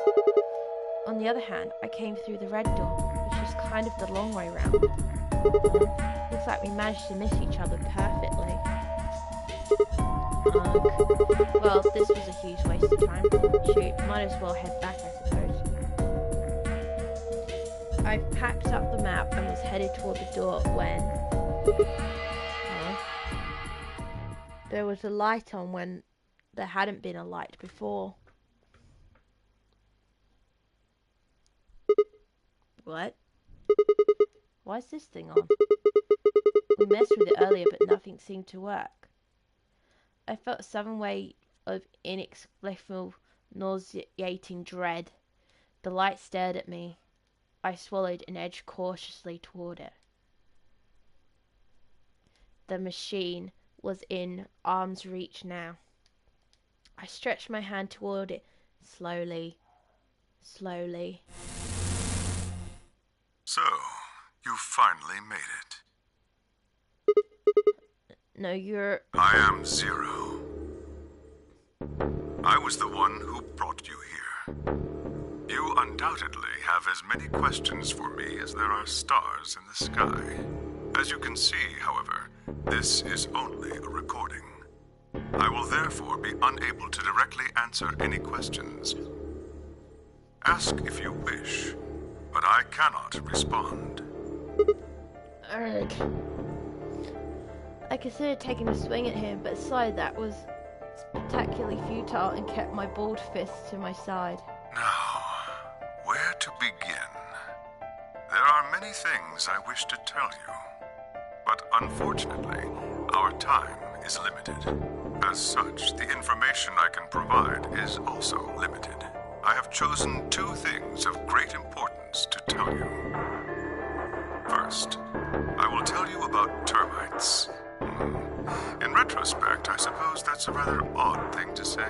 On the other hand, I came through the red door, which is kind of the long way round. Looks like we managed to miss each other perfectly. Well, this was a huge waste of time. Shoot, might as well head back, I suppose. I packed up the map and was headed toward the door when... there was a light on when there hadn't been a light before. What? Why is this thing on? We messed with it earlier, but nothing seemed to work. I felt a sudden wave of inexplicable, nauseating dread. The light stared at me. I swallowed and edged cautiously toward it. The machine was in arm's reach now. I stretched my hand toward it, slowly, slowly. So, you finally made it. No, you're... I am Zero. I was the one who brought you here. You undoubtedly have as many questions for me as there are stars in the sky. As you can see, however, this is only a recording. I will therefore be unable to directly answer any questions. Ask if you wish, but I cannot respond. Urgh. I considered taking a swing at him, but decided that was spectacularly futile and kept my balled fist to my side. Now, where to begin? There are many things I wish to tell you, but unfortunately, our time is limited. As such, the information I can provide is also limited. I have chosen two things of great importance to tell you. First, I will tell you about termites. In retrospect, I suppose that's a rather odd thing to say.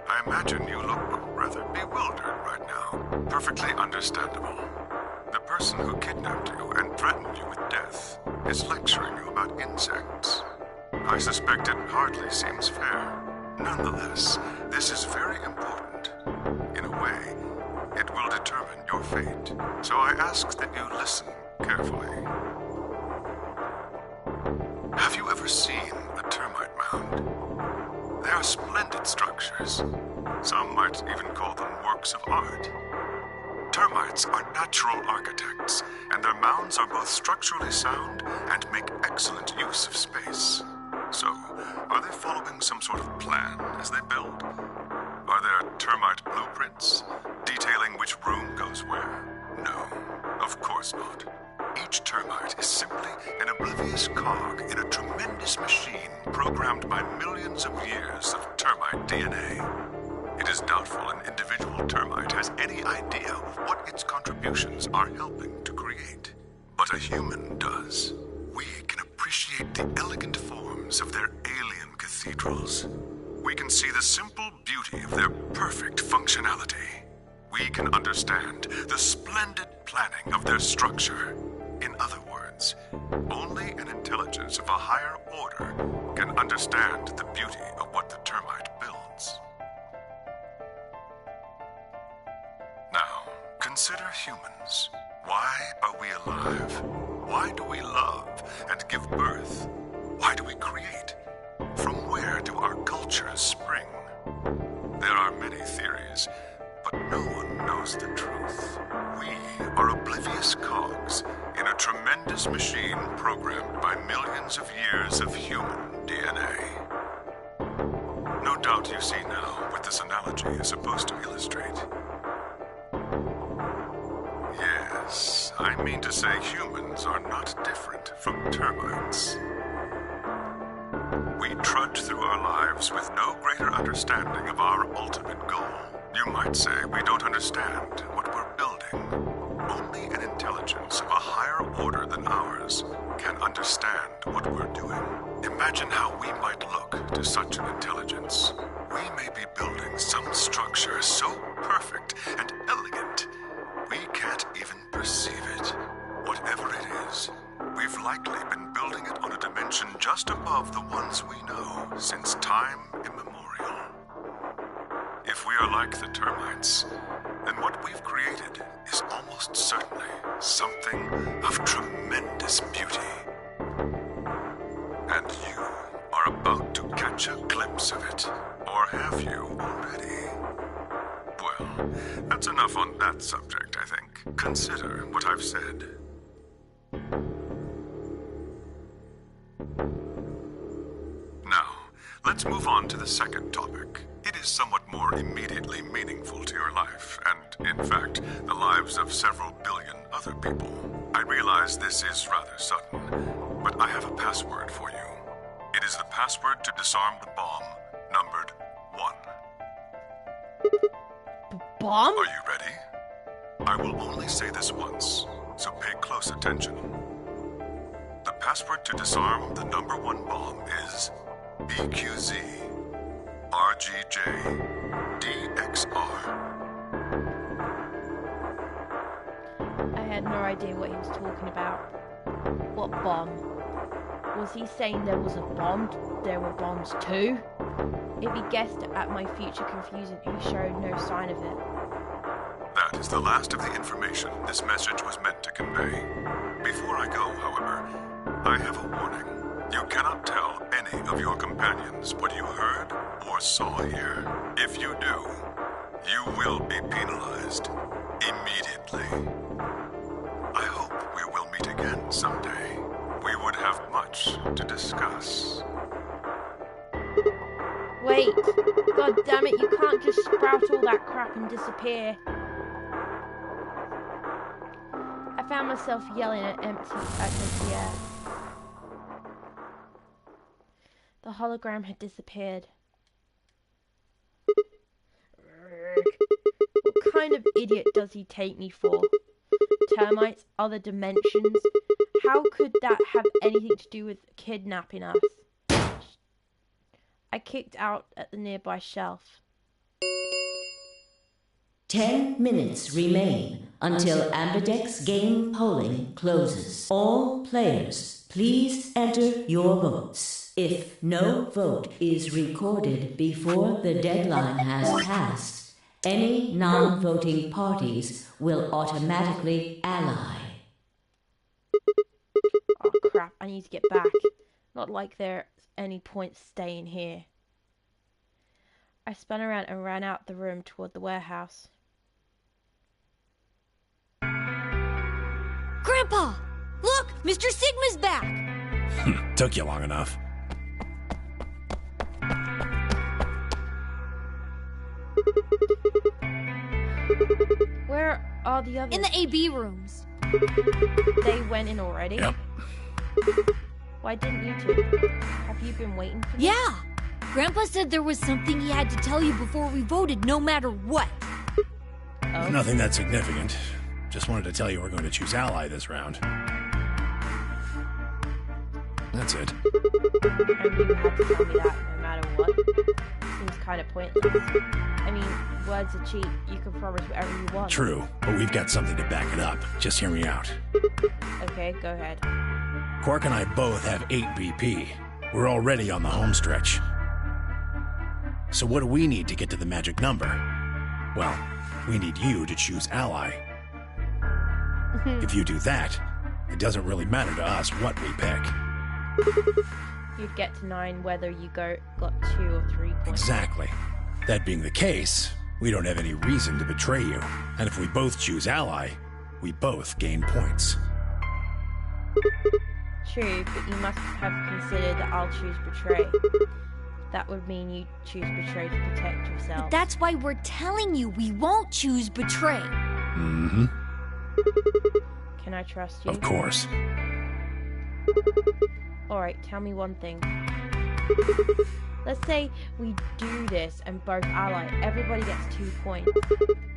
I imagine you look rather bewildered right now. Perfectly understandable. The person who kidnapped you and threatened you with death is lecturing you about insects. I suspect it hardly seems fair. Nonetheless, this is very important. In a way, it will determine your fate. So I ask that you listen carefully. Have you ever seen a termite mound? They are splendid structures. Some might even call them works of art. Termites are natural architects, and their mounds are both structurally sound and make excellent use of space. So, are they following some sort of plan as they build? Are there termite blueprints detailing which room goes where? No, of course not. Each termite is simply an oblivious cog in a tremendous machine programmed by millions of years of termite DNA. It is doubtful an individual termite has any idea what its contributions are helping to create. But a human does. We can appreciate the elegant forms of their alien cathedrals. We can see the simple beauty of their perfect functionality. We can understand the splendid planning of their structure. In other words, only an intelligence of a higher order can understand the beauty of what the termite builds. Now, consider humans. Why are we alive? Why do we love and give birth? Why do we create? From where do our cultures spring? There are many theories, but no one knows the truth. We are oblivious cogs in a tremendous machine programmed by millions of years of human DNA. No doubt you see now what this analogy is supposed to illustrate. Yes, I mean to say humans are not different from termites. We trudge through our lives with no greater understanding of our ultimate goal. You might say we don't understand what we're building. Only an intelligence of a higher order than ours can understand what we're doing. Imagine how we might look to such an intelligence. We may be building some structure so perfect and elegant, we can't even perceive it. Whatever it is, we've likely been building it on a dimension just above the ones we know since time immemorial. If we are like the termites, then what we've created is almost certainly something of tremendous beauty. And you are about to catch a glimpse of it, or have you already? Well, that's enough on that subject, I think. Consider what I've said. Now, let's move on to the second topic. It is somewhat more immediately meaningful to your life, and, in fact, the lives of several billion other people. I realize this is rather sudden, but I have a password for you. It is the password to disarm the bomb, numbered 1. Bomb? Are you ready? I will only say this once, so pay close attention. The password to disarm the number 1 bomb is BQZ RGJ DXR. I had no idea what he was talking about. What bomb? Was he saying there was a bomb? There were bombs too? If he guessed at my future confusion, he showed no sign of it. That is the last of the information this message was meant to convey. Before I go, however, I have a warning. You cannot tell any of your companions what you heard or saw here. If you do, you will be penalized immediately. I hope we will meet again someday. We would have much to discuss. Wait, god damn it, you can't just sprout all that crap and disappear. I found myself yelling at empty air. The hologram had disappeared. What kind of idiot does he take me for? Termites, other dimensions? How could that have anything to do with kidnapping us? I kicked out at the nearby shelf. 10 minutes remain until Ambidex game polling closes. All players, please enter your votes. If no vote is recorded before the deadline has passed, any non-voting parties will automatically ally. Oh crap, I need to get back. Not like there's any point staying here. I spun around and ran out the room toward the warehouse. Grandpa! Look! Mr. Sigma's back! Took you long enough. Where are the others? In the AB rooms. They went in already? Yep. Why didn't you two? Have you been waiting for me? Yeah! Grandpa said there was something he had to tell you before we voted, no matter what. Oh. Nothing that significant. Just wanted to tell you we're going to choose Ally this round. That's it. And you had to tell me that no matter what. Seems kind of pointless. I mean, words are cheap. You can promise whatever you want. True, but we've got something to back it up. Just hear me out. Okay, go ahead. Quark and I both have 8 BP. We're already on the home stretch. So what do we need to get to the magic number? Well, we need you to choose Ally. If you do that, it doesn't really matter to us what we pick. You'd get to 9 whether you got 2 or 3 points. Exactly. That being the case, we don't have any reason to betray you. And if we both choose Ally, we both gain points. True, but you must have considered that I'll choose Betray. That would mean you choose Betray to protect yourself. But that's why we're telling you we won't choose Betray. Mm-hmm. Can I trust you? Of course. Alright, tell me one thing. Let's say we do this and both ally, everybody gets 2 points.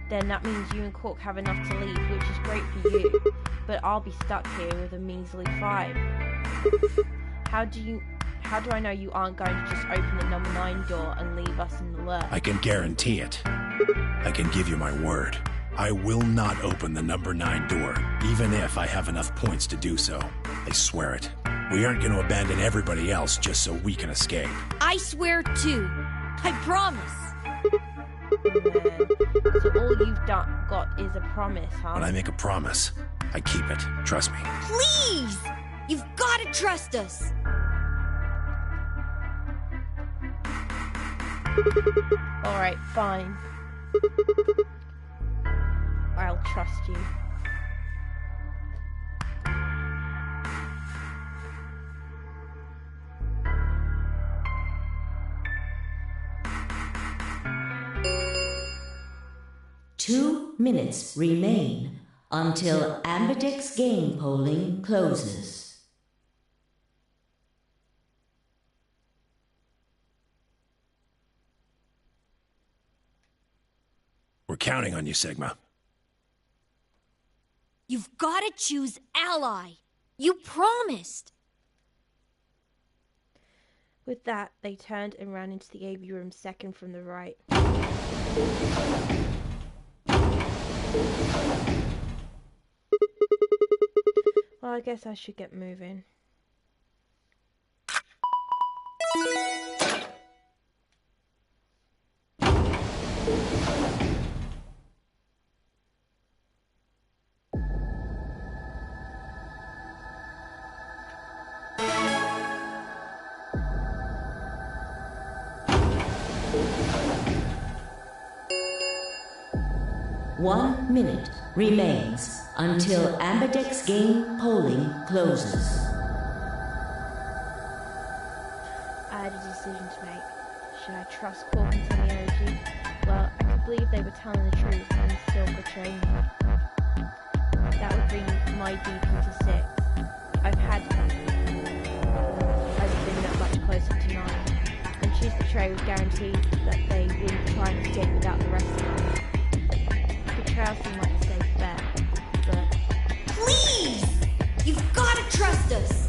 Then that means you and Quark have enough to leave, which is great for you. But I'll be stuck here with a measly 5. How do I know you aren't going to just open the number 9 door and leave us in the lurch? I can guarantee it. I can give you my word. I will not open the number 9 door, even if I have enough points to do so. I swear it. We aren't going to abandon everybody else just so we can escape. I swear too. I promise. So all you've got is a promise, huh? When I make a promise, I keep it. Trust me. Please! You've got to trust us. Alright, fine. I'll trust you. Two minutes remain until Ambidex game polling closes. We're counting on you, Sigma. You've got to choose Ally. You promised. With that, they turned and ran into the AV room second from the right. Well, I guess I should get moving. One minute remains until Ambidex game polling closes. I had a decision to make. Should I trust Quark and Tenioji? Well, I could believe they were telling the truth and still betray me. That would bring my DP to 6. I'd been that much closer to 9. And choose Betray would guarantee that they wouldn't try and escape without the rest of us. Betrayal seemed like a safe bet, but... Please! You've got to trust us!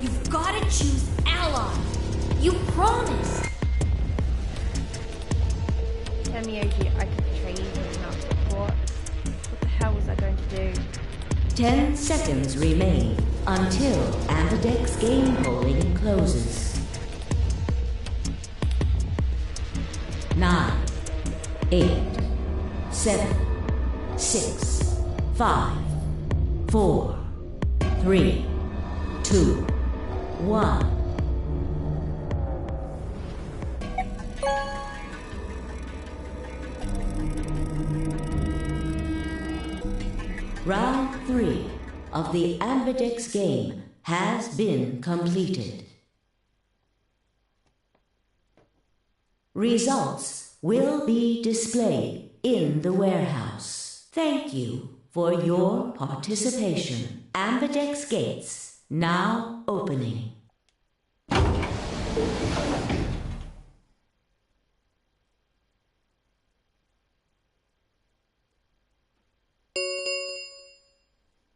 You've got to choose Ally! You promised! Tenioji, I could betray easily enough, but what the hell was I going to do? 10 seconds remain until Ambidex game polling closes. 9, 8, 7, 6, 5, 4, 3, 2, 1. Round 3 of the Ambidex game has been completed. Results will be displayed in the warehouse. Thank you for your participation. Ambidex gates now opening.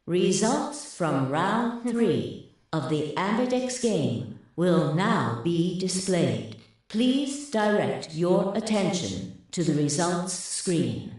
Results from round 3 of the Ambidex game will now be displayed. Please direct your attention to the results screen.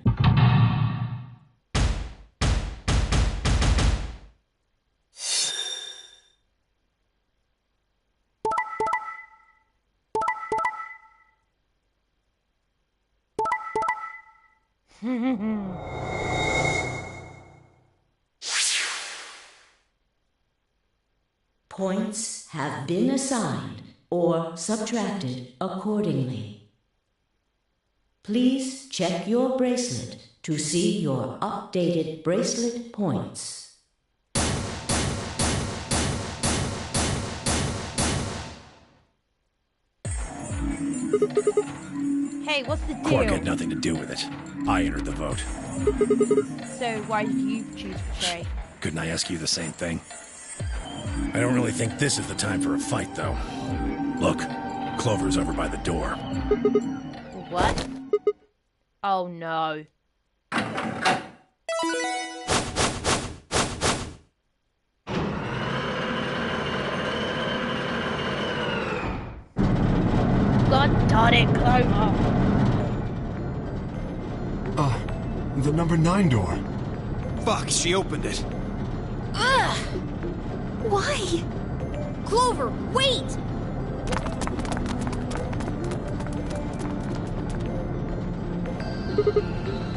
Points have been assigned or subtracted accordingly. Please check your bracelet to see your updated bracelet points. Hey, what's the deal? Quark had nothing to do with it. I entered the vote. So why did you choose Betray? Couldn't I ask you the same thing? I don't really think this is the time for a fight, though. Look, Clover's over by the door. What? Oh no. God darn it, Clover! The number 9 door. Fuck, she opened it. Ugh! Why? Clover, wait!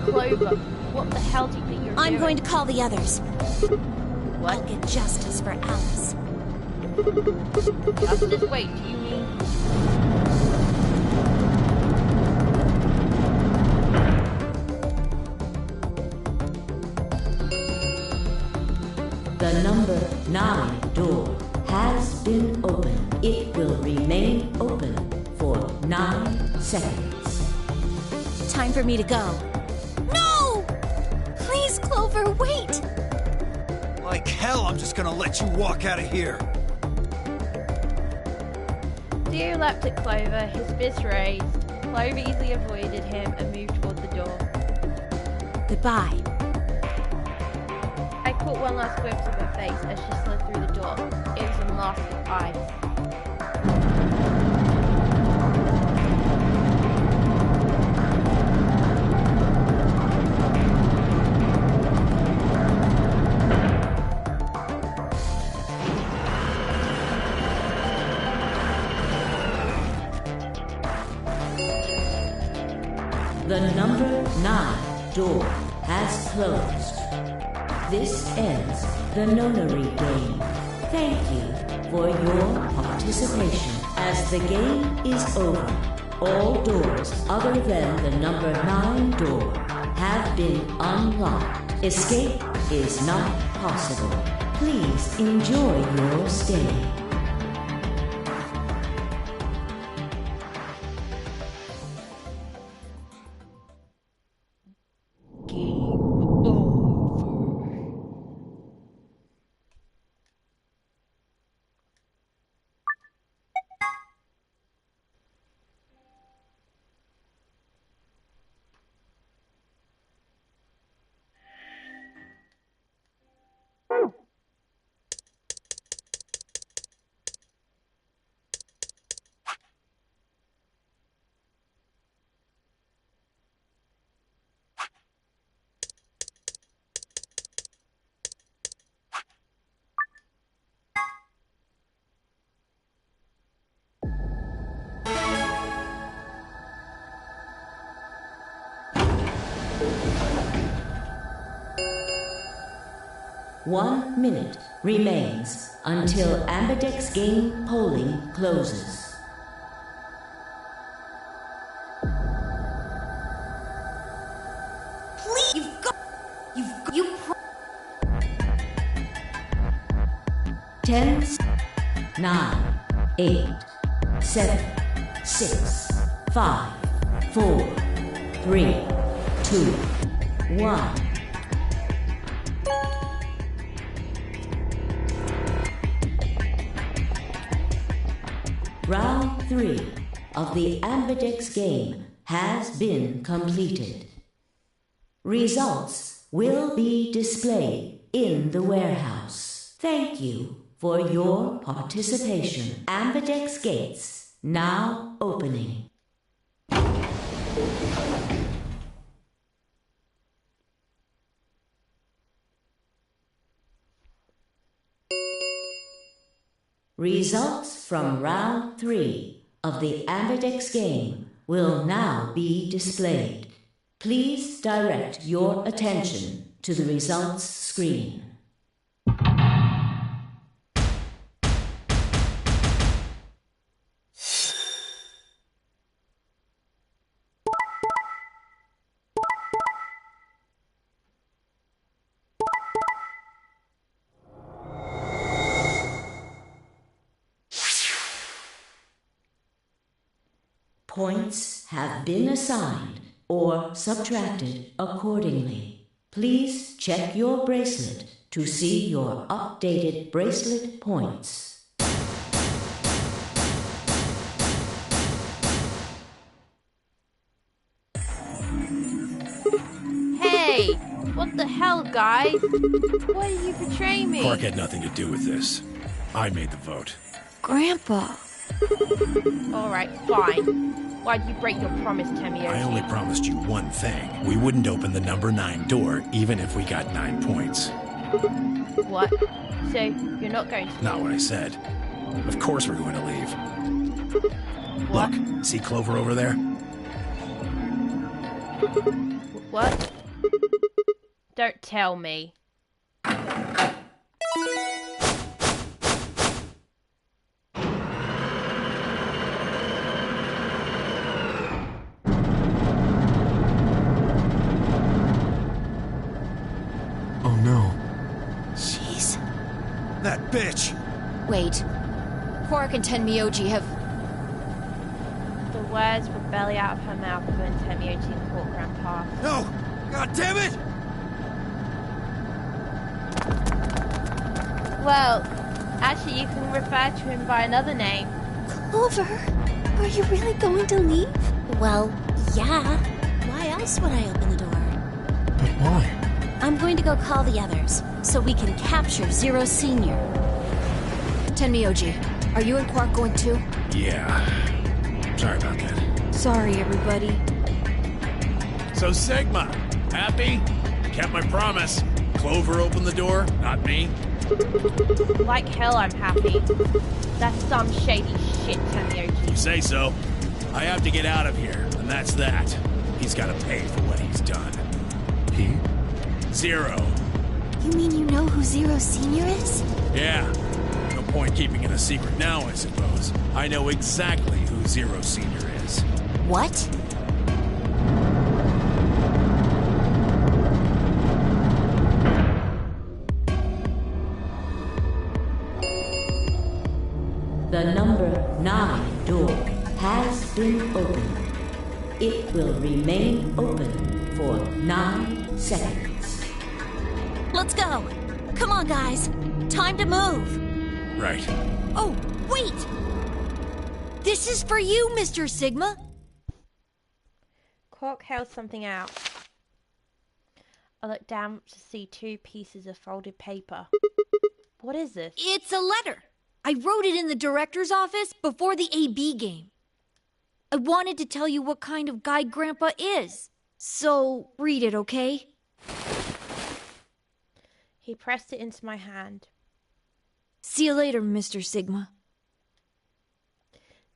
Clover, what the hell do you think you're doing? I'm going to call the others. What? I'll get justice for Alice. Justice? Wait, do you mean... The number 9 door has been opened. It will remain open for 9 seconds. Time for me to go. No! Please, Clover, wait! Like hell, I'm just gonna let you walk out of here. Dio leapt at Clover, his fist raised. Clover easily avoided him and moved toward the door. Goodbye. I caught one last glimpse of her face as she slid through the door. It was a mask of ice. The number 9 door has closed. This ends the nonary game. Thank you for your participation. As the game is over, all doors other than the number 9 door have been unlocked. Escape is not possible. Please enjoy your stay. One minute remains until Ambidex game polling closes. Please, you 10, 9, 8, 7, 6, 5, 4, 3, 2, 1. Round 3 of the Ambidex game has been completed. Results will be displayed in the warehouse. Thank you for your participation. Ambidex gates now opening. Results from round 3 of the Ambidex game will now be displayed. Please direct your attention to the results screen. Points have been assigned or subtracted accordingly. Please check your bracelet to see your updated bracelet points. Hey! What the hell, guys? Why did you betray me? Quark had nothing to do with this. I made the vote. Grandpa. Alright, fine. Why'd you break your promise, Tamioji? I only promised you one thing. We wouldn't open the number 9 door, even if we got 9 points. What? So, you're not going to... Not what I said. Of course we're going to leave. What? Look, see Clover over there? What? Don't tell me. Oh no. Jeez. That bitch! Wait. Quark and Tenmyoji have... The words would belly out of her mouth when Tamioji and Quark ran past. No! God damn it! Well, actually you can refer to him by another name. Clover, are you really going to leave? Well, yeah. Why else would I open the door? But why? I'm going to go call the others, so we can capture Zero Senior. Tenmyoji, are you and Quark going too? Yeah. Sorry about that. Sorry, everybody. So Sigma, happy? Kept my promise. Clover opened the door, not me. Like hell I'm happy. That's some shady shit, You Tamioji. say so. I have to get out of here, and that's that. He's got to pay for what he's done. He? Zero. You mean you know who Zero Senior is? Yeah. No point keeping it a secret now, I suppose. I know exactly who Zero Senior is. What? The number 9 door has been opened. It will remain open for 9 seconds. Let's go. Come on, guys. Time to move. Right. Oh, wait! This is for you, Mr. Sigma. Quark held something out. I looked down to see 2 pieces of folded paper. What is this? It's a letter. I wrote it in the director's office before the AB game. I wanted to tell you what kind of guy Grandpa is. So, read it, okay? He pressed it into my hand. See you later, Mr. Sigma.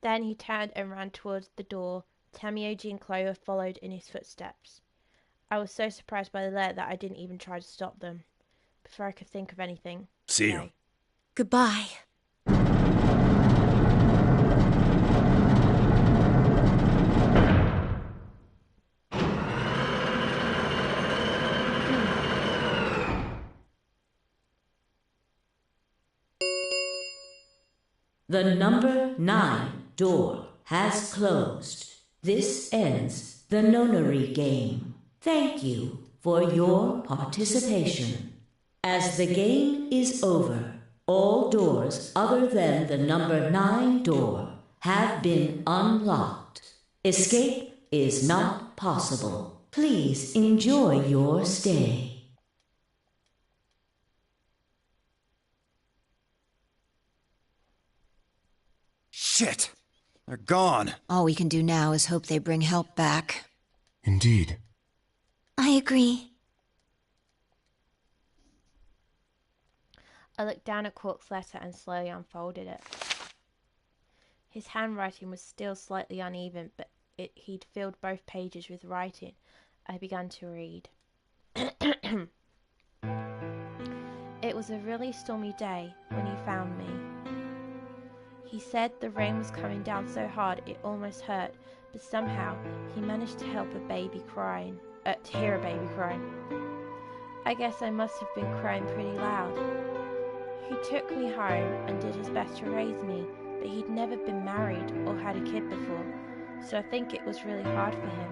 Then he turned and ran towards the door. Tamioji and Clover followed in his footsteps. I was so surprised by the letter that I didn't even try to stop them. Before I could think of anything. See you. Goodbye. The number 9 door has closed. This ends the nonary game. Thank you for your participation. As the game is over, all doors other than the number 9 door have been unlocked. Escape is not possible. Please enjoy your stay. Shit! They're gone. All we can do now is hope they bring help back. Indeed. I agree. I looked down at Quark's letter and slowly unfolded it. His handwriting was still slightly uneven, but he'd filled both pages with writing. I began to read. It was a really stormy day when he found me. He said the rain was coming down so hard it almost hurt, but somehow he managed to help a baby crying. To hear a baby crying. I guess I must have been crying pretty loud. He took me home and did his best to raise me, but he'd never been married or had a kid before, so I think it was really hard for him.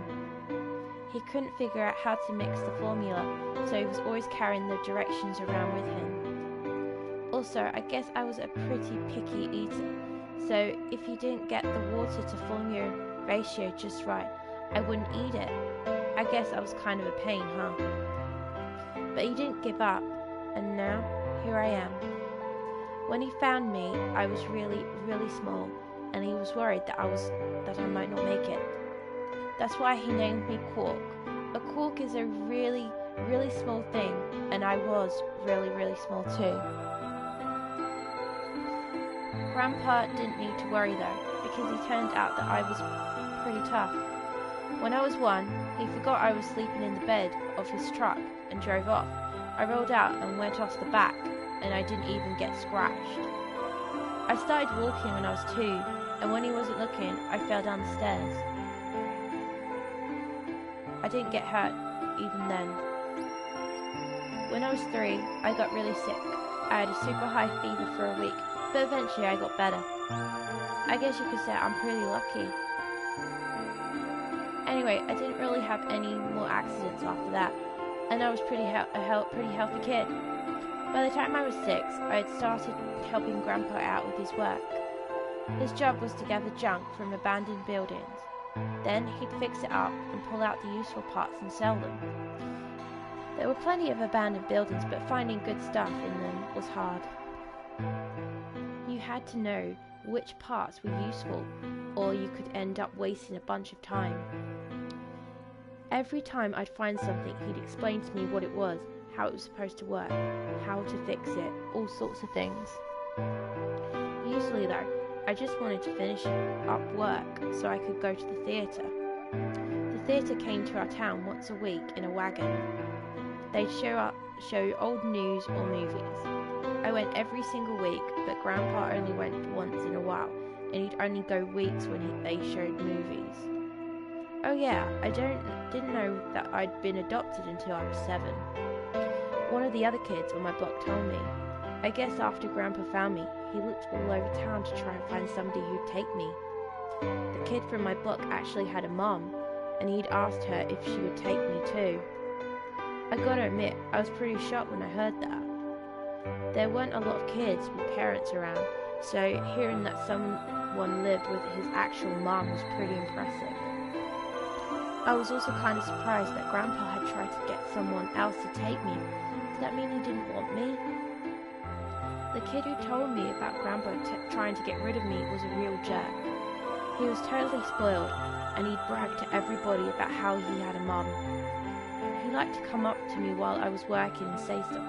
He couldn't figure out how to mix the formula, so he was always carrying the directions around with him. Also, I guess I was a pretty picky eater, so if he didn't get the water to formula ratio just right, I wouldn't eat it. I guess I was kind of a pain, huh? But he didn't give up, and now, here I am. When he found me, I was really, really small, and he was worried that I might not make it. That's why he named me Quark. A quark is a really, really small thing, and I was really, really small too. Grandpa didn't need to worry though, because he turned out that I was pretty tough. When I was 1, he forgot I was sleeping in the bed of his truck and drove off. I rolled out and went off the back, and I didn't even get scratched. I started walking when I was 2, and when he wasn't looking, I fell down the stairs. I didn't get hurt even then. When I was 3, I got really sick. I had a super high fever for a week, but eventually I got better. I guess you could say I'm pretty lucky. Anyway, I didn't really have any more accidents after that, and I was a pretty healthy kid. By the time I was 6, I had started helping Grandpa out with his work. His job was to gather junk from abandoned buildings. Then he'd fix it up and pull out the useful parts and sell them. There were plenty of abandoned buildings, but finding good stuff in them was hard. You had to know which parts were useful, or you could end up wasting a bunch of time. Every time I'd find something, he'd explain to me what it was, how it was supposed to work, how to fix it, all sorts of things. Usually though, I just wanted to finish up work so I could go to the theatre. The theatre came to our town once a week in a wagon. They'd show old news or movies. I went every single week, but Grandpa only went once in a while, and he'd only go weeks when they showed movies. Oh yeah, I didn't know that I'd been adopted until I was 7. One of the other kids on my block told me. I guess after Grandpa found me, he looked all over town to try and find somebody who'd take me. The kid from my block actually had a mom, and he'd asked her if she would take me too. I gotta admit, I was pretty shocked when I heard that. There weren't a lot of kids with parents around, so hearing that someone lived with his actual mom was pretty impressive. I was also kind of surprised that Grandpa had tried to get someone else to take me. Did that mean he didn't want me? The kid who told me about Grandpa trying to get rid of me was a real jerk. He was totally spoiled, and he'd brag to everybody about how he had a mom. He liked to come up to me while I was working and say stuff.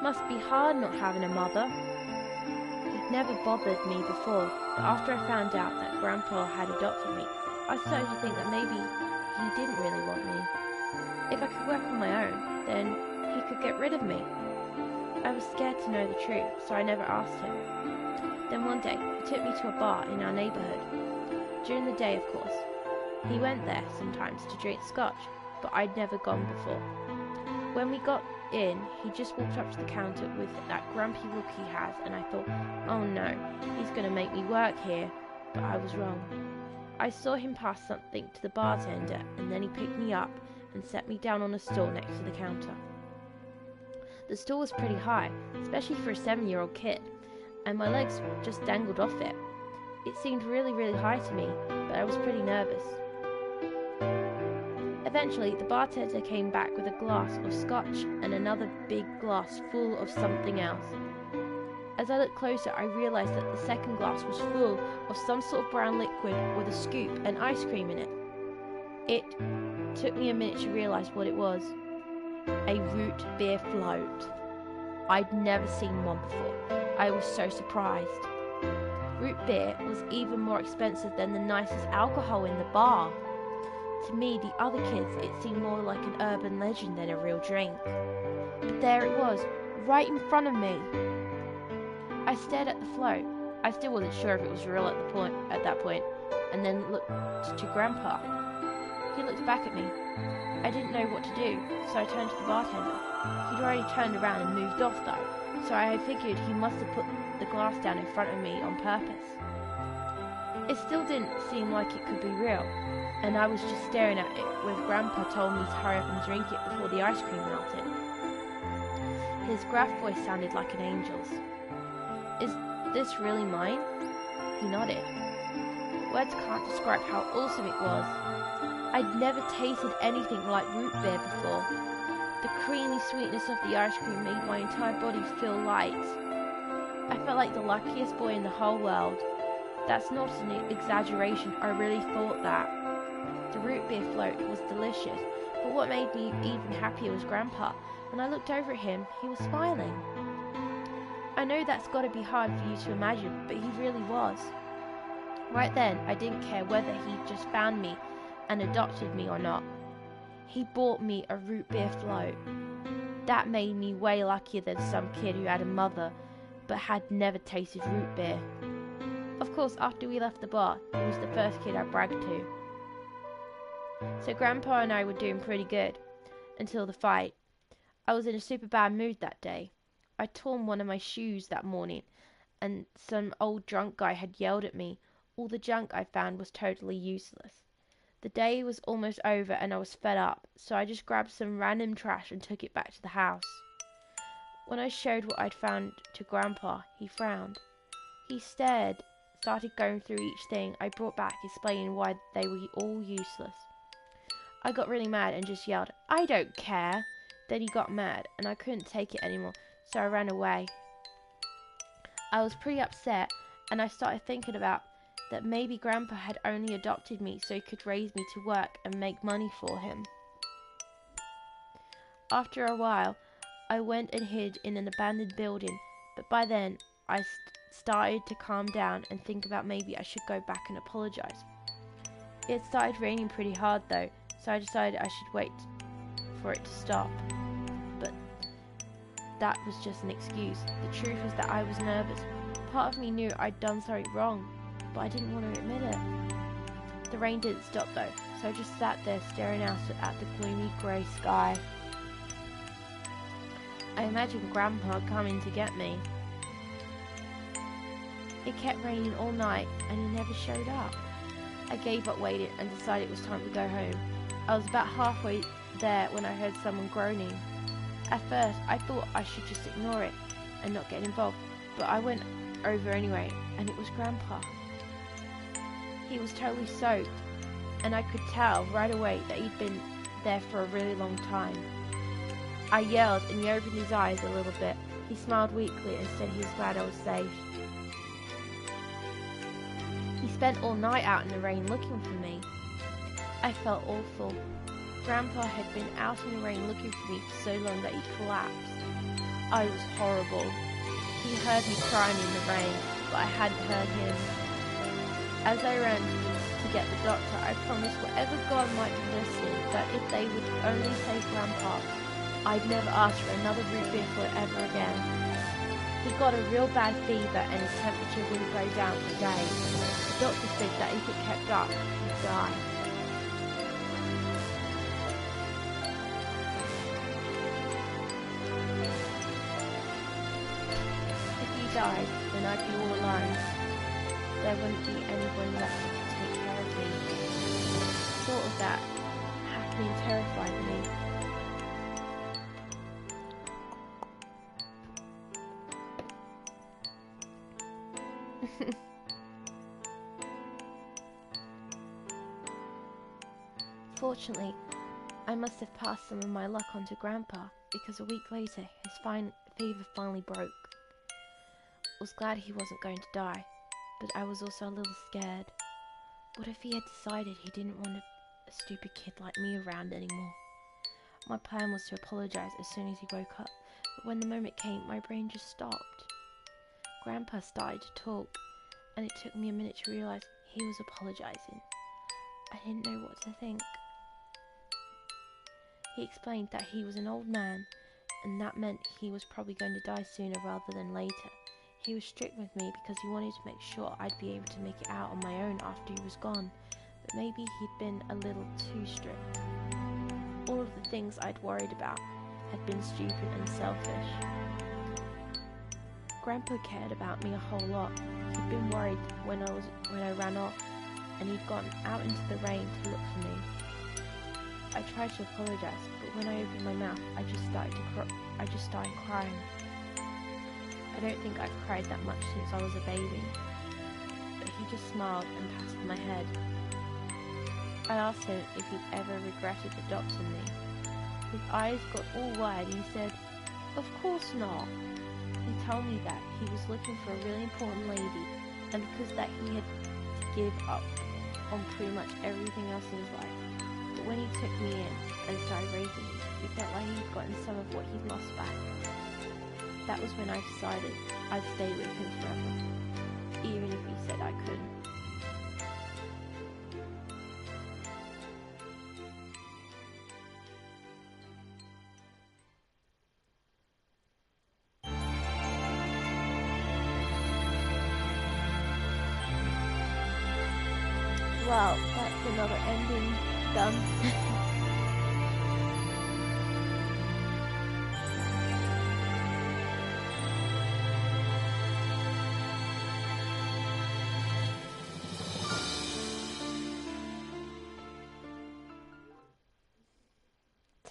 Must be hard not having a mother. He'd never bothered me before, but after I found out that Grandpa had adopted me, I started to think that maybe he didn't really want me. If I could work on my own, then he could get rid of me. I was scared to know the truth, so I never asked him. Then one day, he took me to a bar in our neighbourhood. During the day, of course. He went there sometimes to drink scotch, but I'd never gone before. When we got in, he just walked up to the counter with that grumpy look he has, and I thought, oh no, he's going to make me work here, but I was wrong. I saw him pass something to the bartender, and then he picked me up and set me down on a stool next to the counter. The stool was pretty high, especially for a 7-year-old kid, and my legs just dangled off it. It seemed really, really high to me, but I was pretty nervous. Eventually, the bartender came back with a glass of scotch and another big glass full of something else. As I looked closer, I realized that the second glass was full of some sort of brown liquid with a scoop and ice cream in it. It took me a minute to realize what it was. A root beer float. I'd never seen one before. I was so surprised. Root beer was even more expensive than the nicest alcohol in the bar. To me, the other kids, it seemed more like an urban legend than a real drink. But there it was, right in front of me. I stared at the float. I still wasn't sure if it was real at that point, and then looked to Grandpa. He looked back at me. I didn't know what to do, so I turned to the bartender. He'd already turned around and moved off though, so I figured he must have put the glass down in front of me on purpose. It still didn't seem like it could be real, and I was just staring at it when Grandpa told me to hurry up and drink it before the ice cream melted. His gruff voice sounded like an angel's. Is this really mine? He nodded. Words can't describe how awesome it was. I'd never tasted anything like root beer before. The creamy sweetness of the ice cream made my entire body feel light. I felt like the luckiest boy in the whole world. That's not an exaggeration, I really thought that. The root beer float was delicious, but what made me even happier was Grandpa. When I looked over at him, he was smiling. I know that's got to be hard for you to imagine, but he really was. Right then, I didn't care whether he'd just found me and adopted me or not. He bought me a root beer float. That made me way luckier than some kid who had a mother but had never tasted root beer. Of course, after we left the bar, he was the first kid I bragged to. So Grandpa and I were doing pretty good, until the fight. I was in a super bad mood that day. I'd torn one of my shoes that morning, and some old drunk guy had yelled at me. All the junk I found was totally useless. The day was almost over and I was fed up, so I just grabbed some random trash and took it back to the house. When I showed what I'd found to Grandpa, he frowned. He stared, started going through each thing I brought back, explaining why they were all useless. I got really mad and just yelled, "I don't care!" Then he got mad and I couldn't take it anymore, so I ran away. I was pretty upset, and I started thinking about that maybe Grandpa had only adopted me so he could raise me to work and make money for him. After a while, I went and hid in an abandoned building, but by then I started to calm down and think about maybe I should go back and apologize. It started raining pretty hard though, so I decided I should wait for it to stop. But that was just an excuse. The truth was that I was nervous. Part of me knew I'd done something wrong, but I didn't want to admit it. The rain didn't stop though, so I just sat there staring out at the gloomy grey sky. I imagined Grandpa coming to get me. It kept raining all night and he never showed up. I gave up waiting and decided it was time to go home. I was about halfway there when I heard someone groaning. At first, I thought I should just ignore it and not get involved, but I went over anyway, and it was Grandpa. He was totally soaked, and I could tell right away that he'd been there for a really long time. I yelled, and he opened his eyes a little bit. He smiled weakly and said he was glad I was safe. He spent all night out in the rain looking for me. I felt awful. Grandpa had been out in the rain looking for me for so long that he collapsed. I was horrible. He heard me crying in the rain, but I hadn't heard him. As I ran to get the doctor, I promised whatever God might be listening that if they would only save Grandpa, I'd never ask for another root beer float ever again. He got a real bad fever and his temperature wouldn't go down for days. The doctor said that if it kept up, he'd die. If he died, then I'd be all alone. There wouldn't be anyone left to take care of me. The thought of that happening terrified me. Unfortunately, I must have passed some of my luck on to Grandpa, because a week later, his fever finally broke. I was glad he wasn't going to die, but I was also a little scared. What if he had decided he didn't want a stupid kid like me around anymore? My plan was to apologize as soon as he woke up, but when the moment came, my brain just stopped. Grandpa started to talk, and it took me a minute to realize he was apologizing. I didn't know what to think. He explained that he was an old man, and that meant he was probably going to die sooner rather than later. He was strict with me because he wanted to make sure I'd be able to make it out on my own after he was gone, but maybe he'd been a little too strict. All of the things I'd worried about had been stupid and selfish. Grandpa cared about me a whole lot. He'd been worried when I ran off, and he'd gone out into the rain to look for me. I tried to apologize, but when I opened my mouth, I just started crying. I don't think I've cried that much since I was a baby. But he just smiled and patted my head. I asked him if he'd ever regretted adopting me. His eyes got all wide and he said, "Of course not." He told me that he was looking for a really important lady, and because that he had to give up on pretty much everything else in his life. But when he took me in and started raising me, it felt like he'd gotten some of what he'd lost back. That was when I decided I'd stay with him forever, even if he said I couldn't. Well, that's another ending done.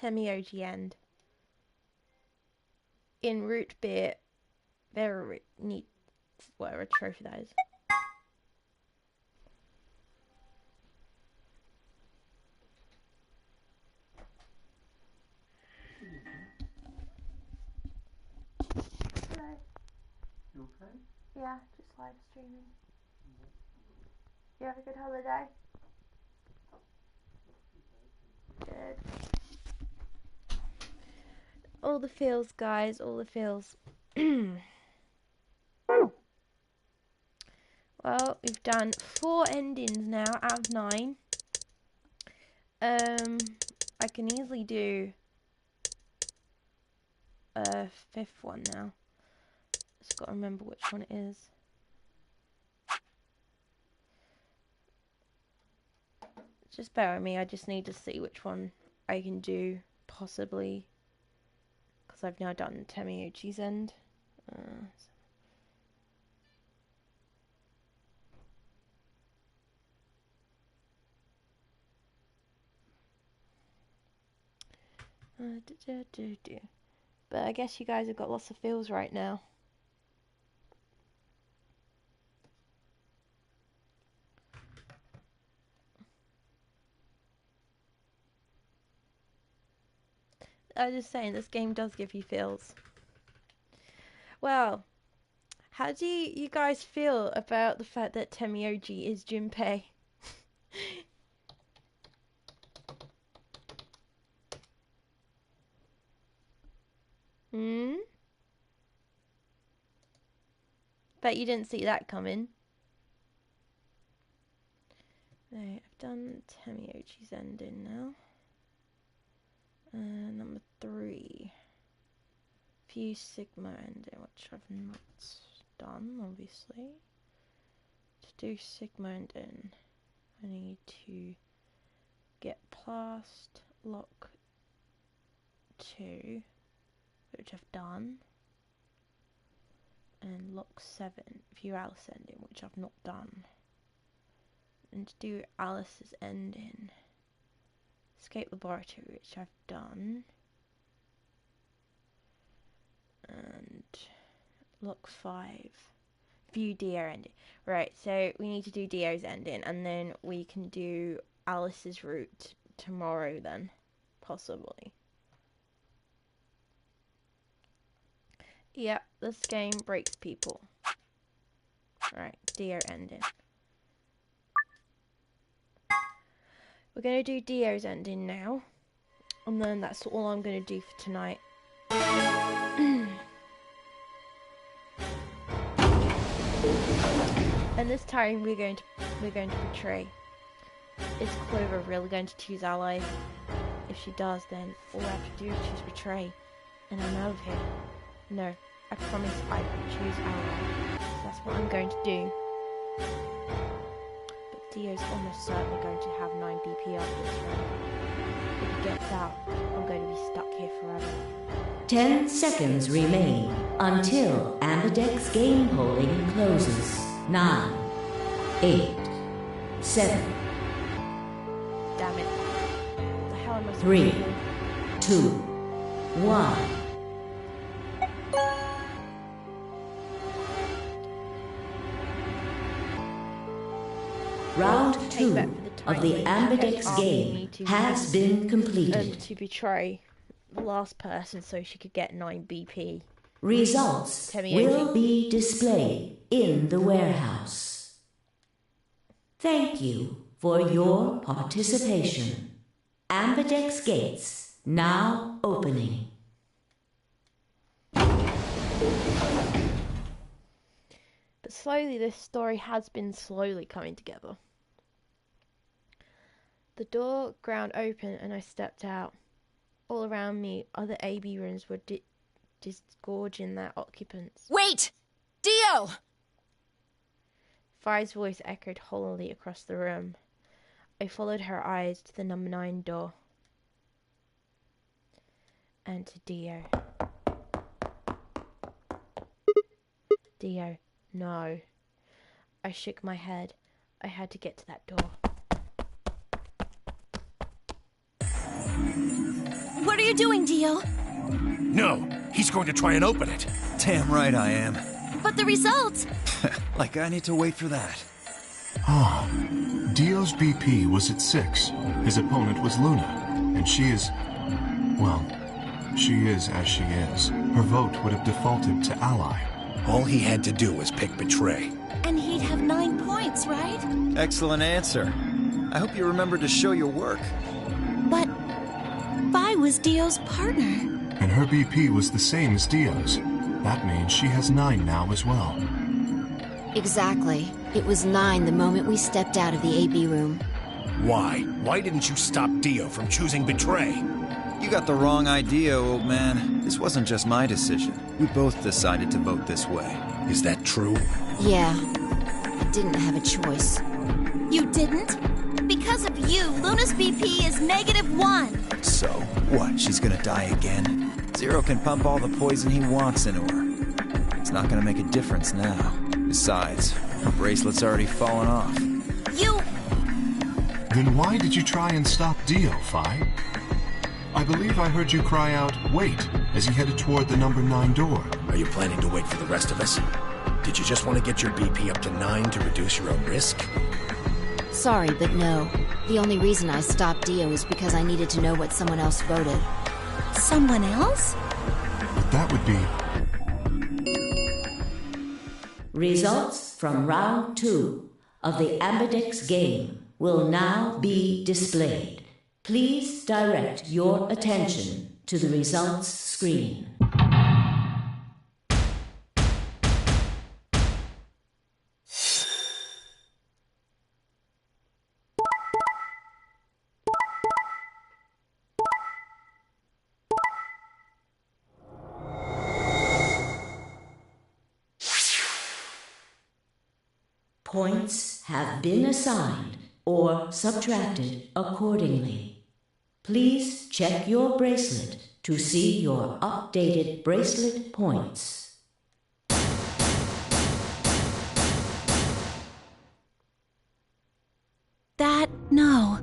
Temioji end. In root beer, very neat, whatever trophy that is. Hello. You okay? Yeah, just live streaming. You have a good holiday? Good. All the feels, guys, all the feels. Well, we've done 4 endings now out of 9. I can easily do a 5th one now. Just got to remember which one it is. Just bear with me, I just need to see which one I can do, possibly. Because I've now done Temioji's end. But I guess you guys have got lots of feels right now. I was just saying, this game does give you feels. Well, how do you guys feel about the fact that Temioji is Junpei? Bet you didn't see that coming. Right, I've done Temioji's ending now. Number 3. Fuse Sigma ending, which I've not done, obviously. To do Sigma ending, I need to get past lock 2, which I've done, and lock 7, view Alice ending, which I've not done. And to do Alice's ending, escape laboratory, which I've done, and lock 5, view Dio ending. Right, so we need to do Dio's ending, and then we can do Alice's route tomorrow then, possibly. Yeah, this game breaks people. Alright, Dio ending. We're going to do Dio's ending now. And then that's all I'm going to do for tonight. And this time we're going to betray. Is Clover really going to choose Ally? If she does, then all I have to do is choose betray. And I'm out of here. No, I promise I will choose Ally. That's what I'm going to do. But Dio's almost certainly going to have 9 BP after this round. If he gets out, I'm going to be stuck here forever. 10 seconds remain until Ambidex game polling closes. 9, 8, 7. Damn it. What the hell am I supposed 3, to do? 2, 1. Round 2 of the Ambidex game has been completed. To betray the last person so she could get 9 BP. Results will be displayed in the warehouse. Thank you for your participation. Ambidex gates now opening. But slowly this story has been slowly coming together. The door ground open and I stepped out. All around me, other AB rooms were disgorging their occupants. Wait! Dio! Fi's voice echoed hollowly across the room. I followed her eyes to the number 9 door. And to Dio. Dio, no. I shook my head. I had to get to that door. What are you doing, Dio? No, he's going to try and open it. Damn right I am. But the results! Like I need to wait for that. Ah, Dio's BP was at 6. His opponent was Luna, and she is... well, she is as she is. Her vote would have defaulted to Ally. All he had to do was pick Betray. And he'd have 9 points, right? Excellent answer. I hope you remember to show your work. But Vi was Dio's partner. And her BP was the same as Dio's. That means she has 9 now as well. Exactly. It was 9 the moment we stepped out of the AB room. Why? Why didn't you stop Dio from choosing Betray? You got the wrong idea, old man. This wasn't just my decision. We both decided to vote this way. Is that true? Yeah. I didn't have a choice. You didn't? Because of you, Luna's BP is -1. So, what? She's gonna die again? Zero can pump all the poison he wants into her. It's not gonna make a difference now. Besides, her bracelet's already fallen off. You... Then why did you try and stop Dio, Fi? I believe I heard you cry out, wait, as he headed toward the number 9 door. Are you planning to wait for the rest of us? Did you just want to get your BP up to 9 to reduce your own risk? Sorry, but no. The only reason I stopped Dio is because I needed to know what someone else voted. Someone else? But that would be... Results from round 2 of the Ambidex game will now be displayed. Please direct your attention to the results screen. Points have been assigned or subtracted accordingly. Please check your bracelet to see your updated bracelet points. No.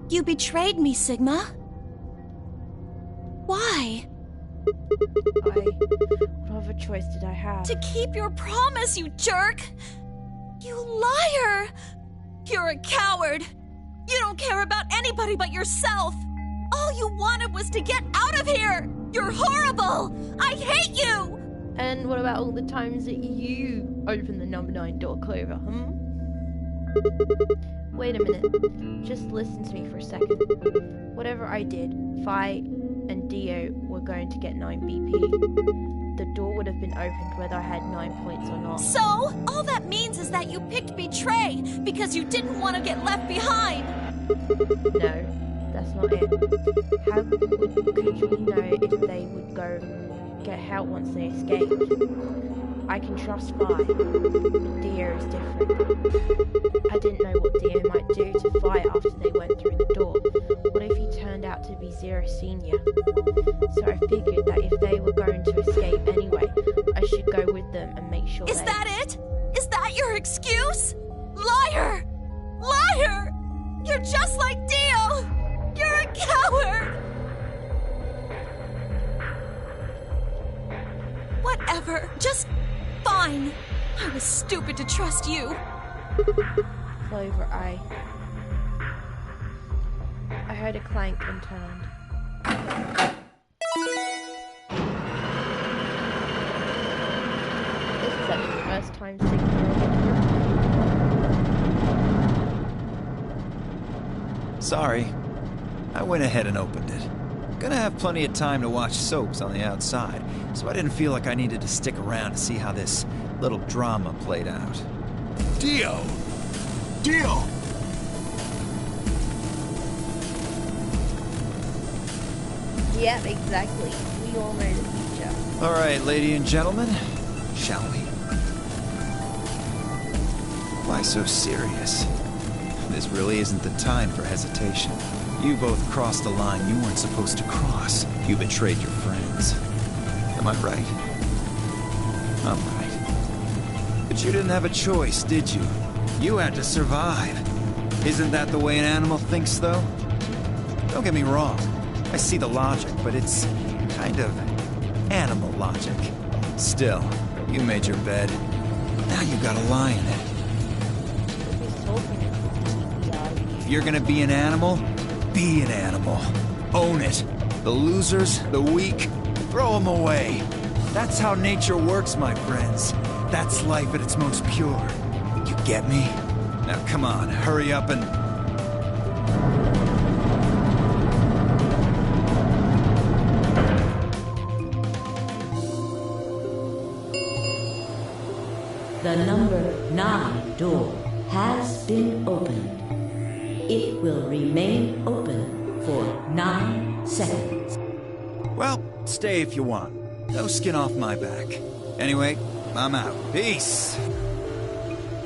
You betrayed me, Sigma. Why? What other choice did I have? To keep your promise, you jerk! You liar! You're a coward! You don't care about anybody but yourself! All you wanted was to get out of here! You're horrible! I hate you! And what about all the times that you opened the number 9 door, Clover, Wait a minute. Just listen to me for a second. Whatever I did, Fi and Dio were going to get 9 BP. The door would have been opened whether I had 9 points or not. So, all that means is that you picked Betray because you didn't want to get left behind! No, that's not it. How could you know if they would go get help once they escaped? I can trust Vi, but Dio is different. I didn't know what Dio might do to Fi after they went through the door. What if he turned out to be Zero Senior? So I figured that if they were going to escape anyway, I should go with them and make sure Is that it? Is that your excuse? Liar! Liar! You're just like Dio! You're a coward! Whatever, just fine. I was stupid to trust you. Clover, I heard a clank and turned. This is actually the first time Sorry. I went ahead and opened it. Gonna have plenty of time to watch soaps on the outside, so I didn't feel like I needed to stick around to see how this little drama played out. Dio! Dio! Yep, exactly. We all know the future. Alright, lady and gentlemen, shall we? Why so serious? This really isn't the time for hesitation. You both crossed a line you weren't supposed to cross. You betrayed your friends. Am I right? I'm right. But you didn't have a choice, did you? You had to survive. Isn't that the way an animal thinks, though? Don't get me wrong. I see the logic, but it's kind of animal logic. Still, you made your bed. Now you gotta lie in it. If you're gonna be an animal, be an animal. Own it. The losers, the weak, throw them away. That's how nature works, my friends. That's life at its most pure. You get me? Now come on, hurry up and... The number 9 door has been opened. It will remain open for 9 seconds. Well, stay if you want. No skin off my back. Anyway, I'm out. Peace!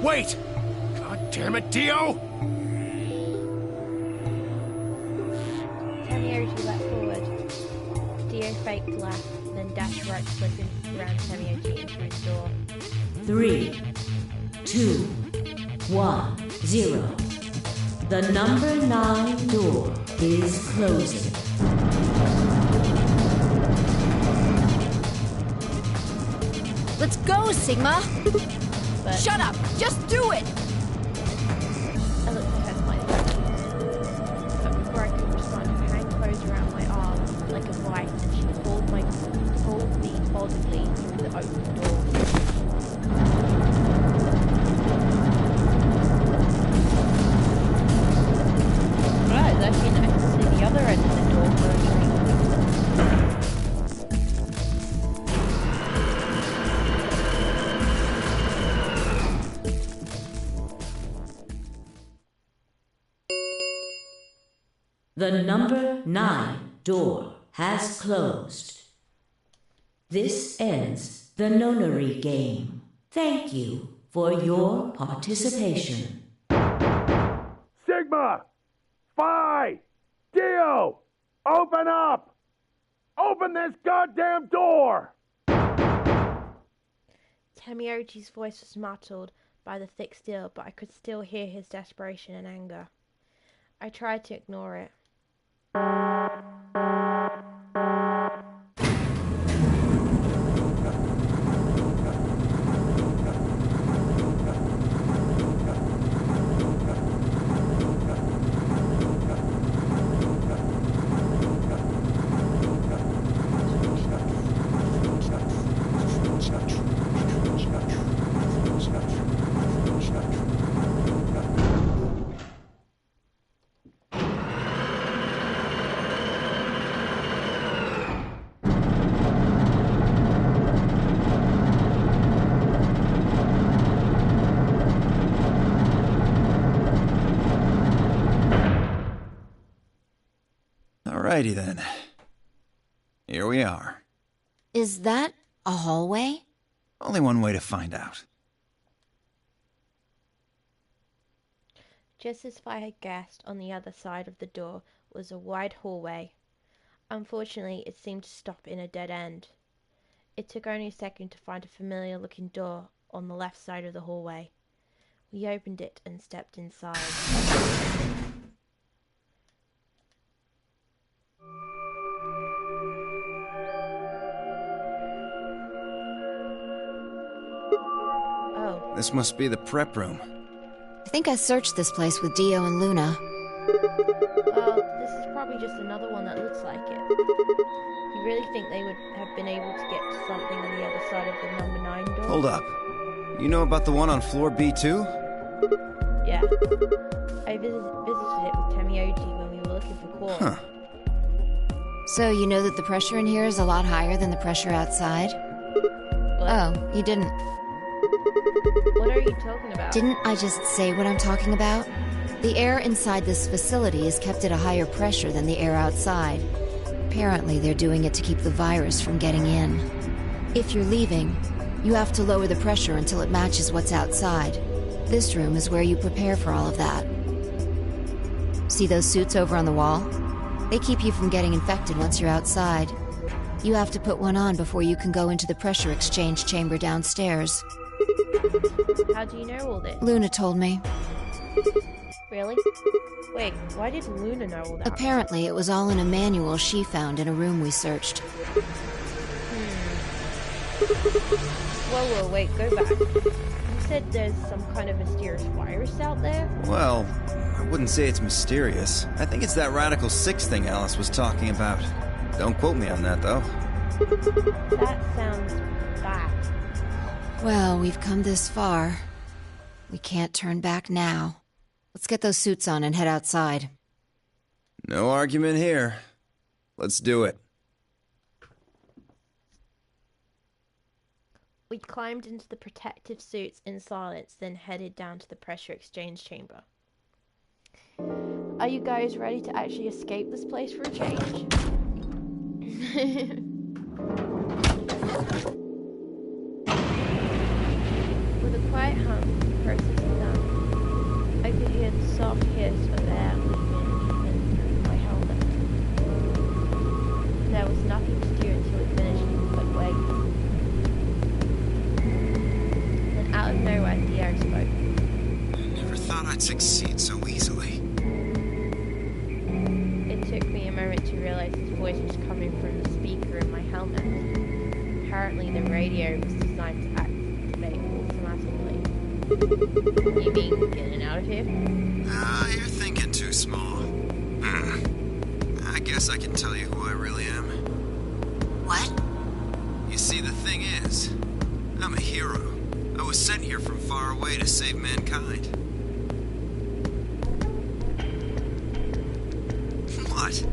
Wait! God damn it, Dio! Tamioji leapt forward. Dio faked left, then dashed right, slipping around Tamioji and through the door. 3, 2, 1, 0. The number 9 door is closing. Let's go, Sigma! But shut up! Just do it! I looked at her slightly confused. But before I could respond, her hand closed around my arm like a vice, and she pulled me bodily through the open door. Right, it's actually nice to see the other end of the door for a change. The number 9 door has closed. This ends the nonary game. Thank you for your participation. Sigma! Phi! Dio! Open up! Open this goddamn door! Tamioji's voice was muffled by the thick steel, but I could still hear his desperation and anger. I tried to ignore it. Alrighty then. Here we are. Is that a hallway? Only one way to find out. Just as I had guessed, on the other side of the door was a wide hallway. Unfortunately, it seemed to stop in a dead end. It took only a second to find a familiar-looking door on the left side of the hallway. We opened it and stepped inside. Oh. This must be the prep room. I think I searched this place with Dio and Luna. Well, this is probably just another one that looks like it. You really think they would have been able to get to something on the other side of the number 9 door? Hold up. You know about the one on floor B2? Yeah. I visited it with Temioji when we were looking for quartz. Huh. So you know that the pressure in here is a lot higher than the pressure outside? What? Oh, you didn't. What are you talking about? Didn't I just say what I'm talking about? The air inside this facility is kept at a higher pressure than the air outside. Apparently, they're doing it to keep the virus from getting in. If you're leaving, you have to lower the pressure until it matches what's outside. This room is where you prepare for all of that. See those suits over on the wall? They keep you from getting infected once you're outside. You have to put one on before you can go into the pressure exchange chamber downstairs. How do you know all this? Luna told me. Really? Wait, why did Luna know all that? Apparently, it was all in a manual she found in a room we searched. Whoa, wait, go back. You said there's some kind of mysterious virus out there? Well, I wouldn't say it's mysterious. I think it's that Radical 6 thing Alice was talking about. Don't quote me on that, though. That sounds bad. Well, we've come this far. We can't turn back now. Let's get those suits on and head outside. No argument here. Let's do it. We climbed into the protective suits in silence, then headed down to the pressure exchange chamber. Are you guys ready to actually escape this place for a change? With a quiet hum, the process was done. I could hear the soft hiss of air leaving my helmet. There was nothing to do until we finished but wait. Then out of nowhere, Dio spoke. I never thought I'd succeed so easily. It took me a moment to realize his voice was coming from the speaker in my helmet. Apparently the radio was designed to activate automatically. You mean getting out of here? You're thinking too small. I guess I can tell you who I really am. What? You see, the thing is, I'm a hero. I was sent here from far away to save mankind. What?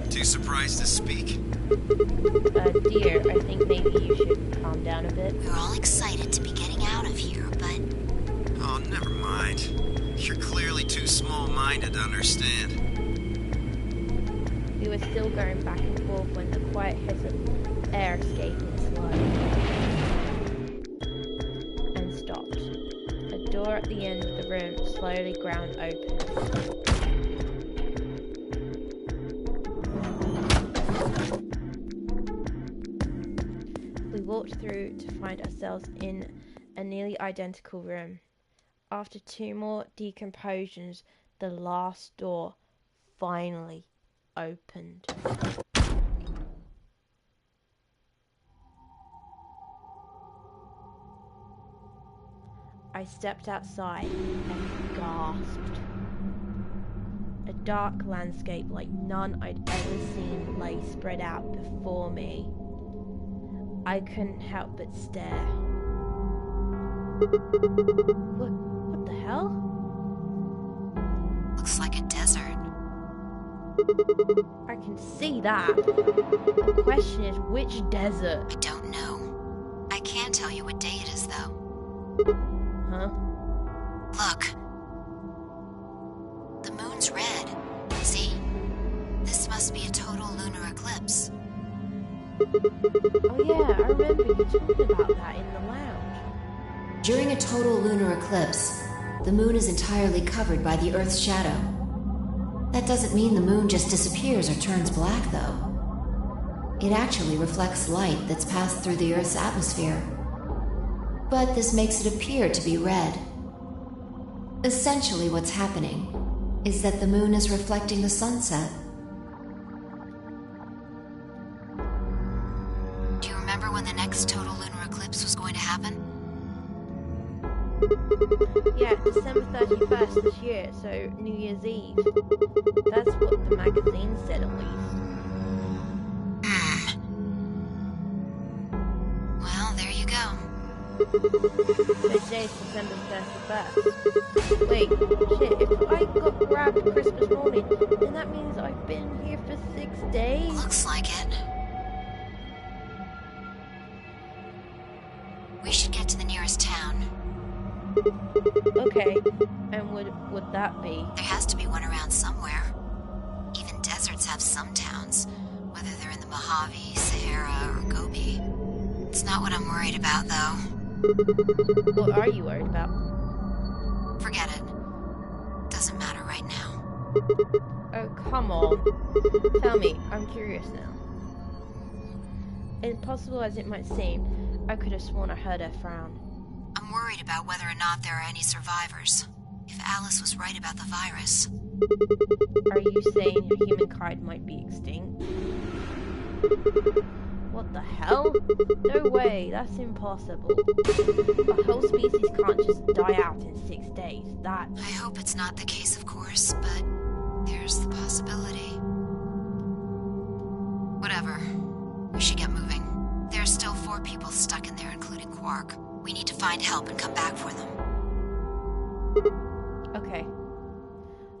Too surprised to speak? Dear, I think maybe you should calm down a bit. We're all excited to be getting out of here, but... Oh, never mind. You're clearly too small-minded to understand. We were still going back and forth when the quiet hiss of air escaped its slide and stopped. A door at the end of the room slowly ground open. We walked through to find ourselves in a nearly identical room. After 2 more decompositions, the last door finally opened. I stepped outside and gasped. A dark landscape like none I'd ever seen lay spread out before me. I couldn't help but stare. What the hell? Looks like a desert. I can see that. The question is, which desert? I don't know. I can tell you what day it is, though. Huh? Look. The moon's red. See? This must must be a total lunar eclipse. Oh yeah, I remember you talking about that in the lounge. During a total lunar eclipse, the moon is entirely covered by the Earth's shadow. That doesn't mean the moon just disappears or turns black, though. It actually reflects light that's passed through the Earth's atmosphere. But this makes it appear to be red. Essentially, what's happening is that the moon is reflecting the sunset. Do you remember when the next total lunar eclipse was going to happen? Yeah, December 31st this year, so New Year's Eve. That's what the magazine said, at least. Well, there you go. So today's December 31st. Wait, shit, if I got grabbed Christmas morning, then that means I've been here for 6 days? Looks like it. We should get to the nearest town. Okay, and would that be? There has to be one around somewhere. Even deserts have some towns, whether they're in the Mojave, Sahara, or Gobi. It's not what I'm worried about, though. What are you worried about? Forget it. Doesn't matter right now. Oh, come on. Tell me, I'm curious now. Impossible as it might seem, I could have sworn I heard her frown. I'm worried about whether or not there are any survivors. If Alice was right about the virus. Are you saying humankind might be extinct? What the hell? No way, that's impossible. A whole species can't just die out in 6 days. That... I hope it's not the case, of course, but there's the possibility. Whatever. We should get moving. There's still 4 people stuck in there, including Quark. We need to find help and come back for them. Okay.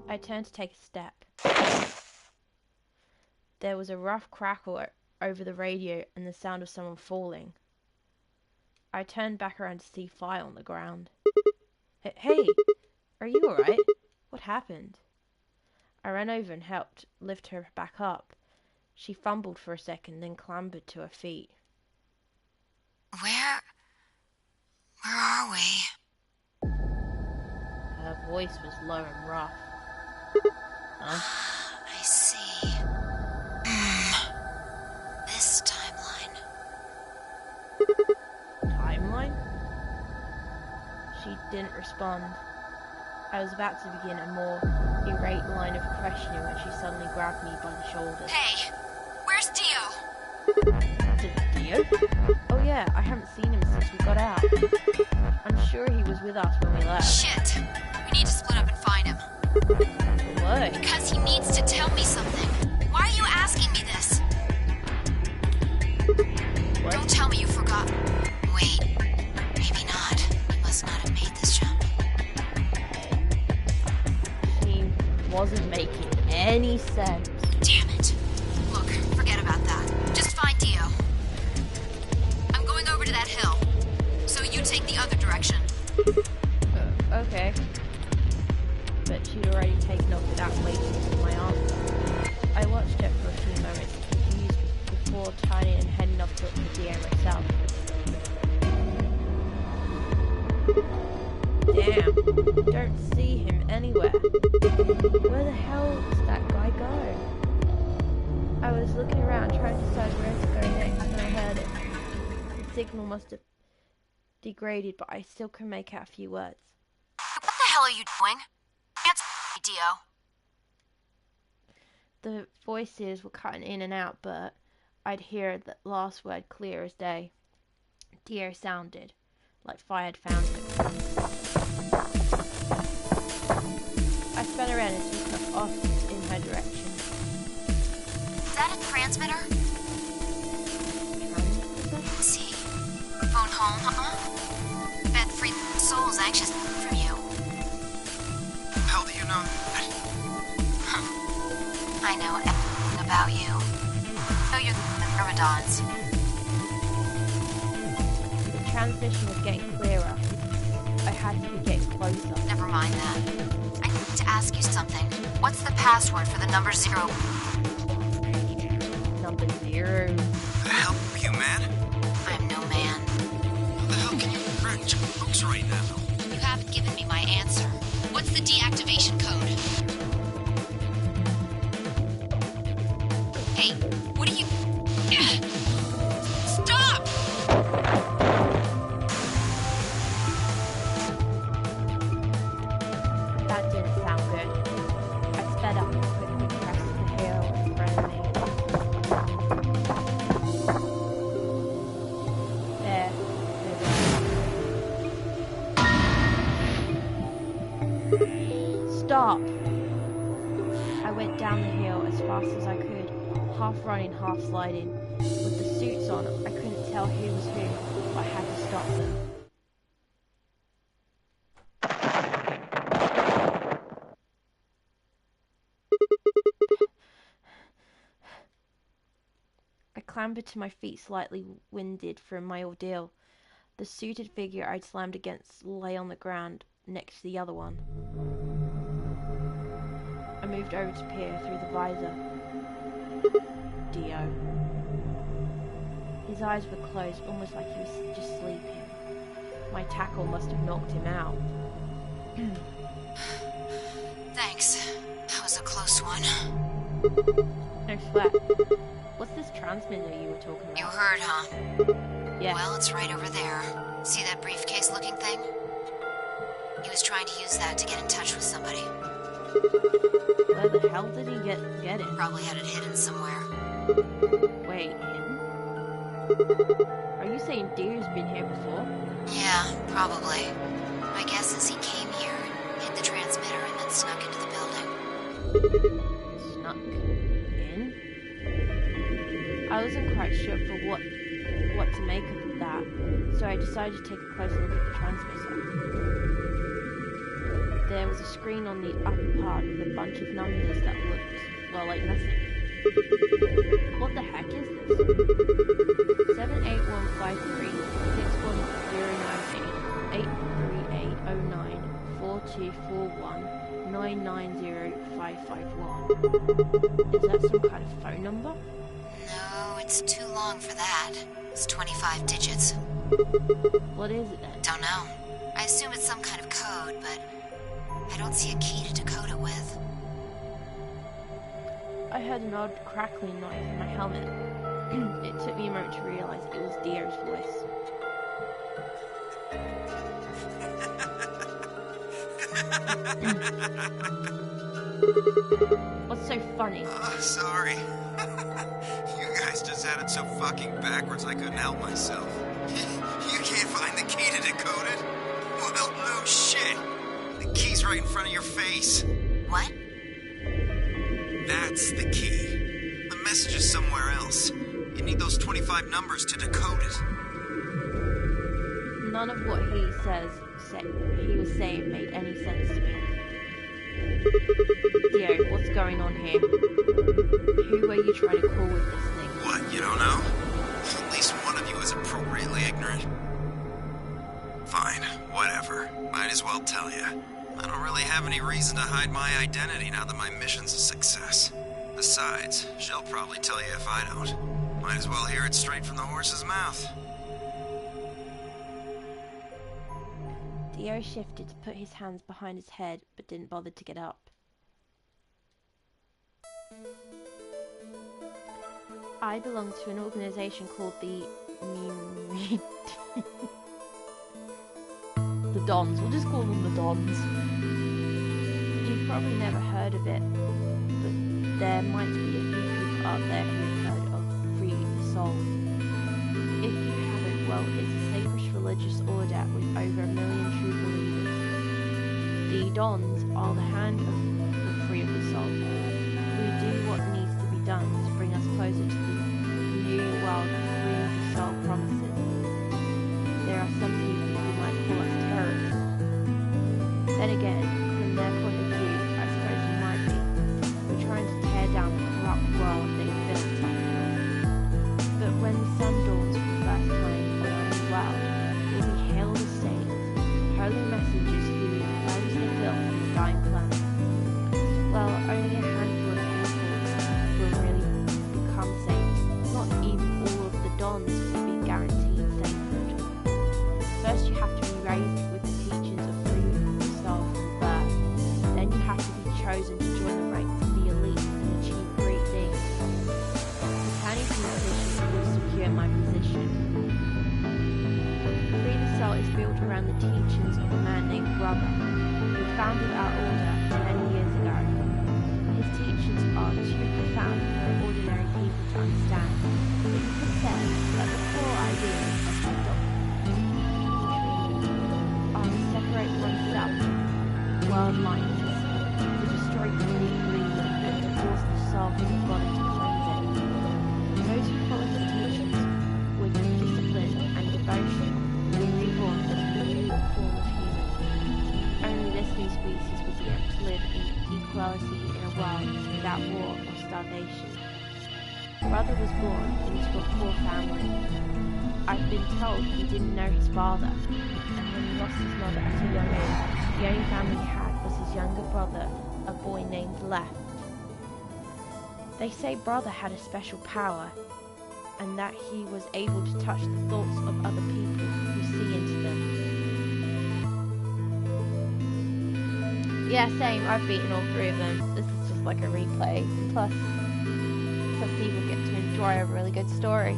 I turned to take a step. There was a rough crackle over the radio and the sound of someone falling. I turned back around to see Fi on the ground. Hey, are you alright? What happened? I ran over and helped lift her back up. She fumbled for a second, then clambered to her feet. Where are we? Her voice was low and rough. Huh? I see. This timeline. Timeline? She didn't respond. I was about to begin a more irate line of questioning when she suddenly grabbed me by the shoulders. Hey, where's Dio? Dio? Oh yeah, I haven't seen him since we got out. I'm sure he was with us when we left. Shit! We need to split up and find him. Why? Because he needs to tell me something. Why are you asking me this? What? Don't tell me you forgot. Wait, maybe not. He must not have made this jump. He wasn't making any sense. Damn it. Look, forget about that. Just find Dio. I'm going over to that hill. So you take the other direction. Okay. But she'd already taken off without waiting for my answer. I watched her for a few moments, confused before turning and heading off to look for Dio myself. Damn, don't see him anywhere. Where the hell does that guy go? I was looking around trying to decide where to go next when I heard it. The signal must have degraded, but I still can make out a few words. What the hell are you doing? Answer me, Dio. The voices were cutting in and out, but I'd hear the last word clear as day. Dio sounded like Fi had found him. I spun around and took off in her direction. Is that a transmitter? Transmitter? See? Phone home, huh? Bet free souls anxious from you. How do you know that? I know everything about you. I know you're the Myrmidons. The transmission was getting clearer. I had to be getting closer. Never mind that. I need to ask you something. What's the password for the number 0? hero. The hell are you, man? I'm no man. How the hell can you crack jokes right now? You haven't given me my answer. What's the deactivation code? Hey, what are you... Stop! That didn't sound good. I sped up and quickly pressed the hill in front of me. There we go. Stop! I went down the hill as fast as I could, half running, half sliding. With the suits on, I couldn't tell who was who, but I had to stop them. I clambered to my feet, slightly winded from my ordeal. The suited figure I'd slammed against lay on the ground next to the other one. I moved over to peer through the visor. Dio. His eyes were closed, almost like he was just sleeping. My tackle must have knocked him out. Thanks. That was a close one. No sweat. What's this transmitter you were talking about? You heard, huh? Yeah. Well, it's right over there. See that briefcase-looking thing? He was trying to use that to get in touch with somebody. Where the hell did he get it? Probably had it hidden somewhere. Wait, hidden? Are you saying Dio's been here before? Yeah, probably. My guess is he came here and hid the transmitter and then snuck into the building. Snuck in? I wasn't quite sure for what to make of that, so I decided to take a closer look at the transmitter. There was a screen on the upper part with a bunch of numbers that looked, well, like nothing. What the heck is this? 78153 61098 83809 4241 990551. Is that some kind of phone number? No, it's too long for that. It's 25 digits. What is it then? Don't know. I assume it's some kind of code, but I don't see a key to decode it with. I heard an odd crackling noise in my helmet. It took me a moment to realize it was Dio's voice. What's so funny? Sorry. You guys just had it so fucking backwards I couldn't help myself. You can't find the key to decode it? Well, no shit. The key's right in front of your face. What? That's the key. The message is somewhere else. You need those 25 numbers to decode it. None of what he was saying made any sense to me. Dio, what's going on here? Who are you trying to call with this thing? What, you don't know? At least one of you is appropriately ignorant. Fine, whatever. Might as well tell you. I don't really have any reason to hide my identity now that my mission's a success. Besides, she'll probably tell you if I don't. Might as well hear it straight from the horse's mouth. Dio shifted to put his hands behind his head, but didn't bother to get up. I belong to an organization called the the Dons. We'll just call them the Dons. You've probably never heard of it, but there might be a few people out there who've heard of Free the Soul. If you haven't, well, it's a sacred religious order with over 1 million true believers. The Dons are the hand of the Free of the Soul. We do what needs to be done to bring us closer to the new world Free of the Soul promises. There are some people who might call us terrorists. Then again, from their point of view, I suppose we might be. We're trying to tear down the corrupt world they've built up. But when the sun dawns for the first time on our new world, will we hail the saints, holy messengers who cleanse the filth of the dying planet? Well, only a handful of people will really become saints. Not around the teachings of a man named Brother, who founded our order 10 years ago. His teachings are too profound for ordinary people to understand, but you could say that the core ideas of the doctrine are to separate oneself from world mindedness, to destroy complete belief, and to force the soul from the body to cleanse it. Those who follow his teachings with discipline and devotion will be reborn as a new form of human. Only this new species will be able to live in equality in a world without war or starvation. Brother was born into a poor family. I've been told he didn't know his father, and when he lost his mother at a young age, the only family he had was his younger brother, a boy named Left. They say Brother had a special power, and that he was able to touch the thoughts of other people who see into them. Yeah, same. I've beaten all 3 of them. This is just like a replay. Plus, some people get to enjoy a really good story.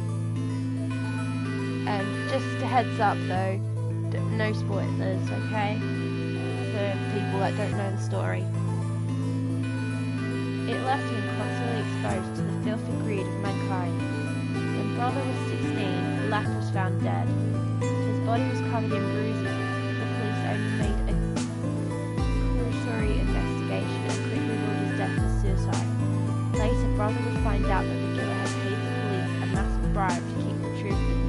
And just a heads up though, no spoilers, okay? For people that don't know the story. It left him constantly exposed to the filthy greed of mankind. When Brother was 16, Left was found dead. His body was covered in bruises. The police only made a cursory investigation and quickly ruled his death as suicide. Later, Brother would find out that the killer had paid the police a massive bribe to keep the truth hidden.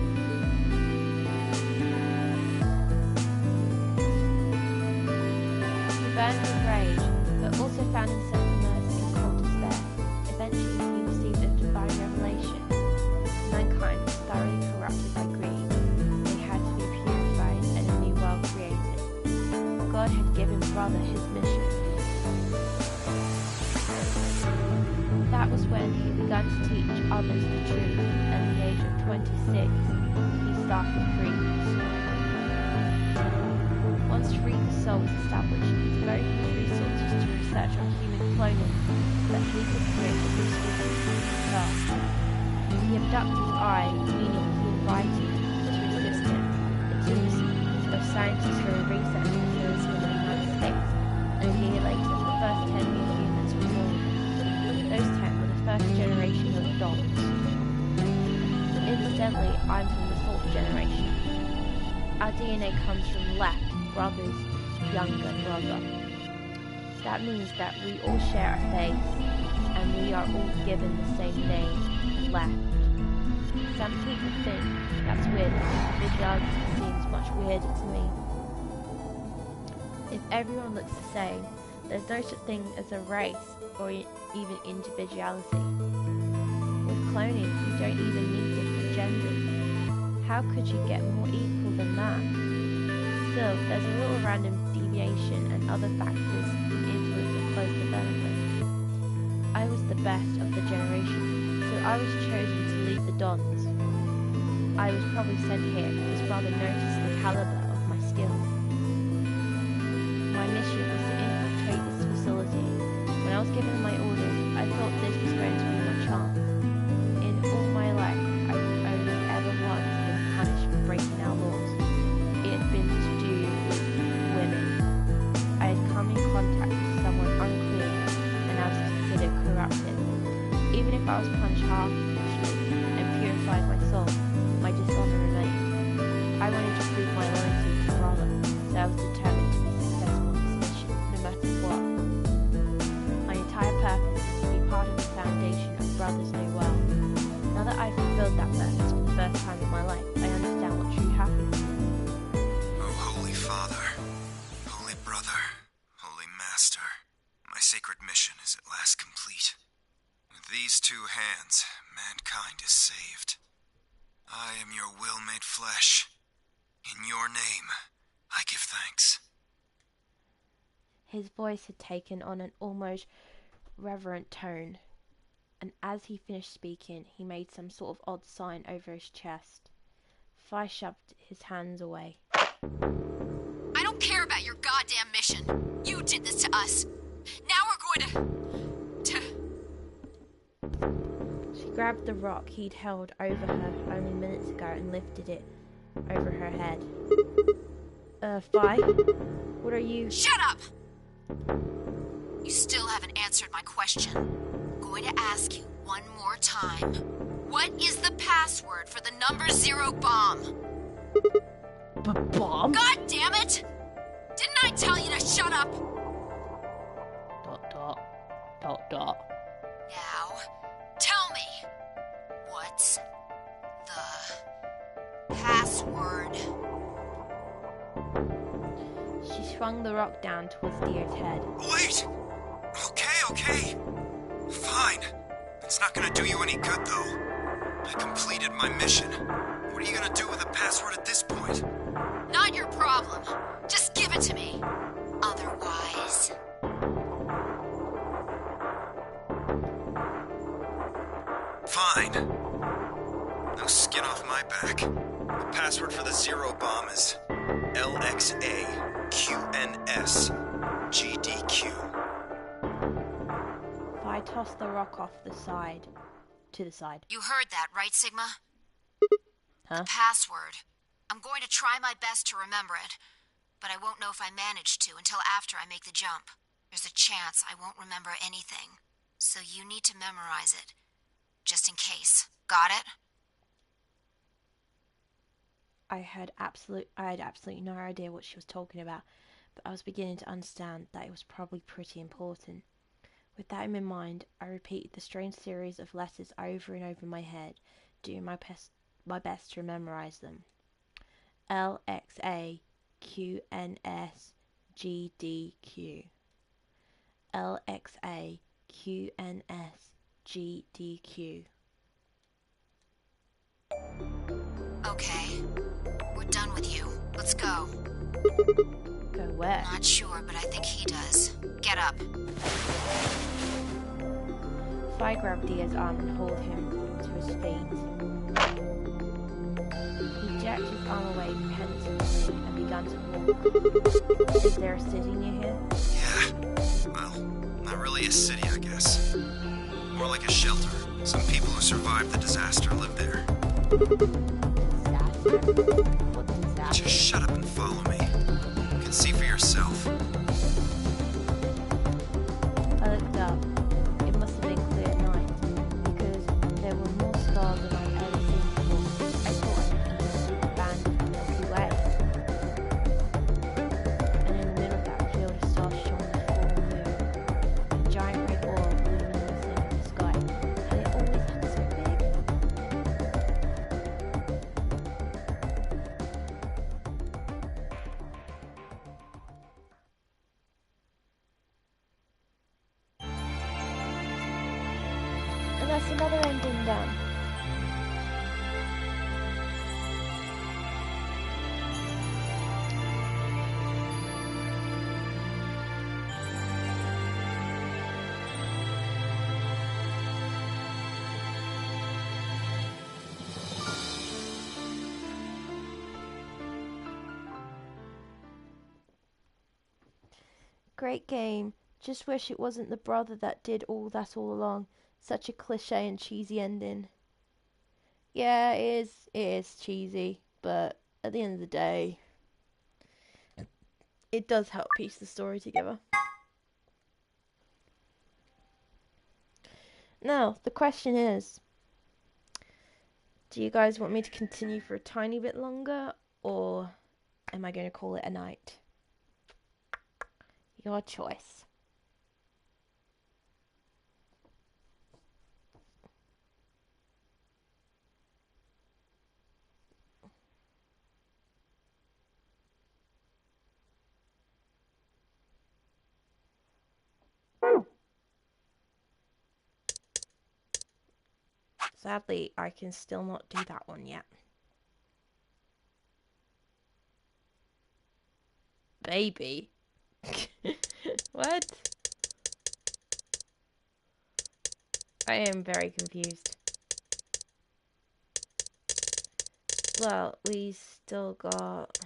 He burned with rage, but also found himself immersed in cold despair. Eventually, he received a divine revelation. Mankind was thoroughly corrupted by greed. They had to be purified and a new world created. God had given Brother his mission. That was when he began to teach others the truth. At the age of 26, he started Free the Soul. Once Free the Soul was established, he devoted his resources to research on human cloning so that he could create a new species himself. He abducted I, meaning he invited to assist him the teams of scientists from a research facility in the United States, and a year later the first 10 new humans were born. Those 10 were the first generation of dogs. Incidentally, I'm from the 4th generation. Our DNA comes from Left, Brother's younger brother. That means that we all share a face, and we are all given the same name, Left. Some people think that's weird, but individuality seems much weirder to me. If everyone looks the same, there's no such thing as a race or even individuality. With cloning, you don't even need different genders. How could you get more equal than that? Still, there's a little random deviation and other factors that influence a close development. I was the best of the generation, so I was chosen to lead the Dons. I was probably sent here because Brother noticed the caliber of my skills. My mission was to infiltrate this facility. When I was given my orders, I thought this was going to be my chance. In all my life, I've only ever once been punished for breaking our laws. It had been to do with women. I had come in contact with someone unclean, and I was considered corrupted. Even if I was punished harshly and purified my soul, my dishonor remained. I wanted to prove my loyalty to Brother, so I was determined to be successful in this mission, no matter what. My entire purpose is to be part of the foundation of Brother's new world. Now that I've fulfilled that purpose for the first time in my life, I understand what true happiness is. Oh, Holy Father, Holy Brother, Holy Master, my sacred mission is at last complete. With these 2 hands, mankind is saved. I am your will made flesh. In your name, I give thanks. His voice had taken on an almost reverent tone, and as he finished speaking, he made some sort of odd sign over his chest. Phi shoved his hands away. I don't care about your goddamn mission. You did this to us. Now we're going to... She grabbed the rock he'd held over her only minutes ago and lifted it over her head. Fi? What are you... Shut up! You still haven't answered my question. I'm going to ask you one more time. What is the password for the number 0 bomb? Bomb? God damn it! Didn't I tell you to shut up? ... Now, tell me, what's the password? She swung the rock down towards Dio's head. Wait! Okay. Fine. It's not gonna do you any good, though. I completed my mission. What are you gonna do with the password at this point? Not your problem. Just give it to me. Otherwise... Fine. No skin off my back. The password for the 0 bomb is LXAQNSGDQ. Fi tossed the rock off the side. To the side. You heard that, right, Sigma? Huh? The password. I'm going to try my best to remember it, but I won't know if I manage to until after I make the jump. There's a chance I won't remember anything, so you need to memorize it, just in case. Got it? I had absolutely no idea what she was talking about, but I was beginning to understand that it was probably pretty important. With that in my mind, I repeated the strange series of letters over and over in my head, doing my best to memorize them. LXAQNSGDQ. LXAQNSGDQ. Okay. We're done with you. Let's go. Go where? Not sure, but I think he does. Get up. Fi grabbed Dio's arm and hauled him to his feet. He jerked his arm away pensively and began to walk. Is there a city near here? Yeah. Well, not really a city, I guess. More like a shelter. Some people who survived the disaster live there. Disaster? What disaster? Just shut up and follow me. You can see for yourself. I looked up. It must have been clear at night, because there were more stars than I'd ever seen before. I thought I could just abandoned the Milky Way. And in the middle of that field of stars shone the full moon. A giant red orb looming in the center of the sky. Had it always looked so big? And that's another ending done. Great game. Just wish it wasn't the brother that did all that all along. Such a cliche and cheesy ending. Yeah, it is cheesy, but at the end of the day, it does help piece the story together. Now, the question is, do you guys want me to continue for a tiny bit longer, or am I going to call it a night? Your choice. Sadly, I can still not do that one yet. Baby? What? I am very confused. Well, we still got...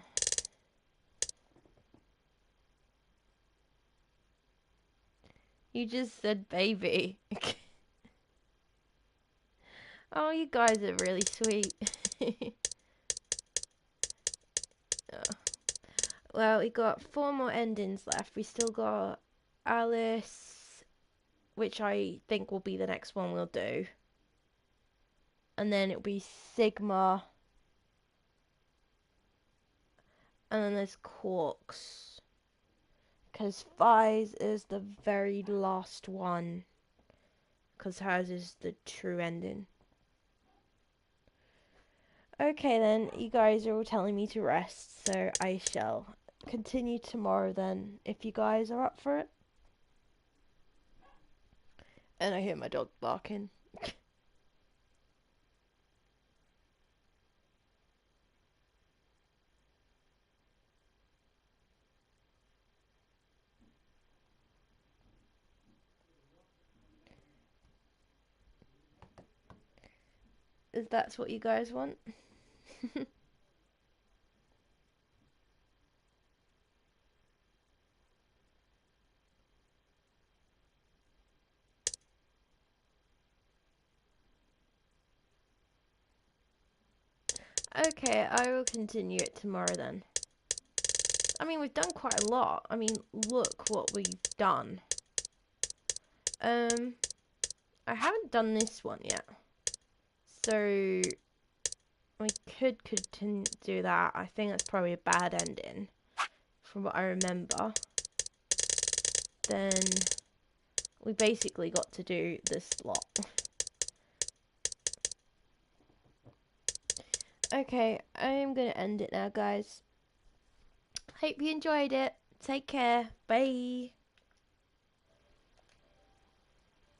You just said baby. Oh, you guys are really sweet. Well, we got 4 more endings left. We still got Alice, which I think will be the next one we'll do. And then it'll be Sigma. And then there's Quarks. Because Fi's is the very last one. Because hers is the true ending. Okay then, you guys are all telling me to rest, so I shall continue tomorrow then, if you guys are up for it. And I hear my dog barking. Is that what you guys want? Okay, I will continue it tomorrow then. I mean, we've done quite a lot. I mean, look what we've done. I haven't done this one yet. So, we could continue to do that. I think that's probably a bad ending, from what I remember. Then, we basically got to do this lot. Okay, I am going to end it now, guys. Hope you enjoyed it. Take care. Bye.